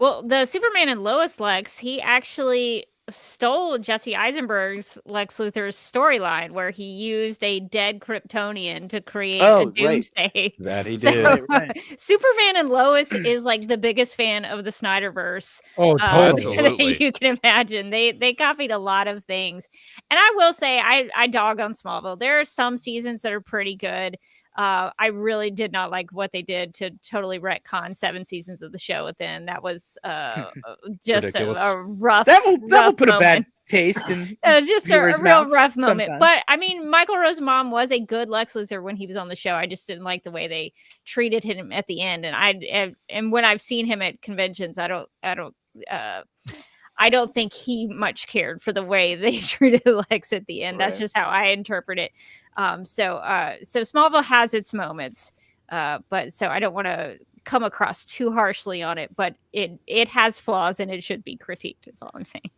Well, the Superman and Lois Lex, he actually stole Jesse Eisenberg's Lex Luthor's storyline, where he used a dead Kryptonian to create a Doomsday. That he did. Superman and Lois is like the biggest fan of the Snyderverse. Oh, totally. You can imagine. They copied a lot of things. And I will say, I dog on Smallville. There are some seasons that are pretty good. I really did not like what they did to totally retcon 7 seasons of the show within. That was just a rough. That will put moment. A bad taste in just a real rough moment. But I mean, Michael Rosenbaum was a good Lex Luthor when he was on the show. I just didn't like the way they treated him at the end. And when I've seen him at conventions, I don't think he much cared for the way they treated Lex at the end. That's just how I interpret it. So Smallville has its moments, but so I don't want to come across too harshly on it, but it has flaws and it should be critiqued, is all I'm saying.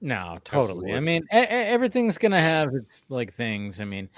No, totally. Absolutely. I mean, everything's going to have its like things. I mean,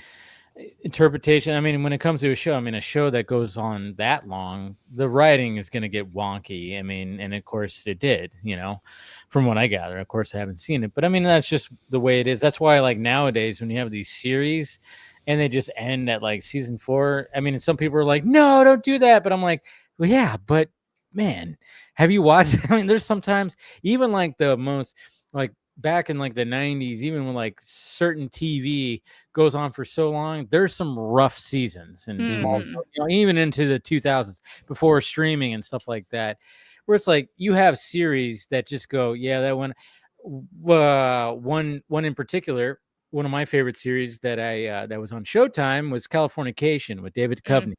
interpretation. I mean, when it comes to a show that goes on that long, the writing is going to get wonky. I mean, and of course it did, you know, from what I gather. Of course I haven't seen it, but I mean, that's just the way it is. That's why, like, nowadays when you have these series and they just end at like season 4, I mean, some people are like, no, don't do that. But I'm like, well, yeah, but man, have you watched? I mean, there's sometimes even like the most like back in like the 90s, even when like certain TV goes on for so long, there's some rough seasons and small, you know, even into the 2000s before streaming and stuff like that, where it's like you have series that just go, yeah, that one in particular. One of my favorite series that that was on Showtime was Californication with David Duchovny.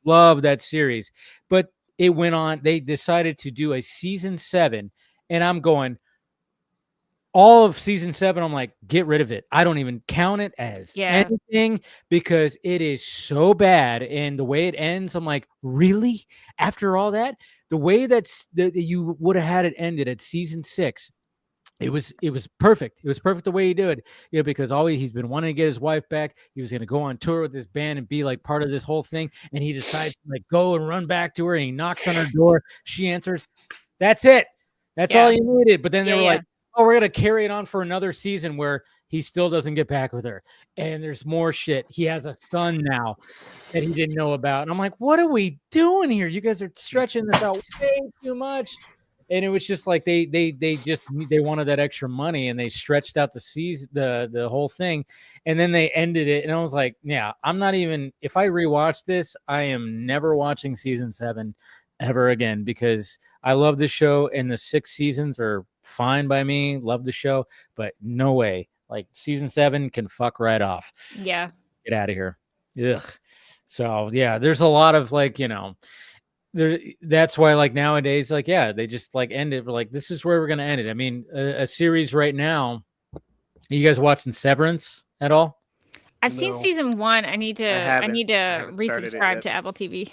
Love that series, but it went on. They decided to do a season 7, and I'm going, all of season 7, I'm like, get rid of it. I don't even count it as anything because it is so bad. And the way it ends, I'm like, really? After all that, the way that you would have had it ended at season 6, it was perfect. It was perfect the way he did it. You know, because he's been wanting to get his wife back. He was going to go on tour with this band and be like part of this whole thing. And he decides to like go and run back to her, and he knocks on her door. She answers. That's it. That's all you needed. But then they were like, oh, we're going to carry it on for another season where he still doesn't get back with her. And there's more shit. He has a son now that he didn't know about. And I'm like, what are we doing here? You guys are stretching this out way too much. And it was just like they wanted that extra money, and they stretched out the season, the whole thing, and then they ended it. And I was like, yeah, I'm not even, if I rewatch this, I am never watching season 7 ever again, because I love the show, and the 6 seasons are fine by me. Love the show, but no way. Like season 7 can fuck right off. Yeah. Get out of here. Ugh. So yeah, there's a lot of like, that's why like nowadays, like, yeah, they just like end it. Like, this is where we're gonna end it. I mean, a series right now. Are you guys watching Severance at all? I've seen season 1. I need to resubscribe to Apple TV.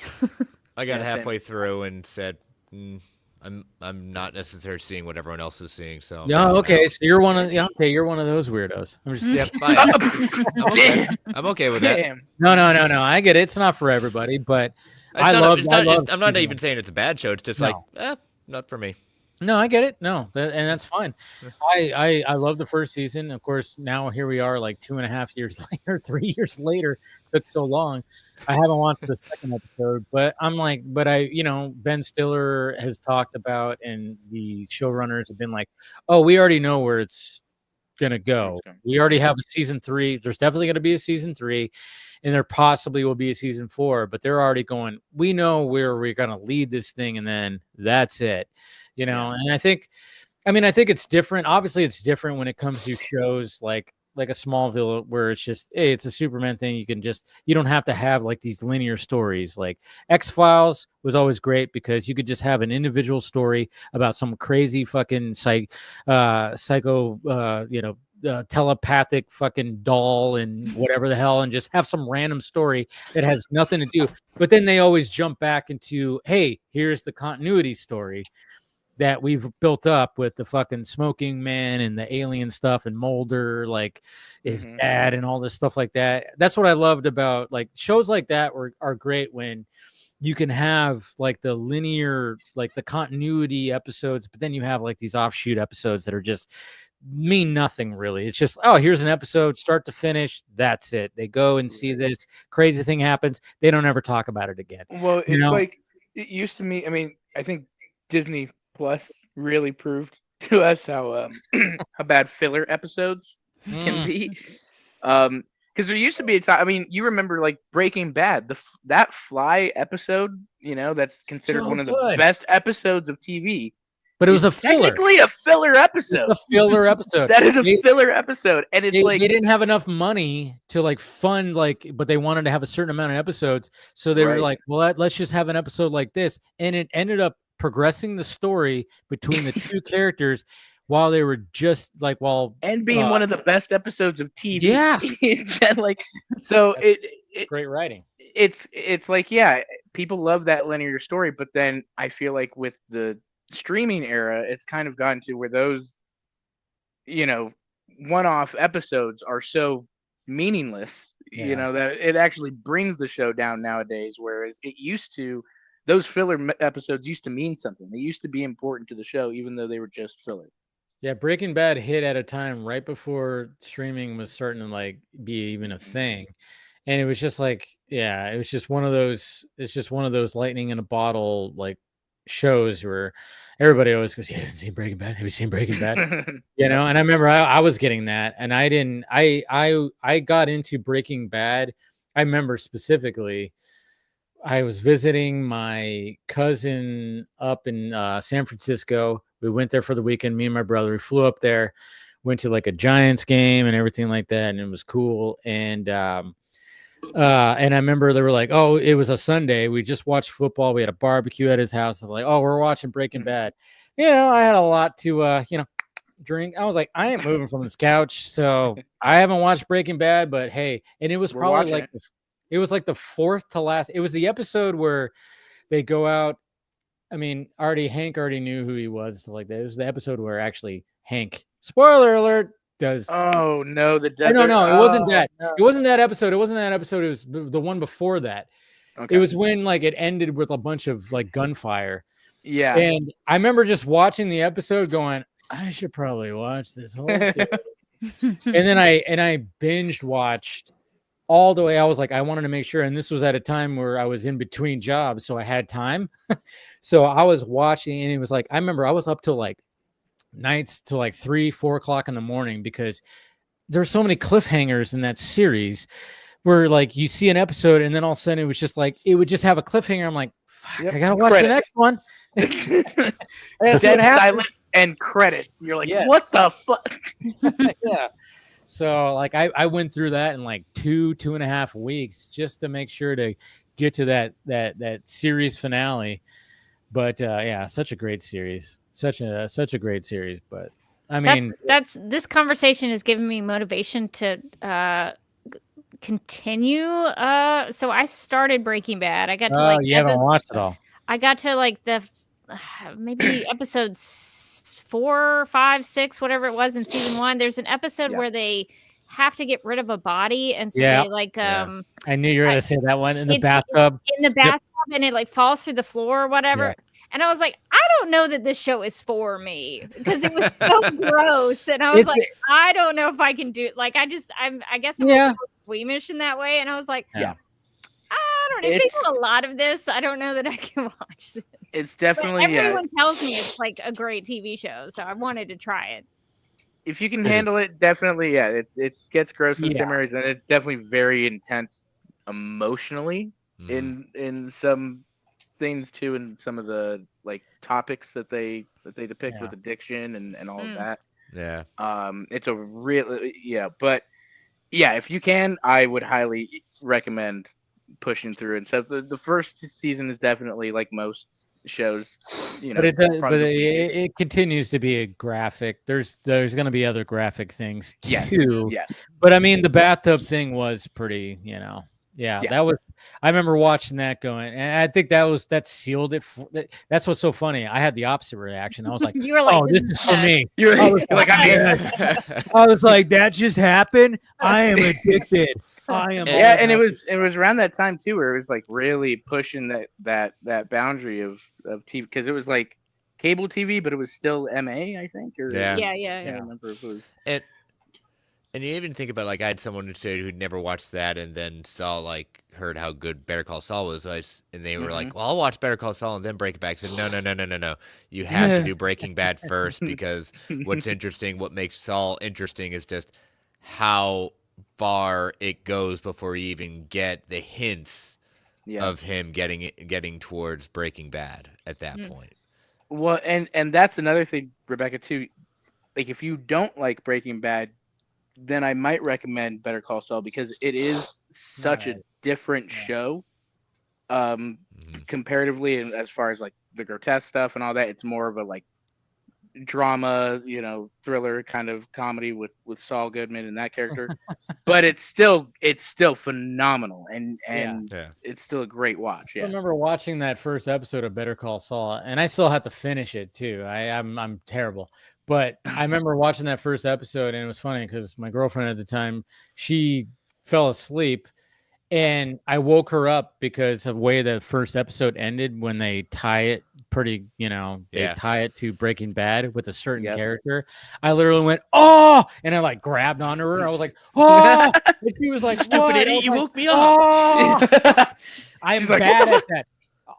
I got halfway through and said, I'm not necessarily seeing what everyone else is seeing. So yeah, okay. So you're one of you're one of those weirdos. I'm just fine. I'm okay with that. No. I get it. It's not for everybody, but I'm not even saying it's a bad show. It's just like, not for me. No, I get it. No, and that's fine. I love the first season. Of course, now here we are, like 2.5 years later, 3 years later. It took so long. I haven't watched the second episode, but I'm like, Ben Stiller has talked about, and the showrunners have been like, oh, we already know where it's gonna go. We already have a season 3. There's definitely gonna be a season 3, and there possibly will be a season 4. But they're already going, we know where we're gonna lead this thing, and then that's it. And I think it's different. Obviously, it's different when it comes to shows like a Smallville, where it's just, hey, it's a Superman thing. You don't have to have like these linear stories. Like X-Files was always great because you could just have an individual story about some crazy fucking telepathic fucking doll and whatever the hell, and just have some random story that has nothing to do. But then they always jump back into, hey, here's the continuity story that we've built up with the fucking smoking man and the alien stuff and Mulder, like his dad and all this stuff like that. That's what I loved about like shows like that are great when you can have like the linear, like the continuity episodes, but then you have like these offshoot episodes that are just mean nothing really. It's just, oh, here's an episode start to finish. That's it. They go and see this crazy thing happens. They don't ever talk about it again. Well, it's like it used to me. I mean, I think Disney Plus really proved to us how bad filler episodes can be. Because there used to be a time. I mean, you remember like Breaking Bad, that Fly episode. That's considered one of the best episodes of TV. But it was a filler. Technically a filler episode. It's a filler episode. That is a filler episode, and it's they didn't have enough money to like fund but they wanted to have a certain amount of episodes, so they were like, well, let's just have an episode like this, and it ended up progressing the story between the two characters while they were just like and being one of the best episodes of TV. Yeah, it's great writing. It's like, people love that linear story, but then I feel like with the streaming era, it's kind of gotten to where those one-off episodes are so meaninless, that it actually brings the show down nowadays, whereas it used to. Those filler episodes used to mean something. They used to be important to the show, even though they were just filler. Yeah, Breaking Bad hit at a time right before streaming was starting to like be even a thing, and it was just like, it was just one of those. It's just one of those lightning in a bottle like shows where everybody always goes, "Yeah, have you seen Breaking Bad? Have you seen Breaking Bad?" And I remember I was getting that, and I didn't. I got into Breaking Bad. I remember specifically. I was visiting my cousin up in San Francisco. We went there for the weekend. Me and my brother, we flew up there, went to like a Giants game and everything like that, and it was cool. And I remember they were like, "Oh, it was a Sunday. We just watched football. We had a barbecue at his house." I'm like, "Oh, we're watching Breaking Bad." I had a lot to drink. I was like, I ain't moving from this couch, so I haven't watched Breaking Bad. But hey, and it was probably like. It was like the fourth to last. It was the episode where they go out. I mean, Hank already knew who he was. Stuff like that. It was the episode where actually Hank, spoiler alert, does. Oh no, the desert. No, it wasn't that. No. It wasn't that episode. It wasn't that episode. It was the one before that. Okay. It was when like it ended with a bunch of like gunfire. Yeah. And I remember just watching the episode, going, I should probably watch this whole series. And then I binged watched all the way. I was like, I wanted to make sure, and this was at a time where I was in between jobs, so I had time. So I was watching, and it was like, I remember I was up till like nights till like 3-4 o'clock in the morning, because there's so many cliffhangers in that series where like you see an episode and then all of a sudden it was just like, it would just have a cliffhanger. I'm like, fuck, I gotta watch the next one. Dead silence and credits. You're like, what the fuck? Yeah. So like I went through that in like 2.5 weeks just to make sure to get to that series finale. But yeah, such a great series. Such a great series. But I mean, that's this conversation has given me motivation to continue. So I started Breaking Bad. I got to like you haven't watched it all. I got to like the maybe episodes 4, 5, 6, whatever it was in season 1. There's an episode where they have to get rid of a body, and so they like I knew you were gonna say that one in the bathtub. In the bathtub, and it like falls through the floor or whatever. Yeah. And I was like, I don't know that this show is for me, because it was so gross. And I was like, I don't know if I can do it. Like, I guess I'm a little squeamish in that way. And I was like, I don't know. If they do a lot of this, I don't know that I can watch this. It's definitely, but everyone tells me it's like a great TV show. So I wanted to try it. If you can handle it, definitely, it gets gross in some areas, and it's definitely very intense emotionally in some things too, and some of the like topics that they depict with addiction and all of that. It's a real but if you can, I would highly recommend pushing through. And so the first season is definitely like most shows, but it continues to be a graphic. There's going to be other graphic things too. But I mean, the bathtub thing was pretty, that was, I remember watching that going, and I think that sealed it. That's what's so funny. I had the opposite reaction. I was like, you were like, oh, this is for me. You're like, I was like, that just happened. I am addicted. I am. Yeah, and it was around that time too, where it was like really pushing that boundary of TV, because it was like cable TV, but it was still MA, I think. Or yeah. I don't remember if it was. And you even think about, like, I had someone who'd never watched that and then heard how good Better Call Saul was, and they were like, well, I'll watch Better Call Saul and then Breaking Bad. I said, no. You have to do Breaking Bad first, because what makes Saul interesting is just how far it goes before you even get the hints of him getting towards Breaking Bad at that point. Well, and that's another thing, Rebecca, too. Like, if you don't like Breaking Bad, then I might recommend Better Call Saul, because it is such a different show, comparatively, and as far as like the grotesque stuff and all that. It's more of a like drama, thriller kind of comedy with Saul Goodman and that character. But it's still phenomenal, and it's still a great watch. I remember watching that first episode of Better Call Saul, and I still have to finish it too. I'm terrible. But I remember watching that first episode, and it was funny because my girlfriend at the time, she fell asleep, and I woke her up because of the way the first episode ended, when they tie it tie it to Breaking Bad with a certain character. I literally went, oh, and I like grabbed onto her. I was like, oh, and she was like, stupid idiot, you woke me up. Oh. I'm bad at that.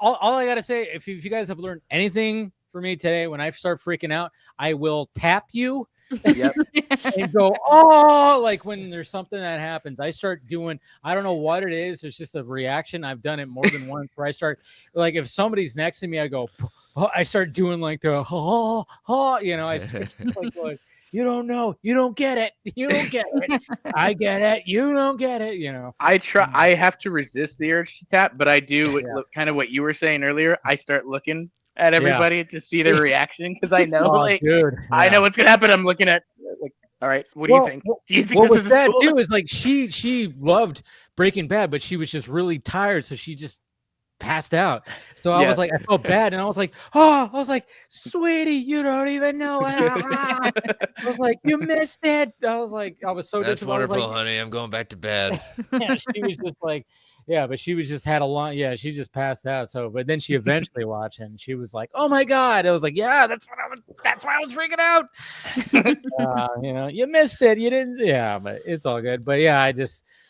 All I got to say, if you guys have learned anything for me today, when I start freaking out, I will tap you and go, oh, like when there's something that happens, I start doing, I don't know what it is. It's just a reaction. I've done it more than once, where I start, like, if somebody's next to me, I go, oh, I start doing like the, I switch like, going, you don't know, you don't get it, you don't get it. I get it, you don't get it. I have to resist the urge to tap, but I do kind of what you were saying earlier. I start looking at everybody to see their reaction, because I know, I know what's gonna happen. I'm looking at, like, all right, what do you think? Do you think what this was is that cool? too? Is like she loved Breaking Bad, but she was just really tired, so she just passed out. So I was like, I felt bad, and I was like, sweetie, you don't even know. I was like, you missed it. I was so that's disappointed. Wonderful, honey. I'm going back to bed. She was just like. Yeah, but she was just had a long. Yeah, she just passed out. So, but then she eventually watched, and she was like, "Oh my god!" I was like, "Yeah, that's why I was freaking out." You missed it. You didn't. Yeah, but it's all good. But yeah,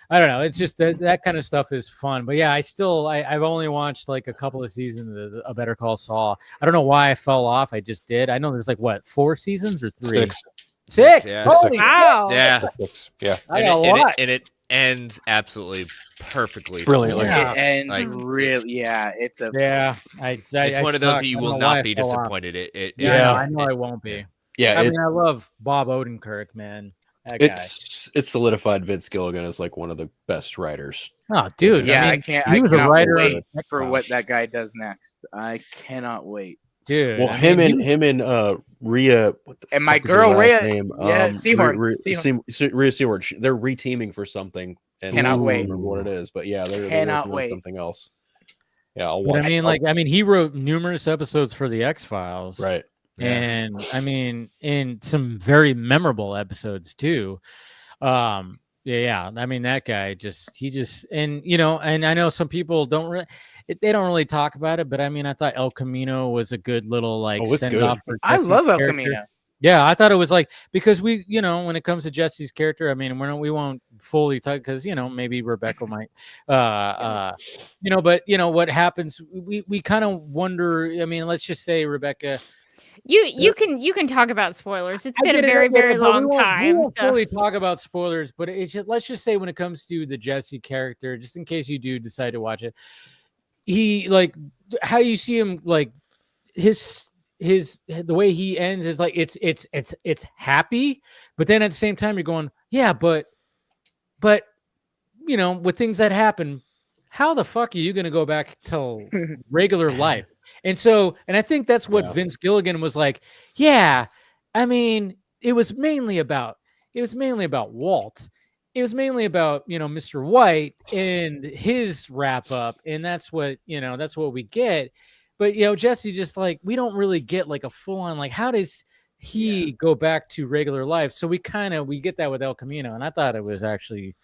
I don't know. It's just that kind of stuff is fun. But yeah, I've only watched like a couple of seasons of Better Call Saul. I don't know why I fell off. I just did. I know there's like 4 seasons or 3? Six. Yeah. Holy Wow. Yeah. 6. Yeah. And it ends absolutely perfectly. Brilliantly. Yeah. And Like, really, it's a it's one of those that you will not be disappointed. I know I won't be. Yeah. I mean, I love Bob Odenkirk, man. That It's solidified Vince Gilligan as like one of the best writers. guy. Oh, dude. yeah. I I mean, can't. he I was a cannot writer wait on for X-Files. what that guy does next. I cannot wait. Dude. Well, I him mean, and Rhea, what the And my fuck is her girl last Rhea, name? yeah, Seahorn. Rhea Seahorn. They're reteaming for something. And Cannot I don't wait. remember what it is, but yeah, they're Cannot working on wait. something else. Yeah, I'll But watch. I mean, he wrote numerous episodes for the X-Files. Right. And I mean, in some very memorable episodes too. Yeah. I mean, that guy and I know some people they don't really talk about it, but I mean, I thought El Camino was a good little send off for I Jesse's love El character. Camino. Yeah, I thought it was because we, when it comes to Jesse's character, I mean, we won't fully talk because maybe Rebecca might, but what happens? We kind of wonder. I mean, let's just say Rebecca. You can talk about spoilers. It's been a I get it, very, I get very it, but long time. We won't so- fully talk about spoilers, but it's just, let's just say when it comes to the Jesse character, just in case you do decide to watch it, he how you see him the way he ends is it's happy, but then at the same time you're going, yeah, but with things that happen, how the fuck are you going to go back to regular life? And I think that's what Vince Gilligan was like. Yeah, I mean, it was mainly about Walt. It was mainly about Mr. White and his wrap up, and that's what we get. But Jesse just we don't really get a full on how does he go back to regular life? So we get that with El Camino, and I thought it was actually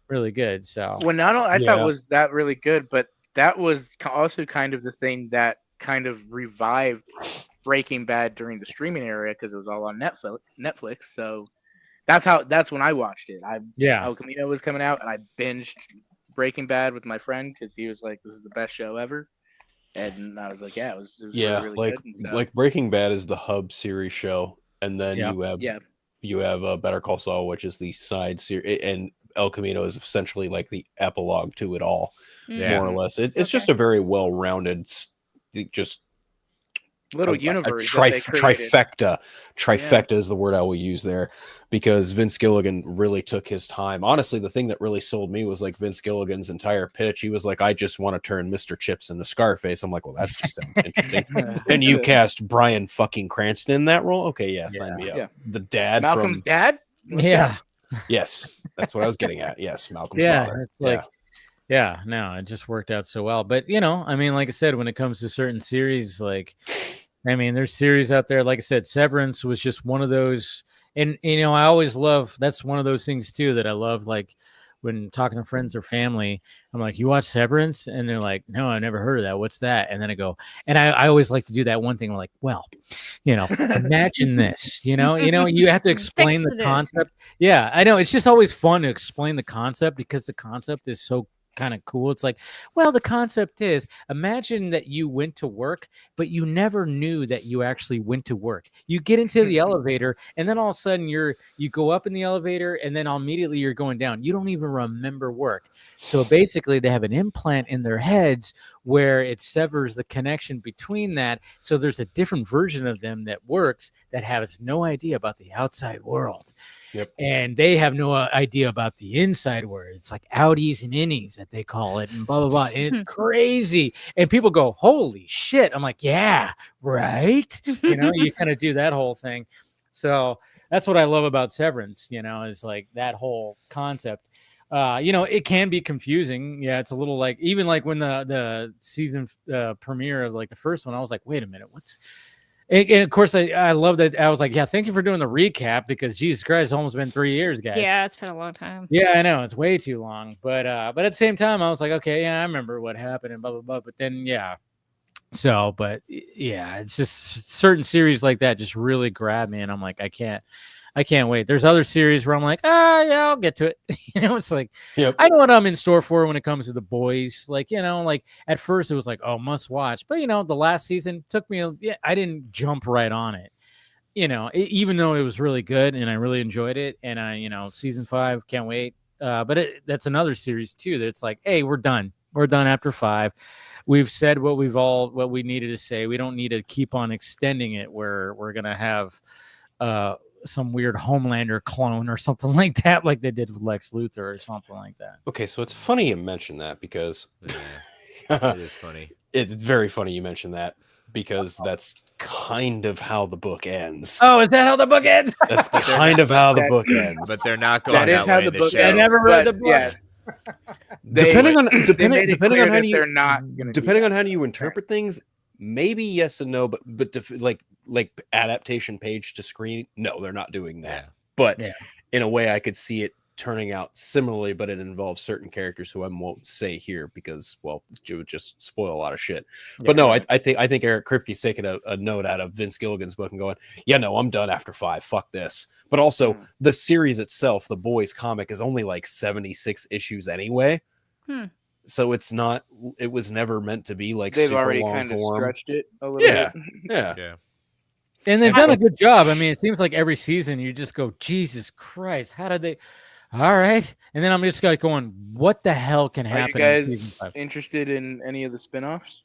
really good. So I thought was that really good, but that was also kind of the thing that kind of revived Breaking Bad during the streaming era because it was all on Netflix. So that's when I watched it. El Camino was coming out, and I binged Breaking Bad with my friend because he was like, "This is the best show ever," and I was like, "Yeah, it was really good." Like Breaking Bad is the hub series show, and then you have Better Call Saul, which is the side series, and El Camino is essentially like the epilogue to it all, more or less. It's just a very well-rounded, just little universe. Trifecta is the word I will use there, because Vince Gilligan really took his time. Honestly, the thing that really sold me was Vince Gilligan's entire pitch. He was like, I just want to turn Mr. Chips into Scarface. I'm like, well, that just sounds interesting. And you cast Bryan fucking Cranston in that role? Okay, sign me up. Yeah. The dad Malcolm's dad? Yeah. Yes, that's what I was getting at. Yes, Malcolm's father. It's no, it just worked out so well. But I mean, like I said, when it comes to certain series, I mean, there's series out there. Like I said, Severance was just one of those, and I always love. That's one of those things too that I love. When talking to friends or family, I'm like, "You watch Severance?" And they're like, "No, I never heard of that. What's that?" And then I go, and I always like to do that one thing. I'm like, "Well, imagine this. You have to explain the concept." Yeah, I know. It's just always fun to explain the concept because the concept is so kind of cool. It's like, well, the concept is, imagine that you went to work, but you never knew that you actually went to work. You get into the elevator, and then all of a sudden you go up in the elevator, and then immediately you're going down. You don't even remember work. So basically, they have an implant in their heads where it severs the connection between that. So there's a different version of them that works that has no idea about the outside world. Yep. And they have no idea about the inside world. It's like outies and innies that they call it, and blah, blah, blah. And it's crazy. And people go, holy shit. I'm like, yeah, right. You kind of do that whole thing. So that's what I love about Severance, is that whole concept. It can be confusing. Yeah, it's a little even when the season premiere of the first one, I was like, wait a minute, what's. And of course, I love that. I was like, yeah, thank you for doing the recap because Jesus Christ, it's almost been 3 years, guys. Yeah, it's been a long time. Yeah, I know. It's way too long. But at the same time, I was like, okay, yeah, I remember what happened and blah, blah, blah. But then, yeah. But yeah, it's just certain series like that just really grab me. And I'm like, I can't I can't wait. There's other series where I'm like, yeah, I'll get to it. It's like, Yep. I know what I'm in store for when it comes to The Boys. Like, like at first it was like, oh, must watch. But, the last season took me, I didn't jump right on it. Even though it was really good and I really enjoyed it. And season 5, can't wait. But that's another series too, that it's like, hey, we're done. We're done after 5. We've said what we needed to say. We don't need to keep on extending it where we're going to have some weird Homelander clone or something like that, like they did with Lex Luthor or something like that. Okay, so it's funny you mention that because it is funny. It's very funny you mention that because that's kind of how the book ends. Oh, is that how the book ends? That's kind of how the book ends. But they're not going that way in the show. I never read the book. Yeah. Depending on how you interpret things, maybe yes and no, but like adaptation page to screen, no, they're not doing that. Yeah. But in a way, I could see it turning out similarly, but it involves certain characters who I won't say here because, well, it would just spoil a lot of shit. But no, I think Eric Kripke's taking a note out of Vince Gilligan's book and going, yeah, no, I'm done after 5. Fuck this. But also the series itself, the Boys comic, is only like 76 issues anyway. So it was never meant to be like they've super already long kind of form. stretched it a little bit. Yeah. And they've done a good job. I mean, it seems like every season you just go, Jesus Christ, how did they? All right. And then I'm just like going, what the hell can happen? Are you guys interested in any of the spin-offs?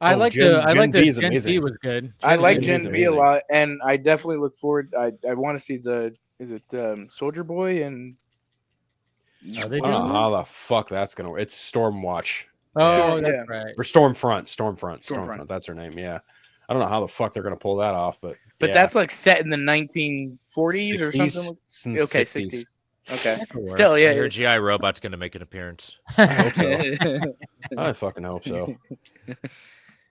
I like the Gen V was good. I like Gen V a lot, and I definitely look forward. I want to see is it Soldier Boy and Are they I don't know doing how the fuck that's gonna work. It's Stormwatch. Oh, that's right. Or Stormfront. That's her name. Yeah. I don't know how the fuck they're gonna pull that off, but that's like set in the 1940s or something. Okay, 60s. Okay. Still, yeah. Your GI Robot's gonna make an appearance. I hope so. I fucking hope so.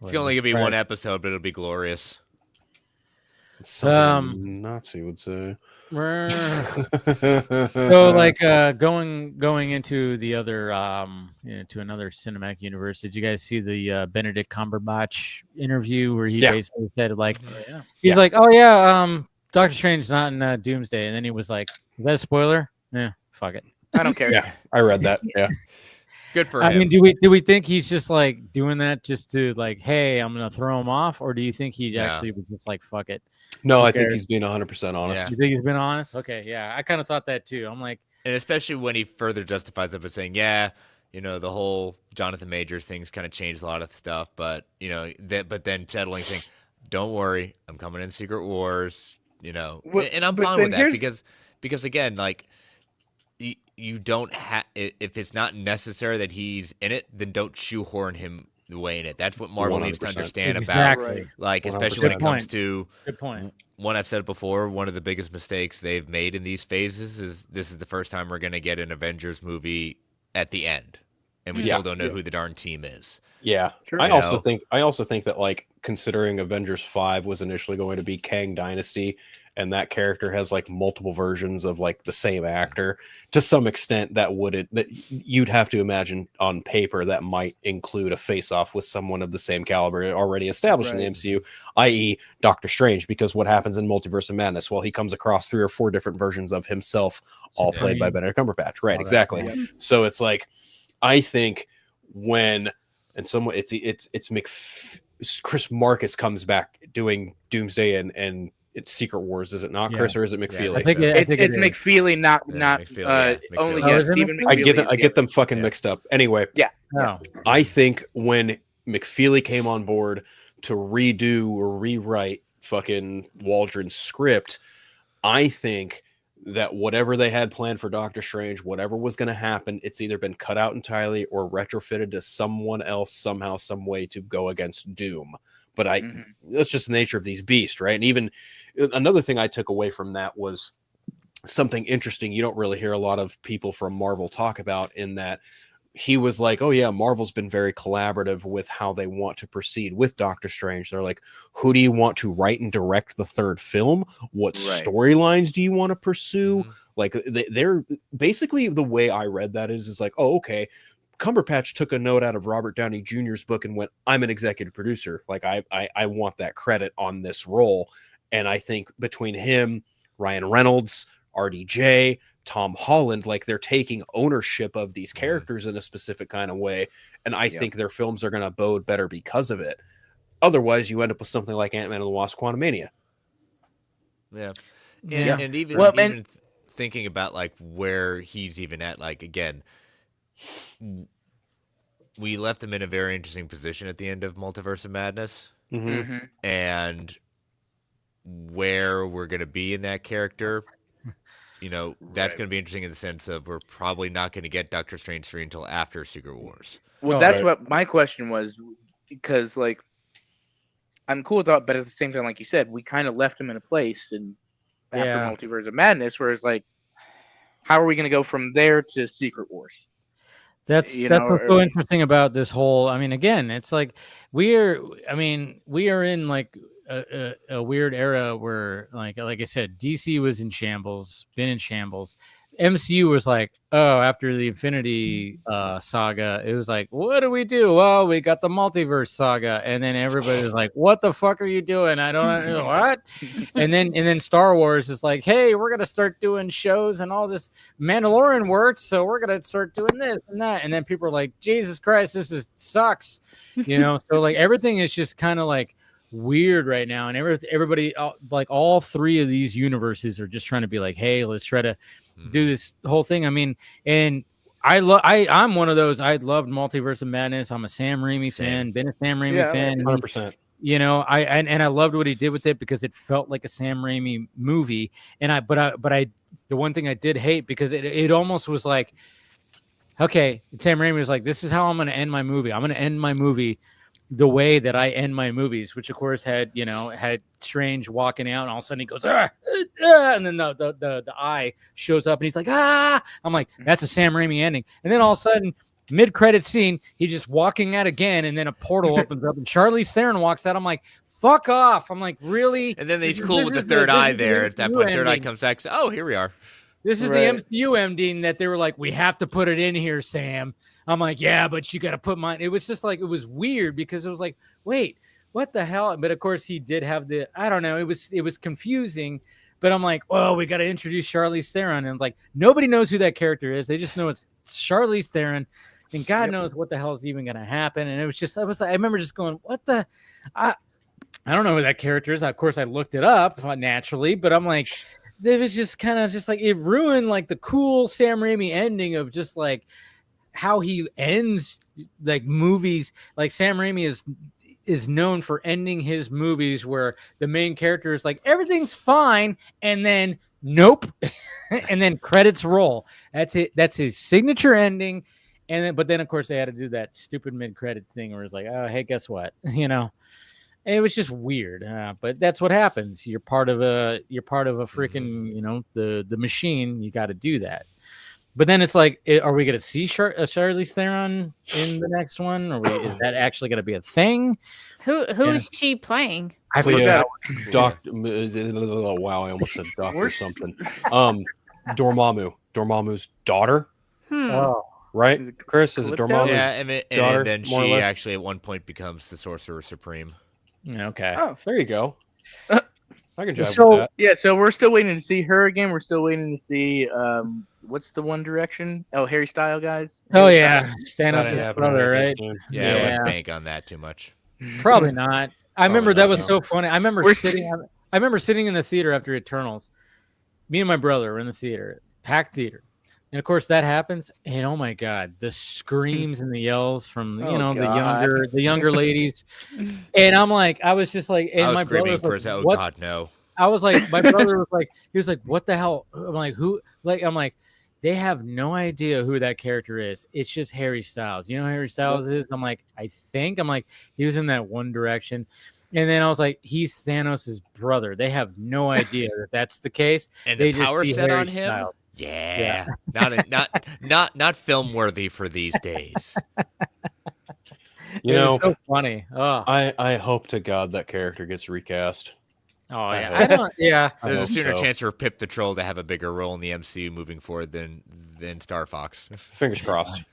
It's only gonna be one episode, but it'll be glorious. It's something Nazi would say. So, like, going into the other, to another cinematic universe. Did you guys see the Benedict Cumberbatch interview where he basically said, like, he's like, oh yeah, Doctor Strange's not in Doomsday, and then he was like, is that a spoiler? Yeah, fuck it. I don't care. Yeah, I read that. Yeah. Good for him. I mean, do we think he's just like doing that just to like, hey, I'm gonna throw him off, or do you think he actually was just like, fuck it? No, I think he's being 100% honest. Yeah. You think he's been honest? Okay, yeah, I kind of thought that too. I'm like, and especially when he further justifies it by saying, the whole Jonathan Majors thing's kind of changed a lot of stuff, but but then settling saying, don't worry, I'm coming in Secret Wars, and I'm fine with that because again, like. You don't have if it's not necessary that he's in it, then don't shoehorn him the way in it. That's what Marvel needs to understand about, like, 100%. Especially when it comes to. Good point. One I've said it before. One of the biggest mistakes they've made in these phases is this is the first time we're going to get an Avengers movie at the end, and we still don't know who the darn team is. Yeah, sure. I also think that, like, considering Avengers 5 was initially going to be Kang Dynasty, and that character has like multiple versions of like the same actor, to some extent that you'd have to imagine on paper that might include a face-off with someone of the same caliber already established in the MCU, i.e. Doctor Strange, because what happens in Multiverse of Madness? Well, he comes across 3 or 4 different versions of himself, all played by Benedict Cumberbatch. Right, exactly. Yeah. So it's like, I think when Chris Marcus comes back doing Doomsday and it's Secret Wars, is it not, Chris, or is it McFeely? I think it's McFeely, not McFeely, only Stephen McFeely. I get them fucking mixed up. Anyway, I think when McFeely came on board to redo or rewrite fucking Waldron's script, I think that whatever they had planned for Doctor Strange, whatever was going to happen, it's either been cut out entirely or retrofitted to someone else somehow, some way to go against Doom. But that's just the nature of these beasts, right? And even another thing I took away from that was something interesting you don't really hear a lot of people from Marvel talk about, in that he was like, oh yeah, Marvel's been very collaborative with how they want to proceed with Doctor Strange. They're like, who do you want to write and direct the 3rd film? What storylines do you want to pursue? Like, they're basically, the way I read that is like, oh, okay, Cumberbatch took a note out of Robert Downey Jr.'s book and went, I'm an executive producer. Like, I want that credit on this role. And I think between him, Ryan Reynolds, RDJ, Tom Holland. Like, they're taking ownership of these characters in a specific kind of way, and I think their films are going to bode better because of it. Otherwise, you end up with something like Ant-Man and the Wasp: Quantumania. Yeah. Yeah. And even thinking about like where he's even at, like, again, we left him in a very interesting position at the end of Multiverse of Madness. And where we're going to be in that character, you know, that's going to be interesting in the sense of we're probably not going to get Doctor Strange 3 until after Secret Wars. Well, that's what my question was, because, like, I'm cool with that, but at the same time, like you said, we kind of left him in a place and after Multiverse of Madness, where it's like, how are we going to go from there to Secret Wars? That's what's so interesting about this whole. I mean, again, it's like we are in like a weird era where, like I said, DC was in shambles, been in shambles. MCU was like, oh, after the Infinity saga, it was like, what do we do? Well, we got the multiverse saga, and then everybody was like, what the fuck are you doing? I don't know what. and then Star Wars is like, hey, we're gonna start doing shows and all this. Mandalorian works, so we're gonna start doing this and that. And then people are like, Jesus Christ, this sucks, you know. So like everything is just kind of like weird right now, and everybody like all three of these universes are just trying to be like, hey, let's try to do this whole thing. I mean, and I'm one of those. I loved Multiverse of Madness. I'm a Sam Raimi fan, been a Sam Raimi fan, 100%. You know, I loved what he did with it because it felt like a Sam Raimi movie. And the one thing I did hate, because it almost was like, okay, Sam Raimi was like, this is how I'm going to end my movie. I'm going to end my movie the way that I end my movies, which of course had Strange walking out, and all of a sudden he goes, and then the eye shows up and he's like, ah. I'm like, that's a Sam Raimi ending. And then all of a sudden, mid-credit scene, he's just walking out again, and then a portal opens up and Charlize Theron walks out. I'm like, fuck off. I'm like, really? And then he's cool with the third eye there. At that point, third eye comes back. So, oh, here we are. This is the MCU ending that they were like, we have to put it in here, Sam. I'm like, yeah, but you got to put mine. It was just like, it was weird because it was like, wait, what the hell? But of course he did have I don't know. It was confusing, but I'm like, oh, we got to introduce Charlize Theron. And like, nobody knows who that character is. They just know it's Charlize Theron, and God knows what the hell is even going to happen. And it was just, I remember just going, what the, I don't know who that character is. Of course I looked it up naturally, but I'm like, it was just kind of just like, it ruined like the cool Sam Raimi ending of just like how he ends like movies. Like Sam Raimi is known for ending his movies where the main character is like, everything's fine, and then nope, and then credits roll. That's it. That's his signature ending. And then of course they had to do that stupid mid-credit thing where it's like, oh, hey, guess what? You know. And it was just weird, but that's what happens. You're part of a freaking, you know, the machine. You got to do that. But then it's like, are we going to see Charlize Theron in the next one? Is that actually going to be a thing? Who is she playing? I forgot. Wow, I almost said Doctor something. Dormammu's daughter. Oh. Right, Chris? Is it Dormammu's daughter? And then she actually at one point becomes the Sorcerer Supreme. Okay. Oh, there you go. I can jive with that. Yeah, so we're still waiting to see her again. We're still waiting to see what's the One Direction? Oh, Harry Styles guys. Oh yeah, Thanos' brother, right? Yeah, I wouldn't bank on that too much. Probably not. I remember that was so funny. I remember sitting in the theater after Eternals. Me and my brother were in the theater, packed theater. And of course that happens, and oh my God, the screams and the yells from the younger ladies, and I'm like, I was just like, and I was my brother was like, oh God, no! I was like, my brother was like, he was like, what the hell? I'm like, who? Like, I'm like, they have no idea who that character is. It's just Harry Styles. You know who Harry Styles is? I'm like, I'm like, he was in that One Direction. And then I was like, he's Thanos' brother. They have no idea that that's the case. And they the power just set Harry on him. Styles. Yeah. Not film worthy for these days. You know, it's so funny. Oh. I hope to God that character gets recast. Oh yeah, I don't. Yeah, there's a sooner chance for Pip the Troll to have a bigger role in the MCU moving forward than Star Fox. Fingers crossed.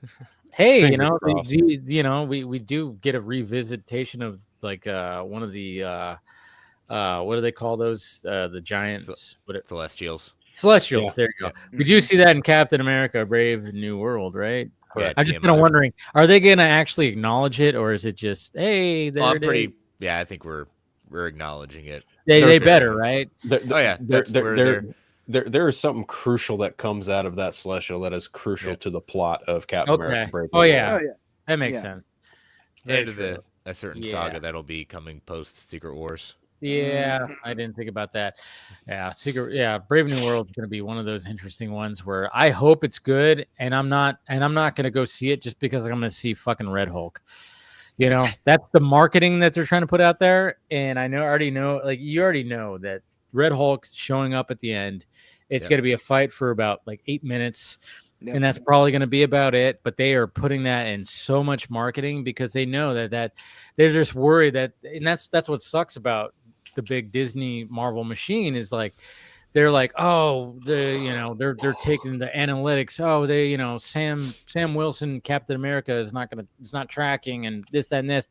Hey, Fingers crossed. we do get a revisitation of like one of the what do they call those? The giants, Celestials. Celestials. Yeah. There you go. We do see that in Captain America: Brave New World, right? Correct. I'm just kind of wondering, are they going to actually acknowledge it, or is it just, hey, there it is? Yeah, I think we're acknowledging it. They better, right? There is something crucial that comes out of that Celestial that is crucial to the plot of Captain America. Brave New World. That makes sense. And a certain saga that'll be coming post Secret Wars. Yeah, I didn't think about that. Yeah, Brave New World is going to be one of those interesting ones where I hope it's good, and I'm not going to go see it just because I'm going to see fucking Red Hulk. You know, that's the marketing that they're trying to put out there, and you already know that Red Hulk showing up at the end. It's going to be a fight for about like 8 minutes. And that's probably going to be about it. But they are putting that in so much marketing because they know that they're just worried that, and that's what sucks about the big Disney Marvel machine is like, they're like, oh, they're taking the analytics. Oh, Sam Wilson, Captain America is not tracking and this, that, and this.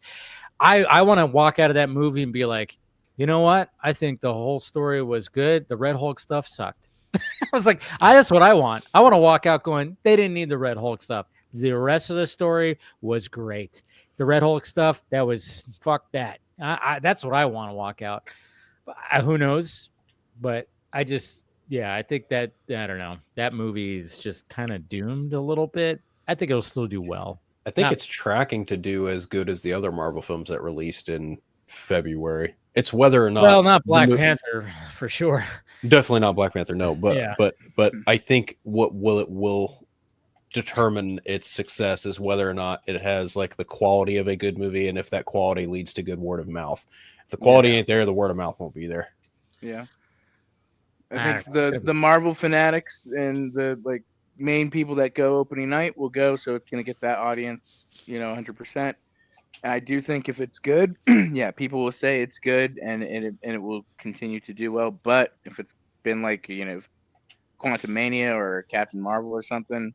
I want to walk out of that movie and be like, you know what? I think the whole story was good. The Red Hulk stuff sucked. I was like, that's what I want. I want to walk out going, they didn't need the Red Hulk stuff. The rest of the story was great. The Red Hulk stuff, that was fuck that. That's what I want to walk out. Who knows? But I think that, I don't know. That movie is just kind of doomed a little bit. I think it'll still do well. I think it's tracking to do as good as the other Marvel films that released in February. It's whether or not. Well, not Black Panther for sure. Definitely not Black Panther. No, but I think what will determine its success is whether or not it has like the quality of a good movie, and if that quality leads to good word of mouth. If the quality ain't there, the word of mouth won't be there. Yeah, I think the Marvel fanatics and the like main people that go opening night will go, so it's going to get that audience, 100%. And I do think if it's good, people will say it's good, and it will continue to do well. But if it's been like Quantumania or Captain Marvel or something,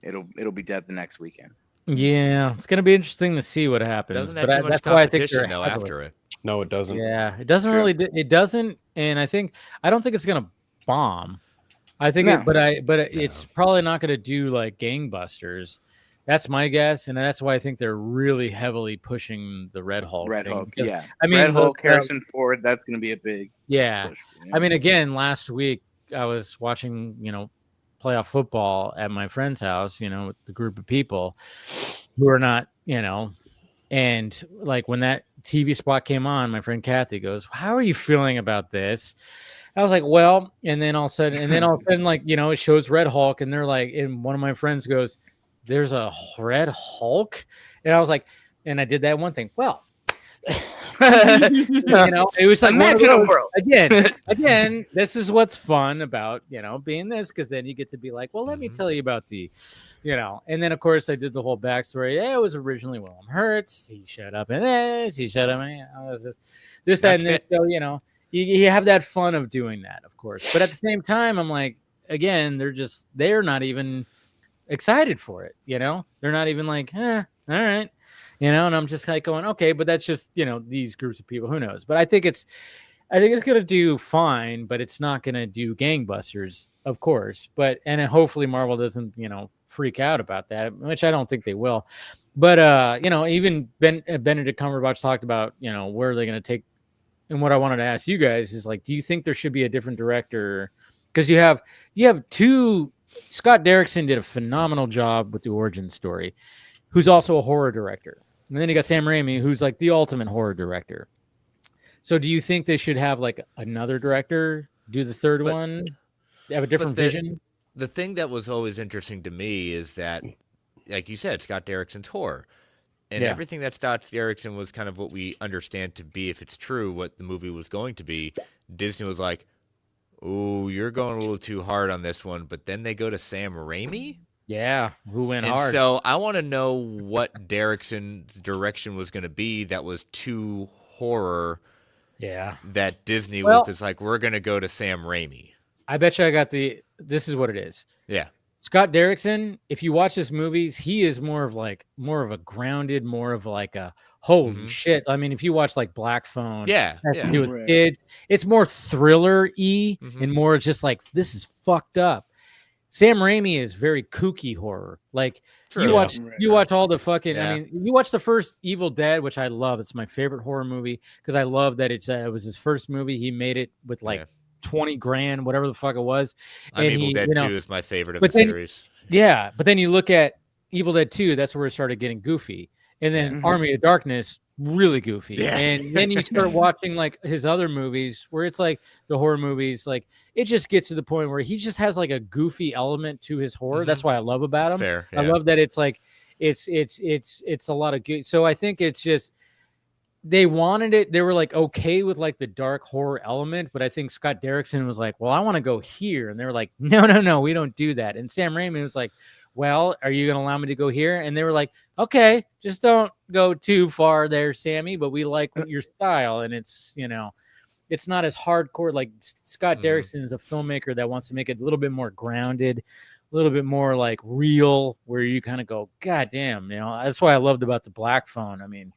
it'll be dead the next weekend. Yeah, it's gonna be interesting to see what happens. Doesn't have too much competition though after it. No, it doesn't. Yeah, it doesn't really. It doesn't, and I don't think it's gonna bomb. I think, it's probably not gonna do like gangbusters. That's my guess, and that's why I think they're really heavily pushing the Red Hulk. Red Hulk, yeah. I mean, Red Hulk, Harrison Ford. That's going to be a big. Yeah, push, I mean, again, last week I was watching, playoff football at my friend's house, with the group of people who are not, and like when that TV spot came on, my friend Kathy goes, "How are you feeling about this?" I was like, "Well," and then all of a sudden, like, it shows Red Hulk, and they're like, and one of my friends goes, "There's a Red Hulk," and I was like, and I did that one thing. Well, it was like Imagine world again. This is what's fun about being this, because then you get to be like, well, let me tell you about the, and then of course I did the whole backstory. Yeah, it was originally Willem Hurts. He showed up in this. He showed up. I was this, that, and this. So you have that fun of doing that, of course. But at the same time, I'm like, again, they're not even excited for it. They're not even like, all right. And I'm just like going, okay, but that's just, these groups of people, who knows? But I think it's going to do fine, but it's not going to do gangbusters, of course. But, and hopefully Marvel doesn't, freak out about that, which I don't think they will. But, even Benedict Cumberbatch talked about, where are they going to take, and what I wanted to ask you guys is like, do you think there should be a different director? Because you have two, Scott Derrickson did a phenomenal job with the origin story, who's also a horror director. And then you got Sam Raimi, who's like the ultimate horror director. So do you think they should have like another director do the third one? They have a different vision? The thing that was always interesting to me is that, like you said, Scott Derrickson's horror. And everything that Scott Derrickson was kind of what we understand to be, if it's true, what the movie was going to be. Disney was like, "Oh, you're going a little too hard on this one." But then they go to Sam Raimi. Yeah, who went hard? So I want to know what Derrickson's direction was going to be that was too horror. Yeah. That Disney was just like, we're going to go to Sam Raimi. I bet you I got this is what it is. Yeah. Scott Derrickson, if you watch his movies, he is more of a grounded, more of like a holy shit. I mean, if you watch like Black Phone, Yeah, has to do with Right. kids, it's more thriller-y and more just like, this is fucked up. Sam Raimi is very kooky horror. Like you watch all the fucking. I mean, you watch the first Evil Dead, which I love. It's my favorite horror movie because I love that it was his first movie. He made it with like 20 grand, whatever the fuck it was. And Evil Dead 2 is my favorite of the series. Yeah, but then you look at Evil Dead 2. That's where it started getting goofy, and then Army of Darkness. Really goofy. Yeah. And then you start watching like his other movies where it's like the horror movies, like it just gets to the point where he just has like a goofy element to his horror. That's what I love about him. Fair, I love that it's like it's a lot of good. So I think it's just they wanted it. They were like okay with like the dark horror element, but I think Scott Derrickson was like, well, I want to go here. And they were like, no, we don't do that. And Sam Raimi was like, well, are you going to allow me to go here? And they were like, okay, just don't go too far there, Sammy, but we like your style. And it's, it's not as hardcore. Like Scott Derrickson is a filmmaker that wants to make it a little bit more grounded, a little bit more like real, where you kind of go, God damn, that's what I loved about the Black Phone. I mean,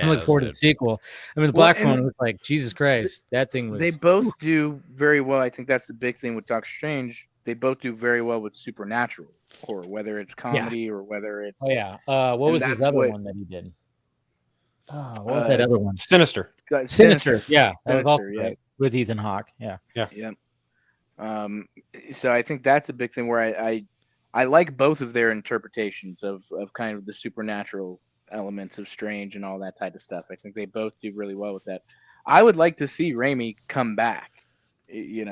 I look forward to the sequel. I mean, the Black Phone was like, Jesus Christ, that thing was. They both do very well. I think that's the big thing with Doctor Strange. They both do very well with supernatural horror, whether it's comedy or whether it's. Oh yeah. What was his other one that he did? What was that other one? Sinister. Sinister. Yeah, that was also great with Ethan Hawke. Yeah. So I think that's a big thing where I like both of their interpretations of kind of the supernatural elements of Strange and all that type of stuff. I think they both do really well with that. I would like to see Raimi come back,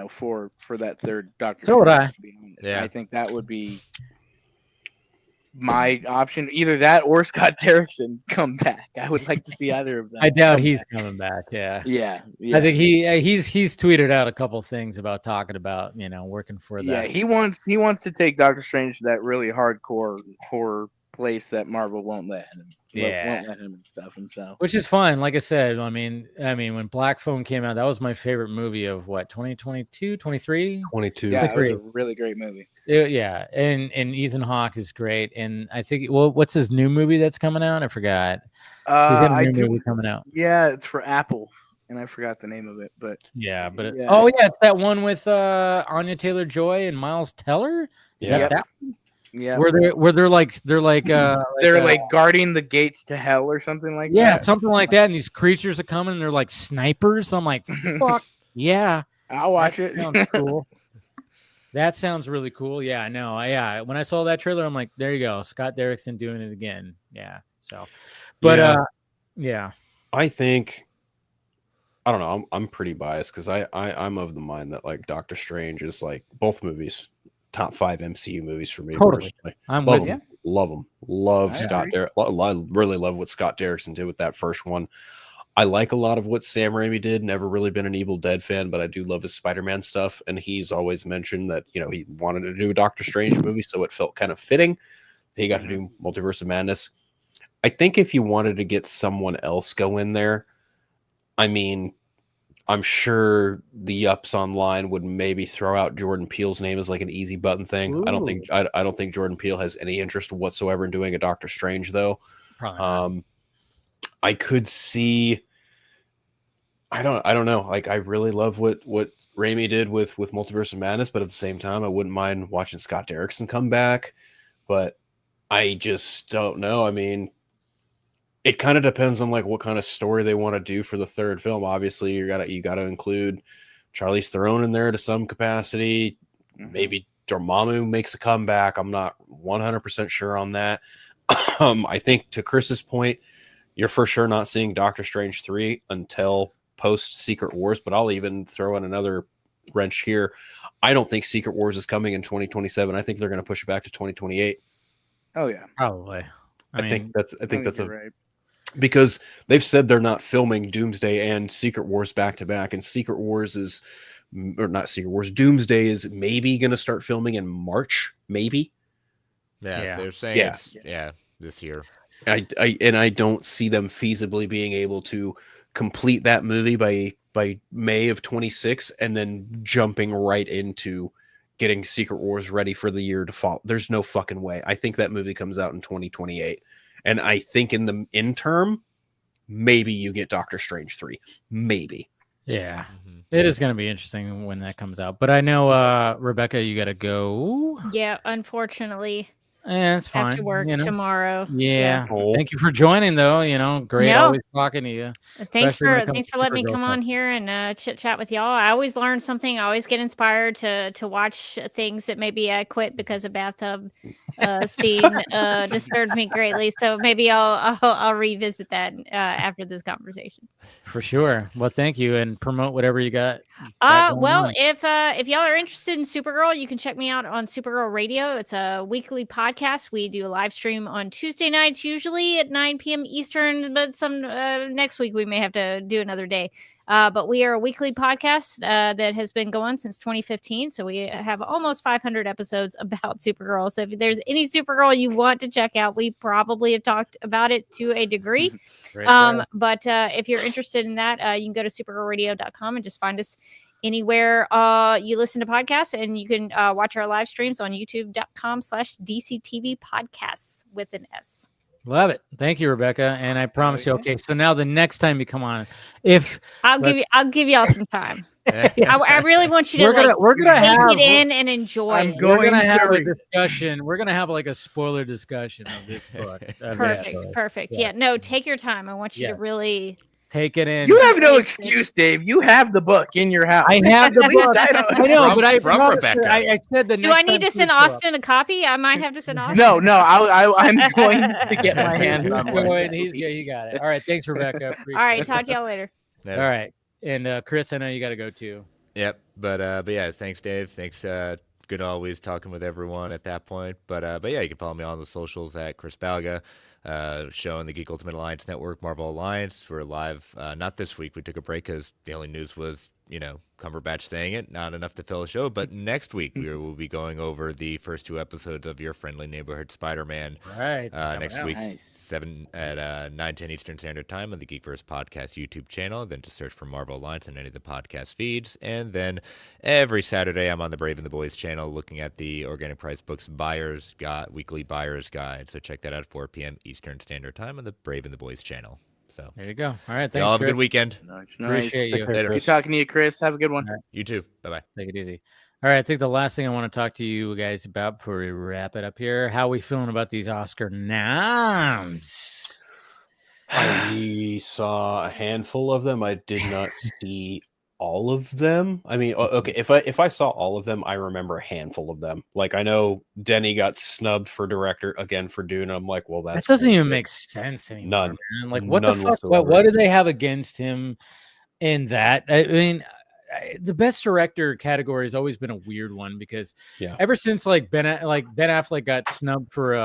for that third Doctor Strange. So would I. Yeah. I think that would be my option. Either that or Scott Derrickson come back. I would like to see either of them. I doubt he's coming back. Yeah. I think he's tweeted out a couple things about talking about working for that. Yeah, he wants to take Doctor Strange to that really hardcore horror place that Marvel won't let him. Won't let him and stuff. And so, which is fine. Like I said, I mean, when Black Phone came out, that was my favorite movie of 2022, 23, 22. Yeah, it was a really great movie. And Ethan Hawke is great. And I think, what's his new movie that's coming out? I forgot. He's got a new movie coming out. Yeah, it's for Apple, and I forgot the name of it. But it's that one with Anya Taylor-Joy and Miles Teller. Is that one? Yeah, where they're like guarding the gates to hell or something like that. Yeah, something like that. And these creatures are coming and they're like snipers. I'm like, fuck yeah, I'll watch it. Sounds cool. That sounds really cool. Yeah, I know. When I saw that trailer, I'm like, there you go, Scott Derrickson doing it again. Yeah. So, but I think I don't know. I'm pretty biased because I'm of the mind that like Doctor Strange is like both movies. Top 5 MCU movies for me. Totally. I'm with you. you. Love them. Scott Derrickson. I really love what Scott Derrickson did with that first one. I like a lot of what Sam Raimi did. Never really been an Evil Dead fan, but I do love his Spider-Man stuff. And he's always mentioned that, he wanted to do a Doctor Strange movie, so it felt kind of fitting. He got to do Multiverse of Madness. I think if you wanted to get someone else go in there, I mean, I'm sure the ups online would maybe throw out Jordan Peele's name as like an easy button thing. Ooh. I don't think Jordan Peele has any interest whatsoever in doing a Doctor Strange though. I could see. I don't know. Like I really love what Raimi did with Multiverse of Madness, but at the same time, I wouldn't mind watching Scott Derrickson come back. But I just don't know. I mean, it kind of depends on like what kind of story they want to do for the third film. Obviously, you gotta include Charlize Theron in there to some capacity. Maybe Dormammu makes a comeback. I'm not 100% sure on that. I think to Chris's point, you're for sure not seeing Doctor Strange 3 until post Secret Wars. But I'll even throw in another wrench here. I don't think Secret Wars is coming in 2027. I think they're going to push it back to 2028. Oh yeah, probably. I think that's right. Because they've said they're not filming Doomsday and Secret Wars back to back, and Secret Wars is, or not Secret Wars, Doomsday is maybe going to start filming in March, maybe. Yeah, they're saying this year. I don't see them feasibly being able to complete that movie by May of 26 and then jumping right into getting Secret Wars ready for the year to fall. There's no fucking way. I think that movie comes out in 2028. And I think in the interim, maybe you get Doctor Strange 3. Maybe. Yeah. It is going to be interesting when that comes out. But I know, Rebecca, you got to go. Yeah, unfortunately. Yeah, it's fine. Have to work tomorrow. Yeah. Thank you for joining, though. Great always talking to you. Thanks for letting me come on here and chit chat with y'all. I always learn something. I always get inspired to watch things that maybe I quit because a bathtub scene disturbed me greatly. So maybe I'll revisit that after this conversation. For sure. Well, thank you, and promote whatever you got. Well, if y'all are interested in Supergirl, you can check me out on Supergirl Radio. It's a weekly podcast. We do a live stream on Tuesday nights, usually at 9 p.m. Eastern, but some next week we may have to do another day. But we are a weekly podcast that has been going since 2015. So we have almost 500 episodes about Supergirl. So if there's any Supergirl you want to check out, we probably have talked about it to a degree. But if you're interested in that, you can go to supergirlradio.com and just find us anywhere you listen to podcasts, and you can watch our live streams on youtube.com/DCTV podcasts with an S. Love it. Thank you, Rebecca. And I promise you. Okay, so now the next time you come on, I'll give y'all some time. I really want you to we're gonna take it in and enjoy it. We're gonna have a discussion. We're gonna have like a spoiler discussion of this book. Perfect. Yeah. No, take your time. I want you to really take it in. You have no excuse, Dave. You have the book in your house. I have the book. I know, but I said the next. Do I need to send Austin a copy? I might have to send Austin. No. I'm going to get my hands on one. You got it. All right. Thanks, Rebecca. All right. Talk to y'all later. All right. And Chris, I know you got to go too. Yep. But yeah, thanks, Dave. Thanks. Good always talking with everyone at that point. But yeah, you can follow me on the socials at Chris Balga. Show on the Geek Ultimate Alliance Network, Marvel Alliance. We're live. Not this week. We took a break because the only news was, Cumberbatch saying it. Not enough to fill a show. But next week, we will be going over the first 2 episodes of Your Friendly Neighborhood Spider-Man. Right. Next week, 7 at 9:10 Eastern Standard Time on the Geekverse Podcast YouTube channel. Then just search for Marvel Alliance on any of the podcast feeds. And then every Saturday, I'm on the Brave and the Boys channel looking at the Organic Price Books weekly buyer's guide. So check that out at 4 p.m. Eastern Standard Time on the Brave and the Boys channel. So there you go. All right. Thanks. Y'all have a good weekend. Nice. Appreciate you. Later. Good talking to you, Chris. Have a good one. Right. You too. Bye-bye. Take it easy. All right. I think the last thing I want to talk to you guys about before we wrap it up here, how are we feeling about these Oscar noms? I saw a handful of them. I did not see all of them. I mean, okay, if I saw all of them, I remember a handful of them. Like, I know Denny got snubbed for director again for Dune. I'm like, well, that doesn't even make sense anymore. None. Man. Like, what the fuck? What do they have against him in that? I mean, the best director category has always been a weird one because ever since Ben Affleck got snubbed for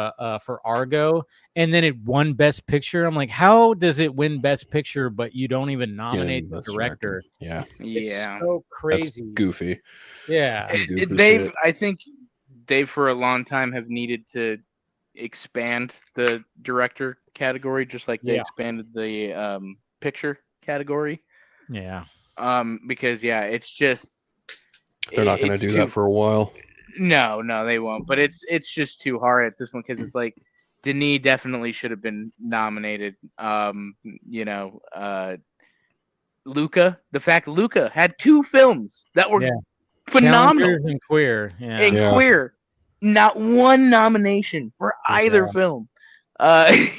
Argo and then it won Best Picture, I'm like, how does it win Best Picture but you don't even nominate the director? It's so crazy. That's goofy. Yeah, I think they for a long time have needed to expand the director category just like they expanded the picture category. Yeah. Because it's just they're not going to do that for a while. No, they won't. But it's just too hard at this one because it's like Denis definitely should have been nominated. Luca, the fact Luca had 2 films that were phenomenal and queer, queer, not one nomination for either film. Trent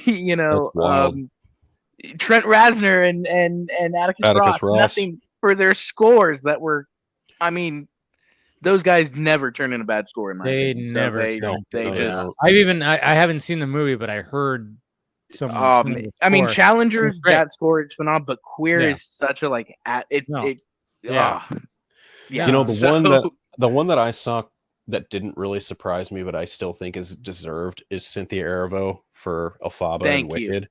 Reznor and Atticus Ross, nothing for their scores that were, I mean, those guys never turn in a bad score in my opinion. I haven't seen the movie, but I heard some. I mean, Challengers, that score is phenomenal, but Queer is such a the one that I saw that didn't really surprise me, but I still think is deserved is Cynthia Erivo for Elphaba and Wicked.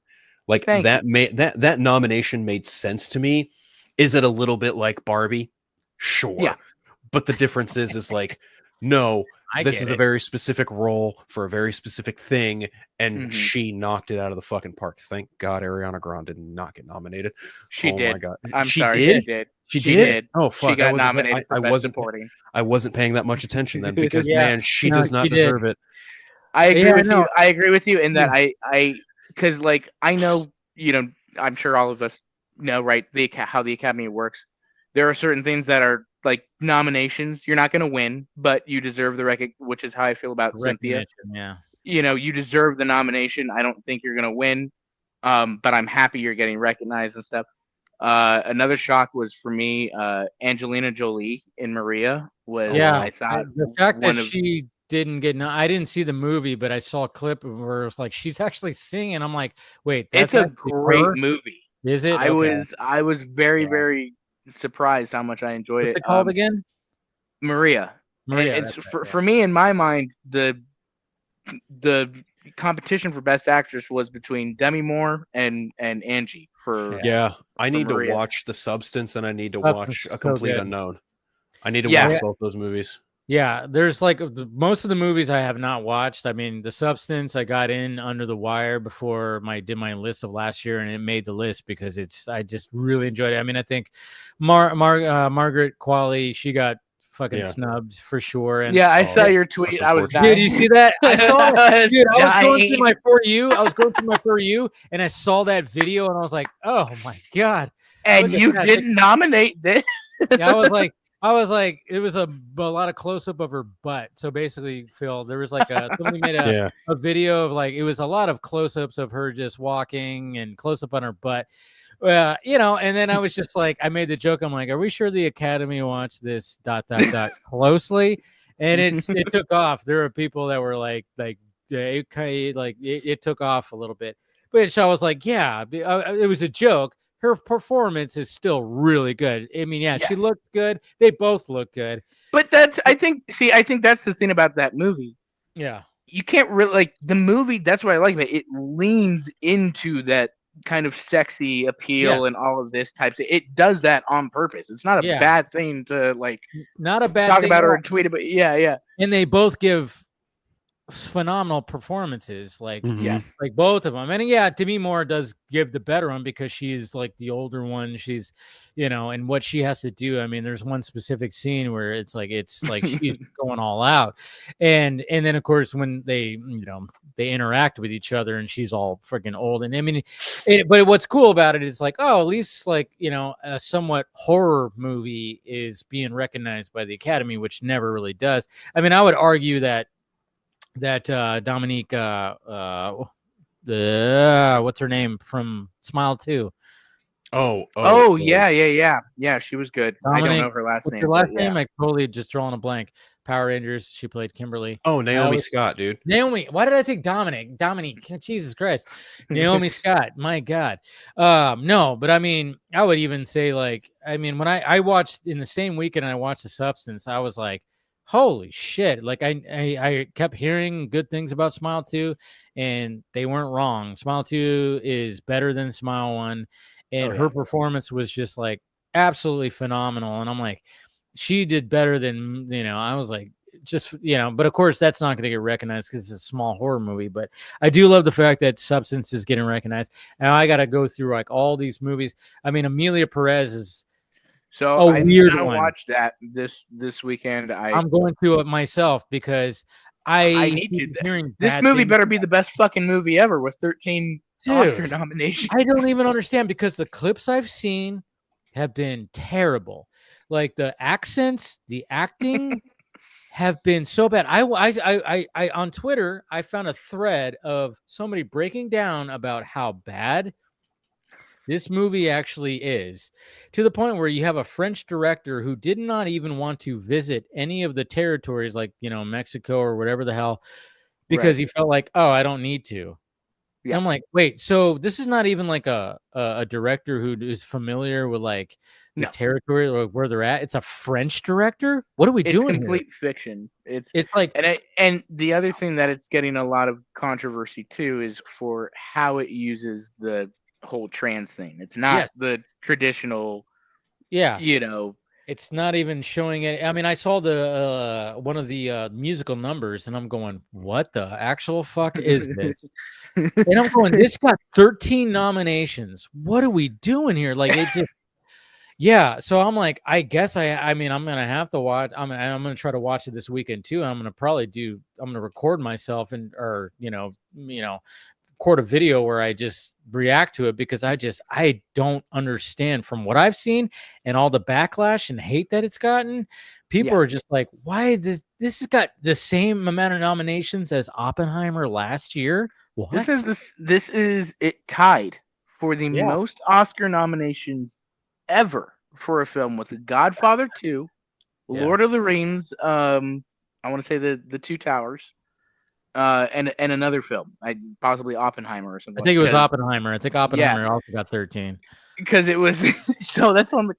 Like that nomination made sense to me. Is it a little bit like Barbie? Sure. Yeah. But the difference is like, no, this is a very specific role for a very specific thing, and she knocked it out of the fucking park. Thank God Ariana Grande did not get nominated. She did. My God. She did. She did? Oh, fuck. She got nominated for Best Supporting. I wasn't paying that much attention then because, man, she does not deserve it. I agree with you. I agree with you in that because, like, I know, I'm sure all of us know, right? How the Academy works. There are certain things that are like nominations. You're not going to win, but you deserve the recognition, which is how I feel about Cynthia. Yeah. You deserve the nomination. I don't think you're going to win, but I'm happy you're getting recognized and stuff. Another shock was for me, Angelina Jolie in Maria was, I thought, the fact that she didn't get, I didn't see the movie, but I saw a clip where it's like she's actually singing. I'm like, wait, that's it's a great movie. Is it? I was very, very surprised how much I enjoyed What's it. it called again? Maria. It's for me, in my mind, the competition for best actress was between Demi Moore and Angie I need Maria. to watch The Substance, and I need to watch A Complete Unknown. I need to watch both those movies. Yeah, there's like most of the movies I have not watched. I mean, The Substance I got in under the wire before did my list of last year, and it made the list because I just really enjoyed it. I mean, I think Margaret Qualley, she got fucking snubs for sure. And I saw your tweet. I was dying. Did you see that? I saw it. Dude, I was going through my For You. I was going through my For You, and I saw that video, and I was like, oh my God. And you didn't nominate this. Yeah, I was like, it was a lot of close up of her butt. So basically, Phil, there was like somebody made a video of like, it was a lot of close ups of her just walking and close up on her butt. And then I was just like, I made the joke. I'm like, are we sure the Academy watched this ... closely? And it took off. There were people that were like it took off a little bit. But so I was like, yeah, it was a joke. Her performance is still really good. I mean, she looked good. They both look good. But I think that's the thing about that movie. Yeah. You can't really like the movie. That's what I like about it. It leans into that kind of sexy appeal and all of this types. It does that on purpose. It's not a bad thing to like. Not a bad talk thing about or tweet about. Yeah. And they both give phenomenal performances, like like both of them. And Demi Moore does give the better one because she's like the older one. She's and what she has to do. I mean, there's one specific scene where it's like she's going all out, and then of course when they they interact with each other and she's all freaking old. And I mean, but what's cool about it is like, oh, at least like a somewhat horror movie is being recognized by the Academy, which never really does. I mean, I would argue that Dominique, what's her name from Smile 2? Yeah. She was good. Dominique, I don't know her last name. Her last name, I totally just drawing a blank. Power Rangers, she played Kimberly. Oh, Naomi Scott, dude. Naomi. Why did I think Dominique? Jesus Christ. Naomi Scott. My God. No, but I mean, I would even say like, I mean, when I watched in the same weekend, I watched The Substance. I was like, holy shit. Like I kept hearing good things about Smile 2 and they weren't wrong. Smile 2 is better than Smile 1. And her performance was just like absolutely phenomenal. And I'm like, she did better than, I was like, just, but of course that's not going to get recognized because it's a small horror movie. But I do love the fact that Substance is getting recognized. And I got to go through like all these movies. I mean, Emilia Perez is I'm gonna watch that this weekend. I'm going to it myself because I need to. Hearing this movie better be the best fucking movie ever with 13 Oscar nominations. I don't even understand because the clips I've seen have been terrible. Like the accents, the acting have been so bad. I on Twitter I found a thread of somebody breaking down about how bad this movie actually is, to the point where you have a French director who did not even want to visit any of the territories like, Mexico or whatever the hell, because he felt like, oh, I don't need to. Yeah. I'm like, wait, so this is not even like a director who is familiar with like the territory or where they're at. It's a French director. What are we doing? It's complete fiction. It's like, and the other thing that it's getting a lot of controversy too is for how it uses the whole trans thing. It's not the traditional. Yeah. It's not even showing it. I mean, I saw the one of the musical numbers, and I'm going, "What the actual fuck is this?" And I'm going, "This got 13 nominations. What are we doing here?" Like it just, yeah. So I'm like, I guess I mean, I'm gonna have to watch. I'm gonna try to watch it this weekend too. I'm gonna record myself and record a video where I just react to it because I don't understand from what I've seen and all the backlash and hate that it's gotten. People are just like, why this has got the same amount of nominations as Oppenheimer last year? What? This is it tied for the most Oscar nominations ever for a film with The Godfather 2, Lord of the Rings, I want to say the Two Towers, and another film, possibly Oppenheimer or something. I think it was Oppenheimer. I think Oppenheimer also got 13. Because it was so that's on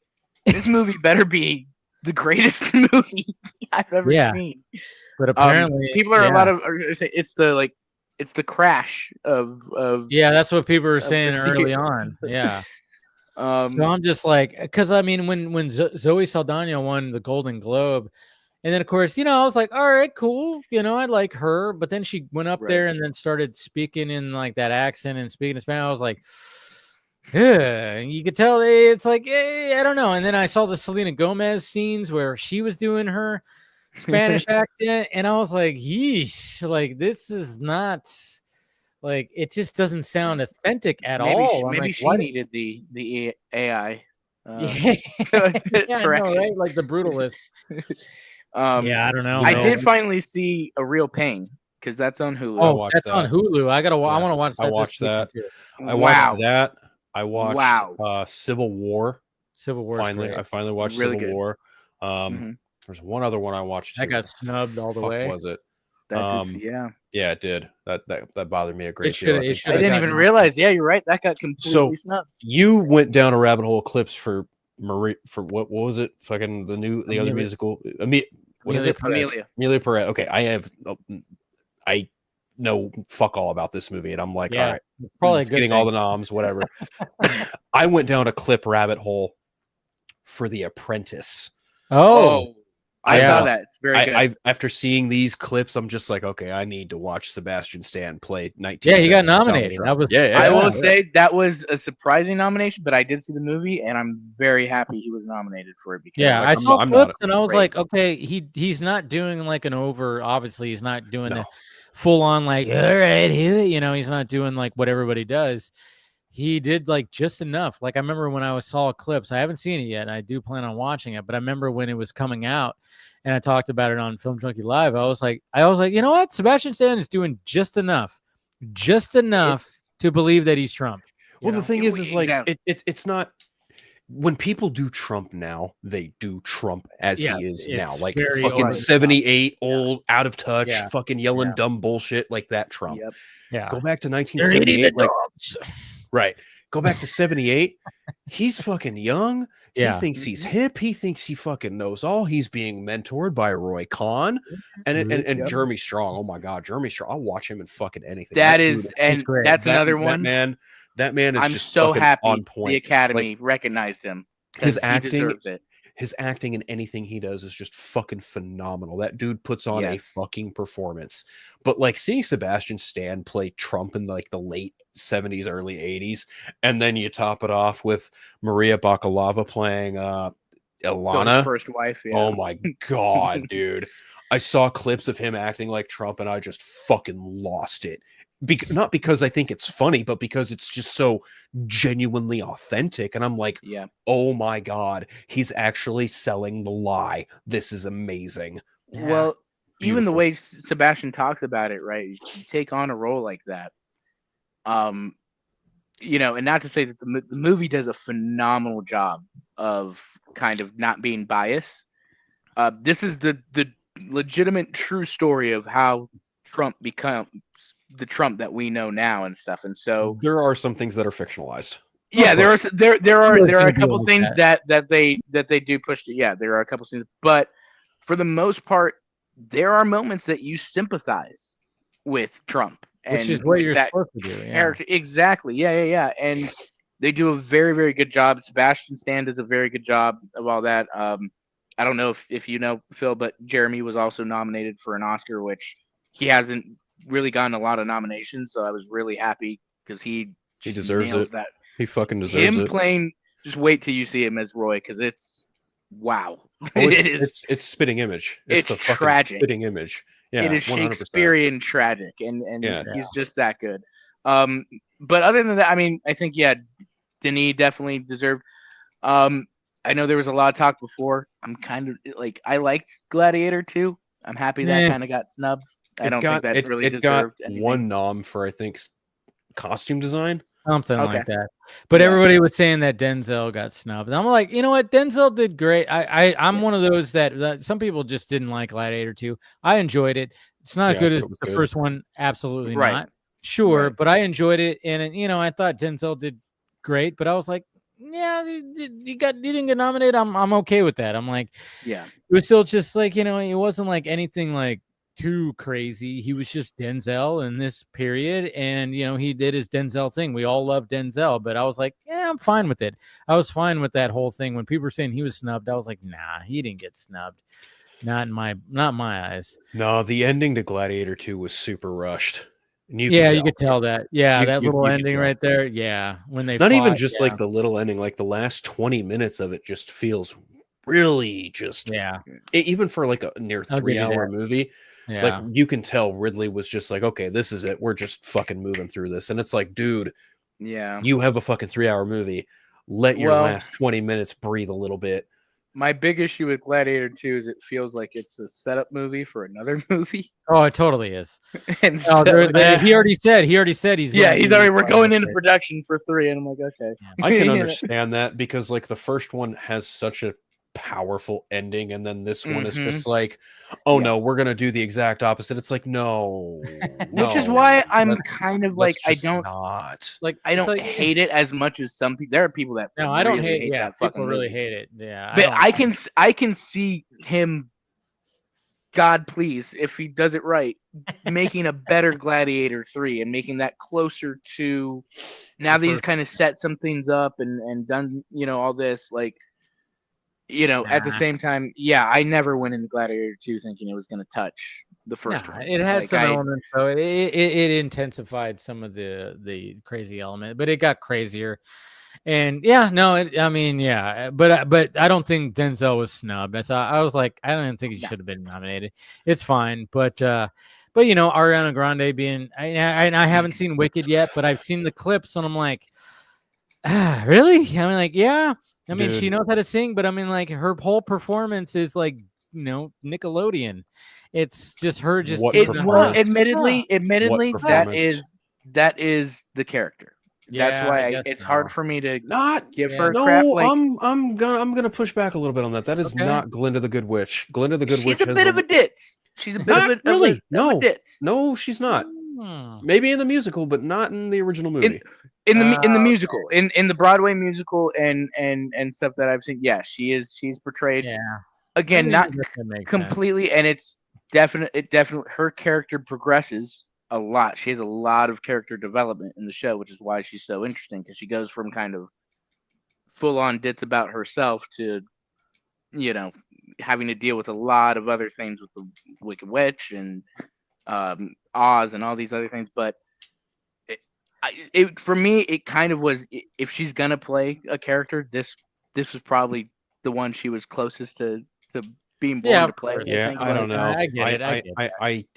this movie better be the greatest movie I've ever seen. But apparently people are are say it's the crash of that's what people were saying early on. Yeah. So I'm just like, because I mean, when Zoe Saldana won the Golden Globe, and then of course, I was like, all right, cool, I like her, but then she went up there and then started speaking in like that accent and speaking in Spanish. I was like, yeah, you could tell it's like, I don't know. And then I saw the Selena Gomez scenes where she was doing her Spanish accent, and I was like, yeesh, like this is not. Like it just doesn't sound authentic at all. Maybe like, she needed the AI. I know, right? Like the brutalist. I don't know. I did finally see A Real Pain because that's on Hulu. Oh, that's on Hulu. I want to watch that. I watched that. I watched that. I watched Civil War. Finally, I finally watched Civil War. There's one other one I watched. That got snubbed all the way. Was it? Yeah, it did. That bothered me a great deal. I didn't even realize. Yeah, you're right. That got completely snubbed. You went down a rabbit hole of clips for Marie. For what was it? Fucking the other musical. What is it? Emilia Perez. Okay, I know fuck all about this movie, and I'm like, all right, probably getting all the noms, whatever. I went down a clip rabbit hole for The Apprentice. Oh. I saw that. It's very good. After seeing these clips, I'm just like, okay, I need to watch Sebastian Stan play 19. Yeah, he got nominated. That was I will say that was a surprising nomination, but I did see the movie, and I'm very happy he was nominated for it. Because I saw clips, and I was like, okay, he's not doing like an obviously he's not doing the full on like, all right, he's not doing like what everybody does. He did like just enough. Like I remember when I saw clips, I haven't seen it yet, and I do plan on watching it. But I remember when it was coming out, and I talked about it on Film Junkie Live. I was like, you know what? Sebastian Stan is doing just enough to believe that he's Trump. Well, the thing is like it's not. When people do Trump now, they do Trump as he is now, like fucking 78, old, out of touch, fucking yelling dumb bullshit like that Trump. Yep. Yeah. Go back to 1978, like. Right. Go back to 78. He's fucking young. He thinks he's hip. He thinks he fucking knows all. He's being mentored by Roy Khan and Jeremy Strong. Oh my God, Jeremy Strong. I'll watch him in fucking anything. That's another one. That man is I'm just so happy on point. The Academy recognized him. His acting and anything he does is just fucking phenomenal. That dude puts on a fucking performance. But like seeing Sebastian Stan play Trump in like the late 70s, early 80s, and then you top it off with Maria Bakalova playing Ilana, first wife. Yeah. Oh my God, dude. I saw clips of him acting like Trump and I just fucking lost it. Not because I think it's funny, but because it's just so genuinely authentic. And I'm like, oh my God, he's actually selling the lie. This is amazing. Yeah. Well, even the way Sebastian talks about it, right? You take on a role like that. And not to say that the movie does a phenomenal job of kind of not being biased. This is the legitimate true story of how Trump becomes the Trump that we know now and stuff. And so there are some things that are fictionalized. Yeah, there are a couple things that they do push to. Yeah, there are a couple things, but for the most part, there are moments that you sympathize with Trump, which is what you're supposed to do. Character, exactly. Yeah. And they do a very, very good job. Sebastian Stan does a very good job of all that. I don't know if you know, Phil, but Jeremy was also nominated for an Oscar, which he hasn't really gotten a lot of nominations, so I was really happy because he deserves it. That. He fucking deserves it. Playing, just wait till you see him as Roy, because it's wow. Oh, it's spitting image. It's the tragic spitting image. Yeah, it is 100%. Shakespearean tragic, and he's just that good. But other than that, I mean, I think Denis definitely deserved. I know there was a lot of talk before. I'm kind of like, I liked Gladiator 2. I'm happy that kind of got snubbed. I don't think that really deserved anything. One nom for, I think, costume design. Something like that. But everybody was saying that Denzel got snubbed. And I'm like, you know what? Denzel did great. I'm one of those that some people just didn't like Gladiator 2. I enjoyed it. It's not as good as the first one. Absolutely not. Sure. But I enjoyed it. And, you know, I thought Denzel did great. But I was like, yeah, you didn't get nominated. I'm okay with that. I'm like, yeah, it was still just like, you know, it wasn't like anything like too crazy. He was just Denzel in this period, and you know, he did his Denzel thing. We all love Denzel, but I was like, yeah, I'm fine with it. I was fine with that whole thing. When people were saying he was snubbed, I was like, nah, he didn't get snubbed. Not in my eyes. No, the ending to Gladiator 2 was super rushed. You could tell that. Yeah, that little ending right there. Yeah, when they even just like the little ending, like the last 20 minutes of it just feels really just even for like a near 3-hour movie. Yeah. Like you can tell Ridley was just like, okay, this is it. We're just fucking moving through this. And it's like, dude, you have a fucking 3-hour movie. Let your last 20 minutes breathe a little bit. My big issue with Gladiator 2 is it feels like it's a setup movie for another movie. Oh, it totally is. And he already said we're going into production for 3, and I'm like, okay. I can understand that because like the first one has such a powerful ending, and then this one is just like, oh no, we're gonna do the exact opposite. It's like no, which is why I'm kind of like, I don't hate it as much as some people. There are people that I don't hate that. People really hate it. Yeah, but I can see him, God please, if he does it right, making a better Gladiator 3 and making that closer to now that he's kind of set some things up and done, you know, all this, like, you know, at the same time, I never went into Gladiator 2 thinking it was going to touch the first one. It had some elements, so it intensified some of the crazy element, but it got crazier. And but I don't think Denzel was snubbed. I was like, I don't even think he should have been nominated. It's fine, but you know, Ariana Grande being, I haven't seen Wicked yet, but I've seen the clips, and I'm like, really? I mean, like, yeah. I mean, she knows how to sing, but I mean, like, her whole performance is like, you know, Nickelodeon. It's just her. Admittedly, that is the character. That's why it's hard for me to not give her crap. Like, I'm gonna push back a little bit on that. That is not Glinda the Good Witch. Glinda the Good Witch. She's a bit of a ditz. She's a bit of a really a ditz. No, she's not. Maybe in the musical, but not in the original movie. In the musical, in the Broadway musical and stuff that I've seen, she's portrayed. Yeah. Again, not completely, and it's definitely her character progresses a lot. She has a lot of character development in the show, which is why she's so interesting, because she goes from kind of full on ditz about herself to, you know, having to deal with a lot of other things with the Wicked Witch and Oz and all these other things, but for me, it kind of was, if she's gonna play a character, this was probably the one she was closest to being born to play. I don't know. I get it.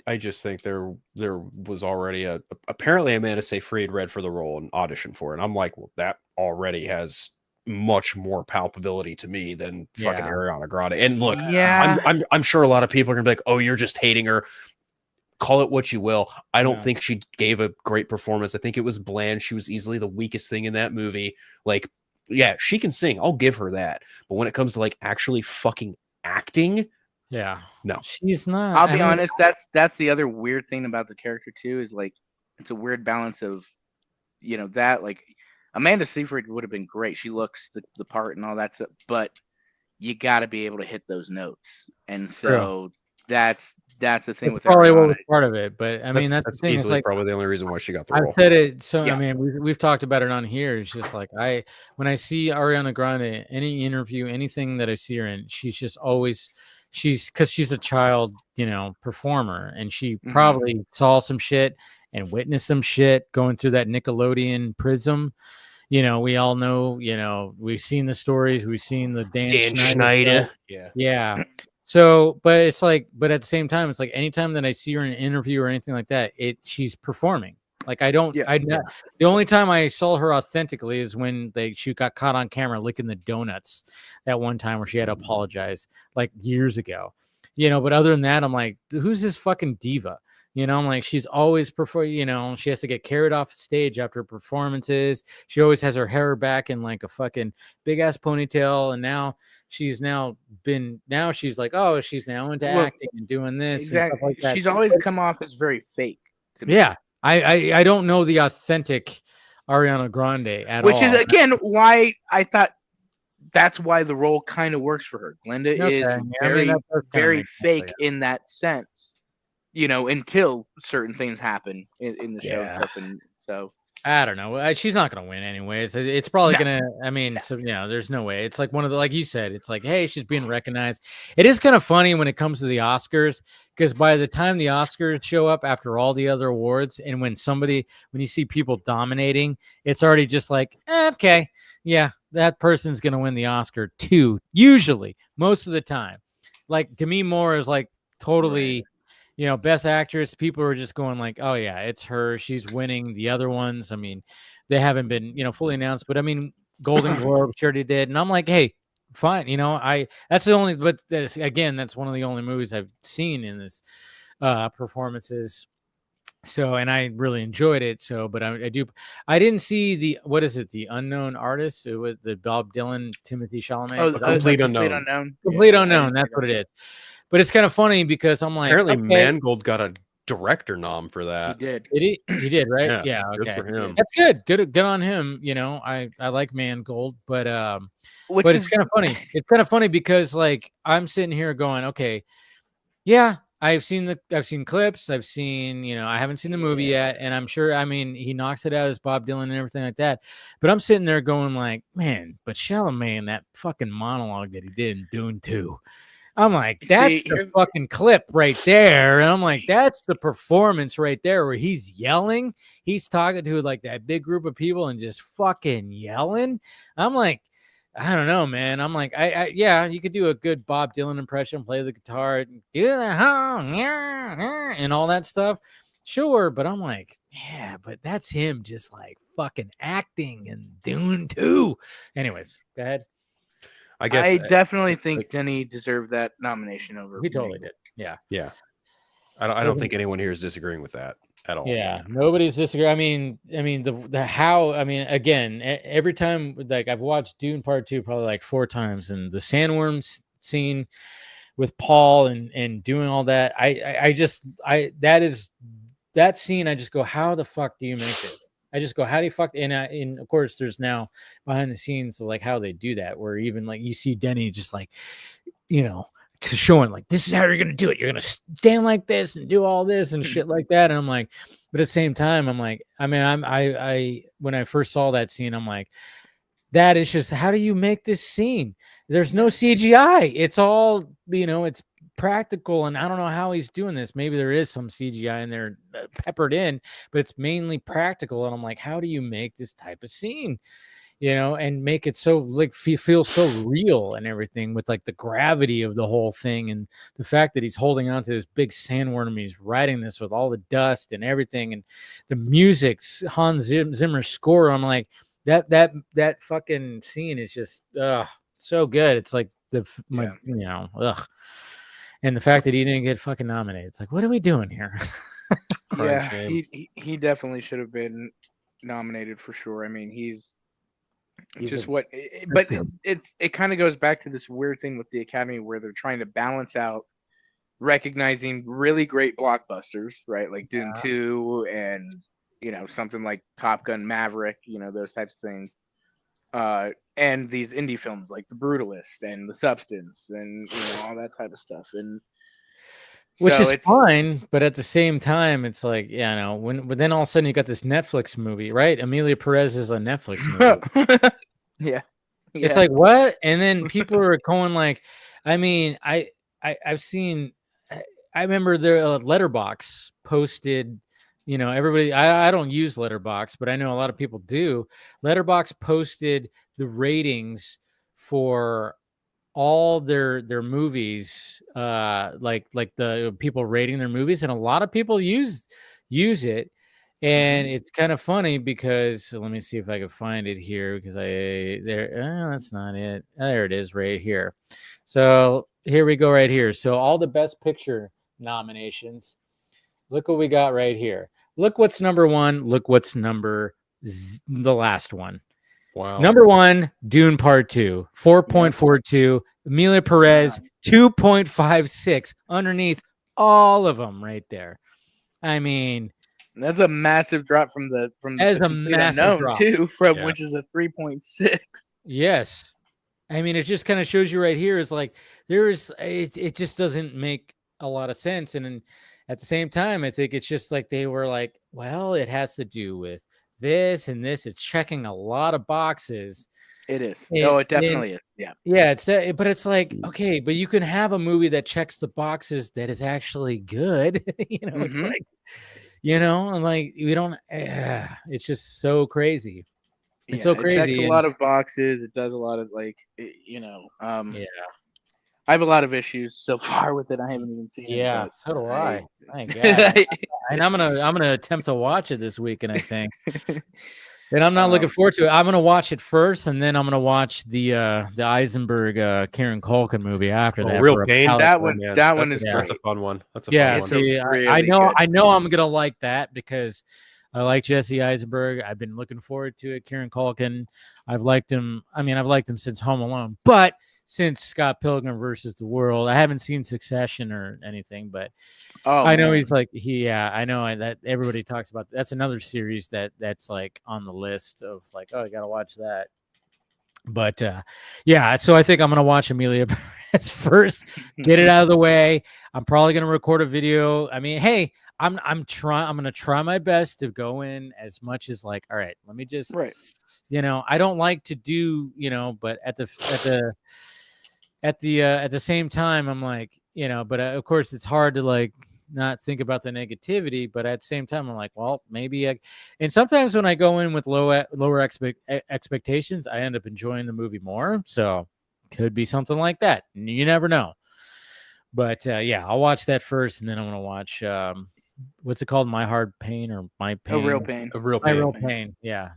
I just think there was already apparently Amanda Seyfried read for the role and auditioned for it. And I'm like, well, that already has much more palpability to me than fucking Ariana Grande. And look, I'm sure a lot of people are gonna be like, oh, you're just hating her. Call it what you will. I don't think she gave a great performance. I think it was bland. She was easily the weakest thing in that movie. Like, she can sing. I'll give her that. But when it comes to like actually fucking acting, no, she's not. I'll be honest. That's the other weird thing about the character too, is like, it's a weird balance of, you know, that like Amanda Seyfried would have been great. She looks the part and all that stuff, but you got to be able to hit those notes. And so that's the thing with probably what was part of it, but I mean that's the thing. Easily, like, probably the only reason why she got the role. I said it. So I mean, we've talked about it on here. It's just like when I see Ariana Grande, any interview, anything that I see her in, she's just always because she's a child, you know, performer, and she probably saw some shit and witnessed some shit going through that Nickelodeon prism. You know, we all know. You know, we've seen the stories. We've seen the Dan Schneider. Yeah. So, but it's like, but at the same time, it's like anytime that I see her in an interview or anything like that, she's performing. Like I don't. Yeah. The only time I saw her authentically is when she got caught on camera licking the donuts that one time where she had to apologize like years ago. But other than that, I'm like, who's this fucking diva? I'm like, she's always she has to get carried off stage after performances. She always has her hair back in like a fucking big ass ponytail. And now she's like, oh, she's now into acting and doing this. Exactly. And stuff like that. She's always come off as very fake to me. Yeah. I don't know the authentic Ariana Grande at all. Which is, again, why I thought that's why the role kind of works for her. Glenda is very fake in that sense. Until certain things happen in the show and stuff, and so I don't know. She's not going to win anyways. It's probably going to. I mean, so there's no way. It's like one of the, like you said, it's like, hey, she's being recognized. It is kind of funny when it comes to the Oscars because by the time the Oscars show up after all the other awards, and when you see people dominating, it's already just like, okay, yeah, that person's going to win the Oscar too. Usually, most of the time, like Demi Moore is like totally. Right. Best actress, people are just going like, oh yeah, it's her. She's winning. The other ones, I mean, they haven't been, fully announced, but I mean, Golden Globe, she already did. And I'm like, hey, fine. That's one of the only movies I've seen in this performances. So, and I really enjoyed it. So, but I didn't see the Unknown Artist. It was the Bob Dylan, Timothy Chalamet. Oh, Complete Unknown. Complete Unknown. That's what it is. But it's kind of funny because I'm like, apparently Mangold got a director nom for that. He did. He did, right? Yeah. Okay. Good for him. That's good. Good on him. I like Mangold, but it's kind of funny. It's kind of funny because like I'm sitting here going, okay, yeah, I've seen clips. I've seen, I haven't seen the movie yet, and I'm sure. I mean, he knocks it out as Bob Dylan and everything like that. But I'm sitting there going like, man, but Chalamet and that fucking monologue that he did in Dune 2. I'm like, that's the fucking clip right there. And I'm like, that's the performance right there where he's yelling. He's talking to like that big group of people and just fucking yelling. I'm like, I don't know, man. I'm like, yeah, you could do a good Bob Dylan impression, play the guitar, do the and all that stuff. Sure. But I'm like, yeah, but that's him just like fucking acting and Dune 2. Anyways, go ahead. I definitely think Denny deserved that nomination over. He totally did. Yeah. I don't think anyone here is disagreeing with that at all. Yeah, nobody's disagreeing. I mean the how. I mean, again, every time like I've watched Dune Part 2 probably like 4 times, and the sandworms scene with Paul and doing all that. That scene. I just go, how the fuck do you make it? I just go, how do you fuck? And of course, there's now behind the scenes of like how they do that, where even like you see Denny just like, showing like this is how you're gonna do it. You're gonna stand like this and do all this and shit like that. And I'm like, but at the same time, I'm like, I mean, I when I first saw that scene, I'm like, that is just how do you make this scene? There's no CGI. It's all it's practical, and I don't know how he's doing this. Maybe there is some CGI in there peppered in, but it's mainly practical. And I'm like, how do you make this type of scene, and make it so like feel so real and everything with like the gravity of the whole thing and the fact that he's holding on to this big sandworm and he's riding this with all the dust and everything and the music's Hans Zimmer score. I'm like, that fucking scene is just so good. It's like and the fact that he didn't get fucking nominated, it's like, what are we doing here? Yeah, he definitely should have been nominated for sure. I mean, he's just what, but it kind of goes back to this weird thing with the Academy where they're trying to balance out recognizing really great blockbusters, right? Like Dune 2 and something like Top Gun Maverick, those types of things. And these indie films like The Brutalist and The Substance and all that type of stuff, and which is fine, but at the same time, it's like but then all of a sudden you got this Netflix movie, right? Emilia Perez is a Netflix movie. Yeah, it's like what? And then people are going like, I mean, I've seen, I remember their Letterboxd posted. Everybody, I don't use Letterboxd, but I know a lot of people do. Letterboxd posted the ratings for all their movies, like the people rating their movies, and a lot of people use it. And it's kind of funny because let me see if I can find it here because that's not it. There it is right here. So here we go right here. So all the Best Picture nominations. Look what we got right here. Look what's number one. Look what's the last one. Wow. Number one, Dune Part 2, 4.42. Emilia Perez, 2.56. Underneath all of them right there. I mean, that's a massive drop from the Complete Unknown too, which is a 3.6. Yes. I mean, it just kind of shows you right here is like it just doesn't make a lot of sense. And then at the same time, I think it's just like they were like, well, it has to do with this and this. It's checking a lot of boxes. It is. It definitely is. Yeah. Yeah. But it's like, okay, but you can have a movie that checks the boxes that is actually good. It's like, and like we don't. It's just so crazy. It's so crazy. It checks a lot of boxes. It does a lot of I have a lot of issues so far with it. I haven't even seen it. Yeah, so do I. Thank God. And I'm gonna attempt to watch it this weekend, I think. And I'm not looking forward to it. I'm gonna watch it first, and then I'm gonna watch the Eisenberg Kieran Culkin movie after that. Real Pain. That one is great. That's a fun one. That's a fun one. See, I know I'm gonna like that because I like Jesse Eisenberg. I've been looking forward to it. Kieran Culkin. I've liked him. I mean, I've liked him since Home Alone, but since Scott Pilgrim versus the World, I haven't seen Succession or anything, but I know he's like I know that everybody talks about. That's another series that's like on the list of like, oh, you got to watch that. But so I think I'm gonna watch Emilia Perez first, get it out of the way. I'm probably gonna record a video. I mean, hey, I'm gonna try my best to go in as much as like, all right, let me just I don't like to do, but at the same time, I'm like, but of course it's hard to like not think about the negativity, but at the same time, I'm like, well, maybe and sometimes when I go in with lower expectations, I end up enjoying the movie more. So could be something like that. You never know. But I'll watch that first, and then I'm gonna watch what's it called? My Hard Pain or My Pain? A Real Pain. My Real Pain. Yeah.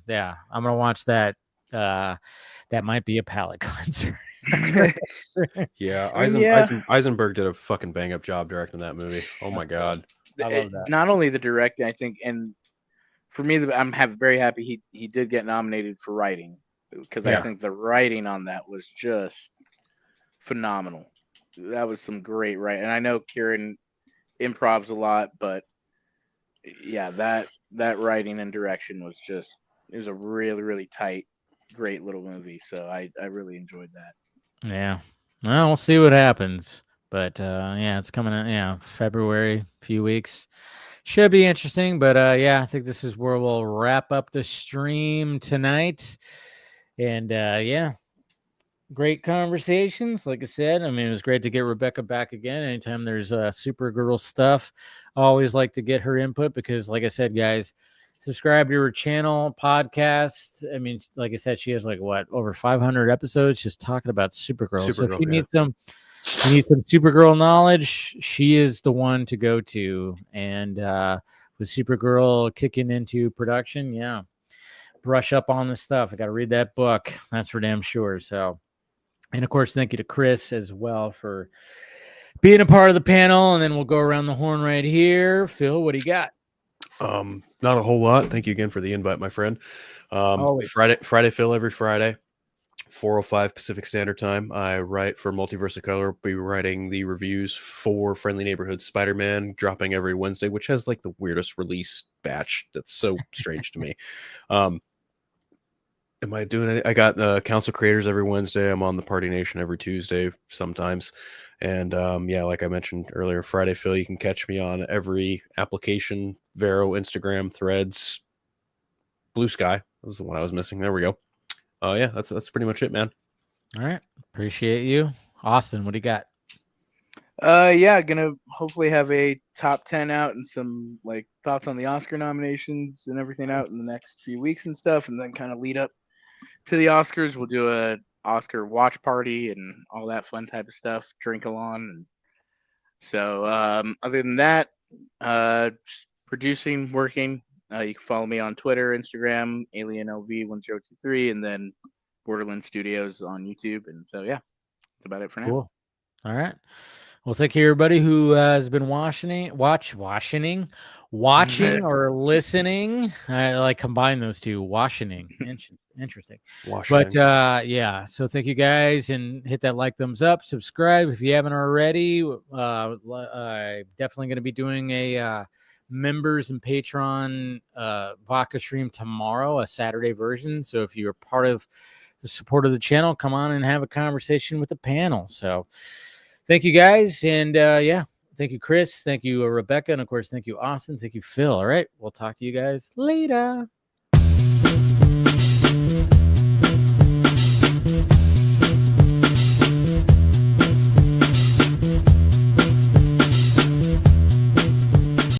I'm gonna watch that. That might be a palate cleanser. Eisenberg did a fucking bang up job directing that movie. Oh my God. I love that. Not only the directing, I think, and for me, I'm very happy he did get nominated for writing because I think the writing on that was just phenomenal. That was some great writing. And I know Kieran improvs a lot, but that writing and direction was it was a really, really tight, great little movie. So I really enjoyed that. Yeah. Well, we'll see what happens. But it's coming out. Yeah, February, a few weeks. Should be interesting. But I think this is where we'll wrap up the stream tonight. And great conversations. Like I said, I mean, it was great to get Rebecca back again. Anytime there's Supergirl stuff, I always like to get her input because, like I said, guys, subscribe to her channel, podcast. I mean, like I said, she has like over 500 episodes just talking about Supergirl. So if you need some Supergirl knowledge, she is the one to go to. And with Supergirl kicking into production, brush up on the stuff. I got to read that book. That's for damn sure. So, and of course, thank you to Chris as well for being a part of the panel. And then we'll go around the horn right here. Phil, what do you got? Not a whole lot. Thank you again for the invite, my friend. Friday Phil every Friday, 4:05 Pacific Standard Time. I write for Multiverse of Color. Be writing the reviews for Friendly Neighborhood Spider-Man, dropping every Wednesday, which has like the weirdest release batch. That's so strange to me. Am I doing it? I got Council Creators every Wednesday. I'm on the Party Nation every Tuesday sometimes. And like I mentioned earlier, Friday Phil, you can catch me on every application, Vero, Instagram, Threads, Blue Sky. That was the one I was missing. There we go. That's pretty much it, man. All right. Appreciate you. Austin, what do you got? Gonna hopefully have a top 10 out and some like thoughts on the Oscar nominations and everything out in the next few weeks and stuff, and then kind of lead up to the Oscars. We'll do a Oscar watch party and all that fun type of stuff, drink along. And so other than that, just producing, working, You can follow me on Twitter, Instagram, AlienLV1023, and then Borderland Studios on YouTube. And so, yeah, that's about it for now. Cool. All right. Well, thank you, everybody who has been watching or listening. I like combine those two. Watching. Interesting. But yeah, so thank you guys, and hit that like, thumbs up, subscribe if you haven't already. Definitely going to be doing a members and Patreon Vodka stream tomorrow, a Saturday version. So if you're part of the support of the channel, come on and have a conversation with the panel. So thank you guys, and yeah, thank you, Chris, thank you, Rebecca, and of course, thank you, Austin, thank you, Phil. All right, we'll talk to you guys later.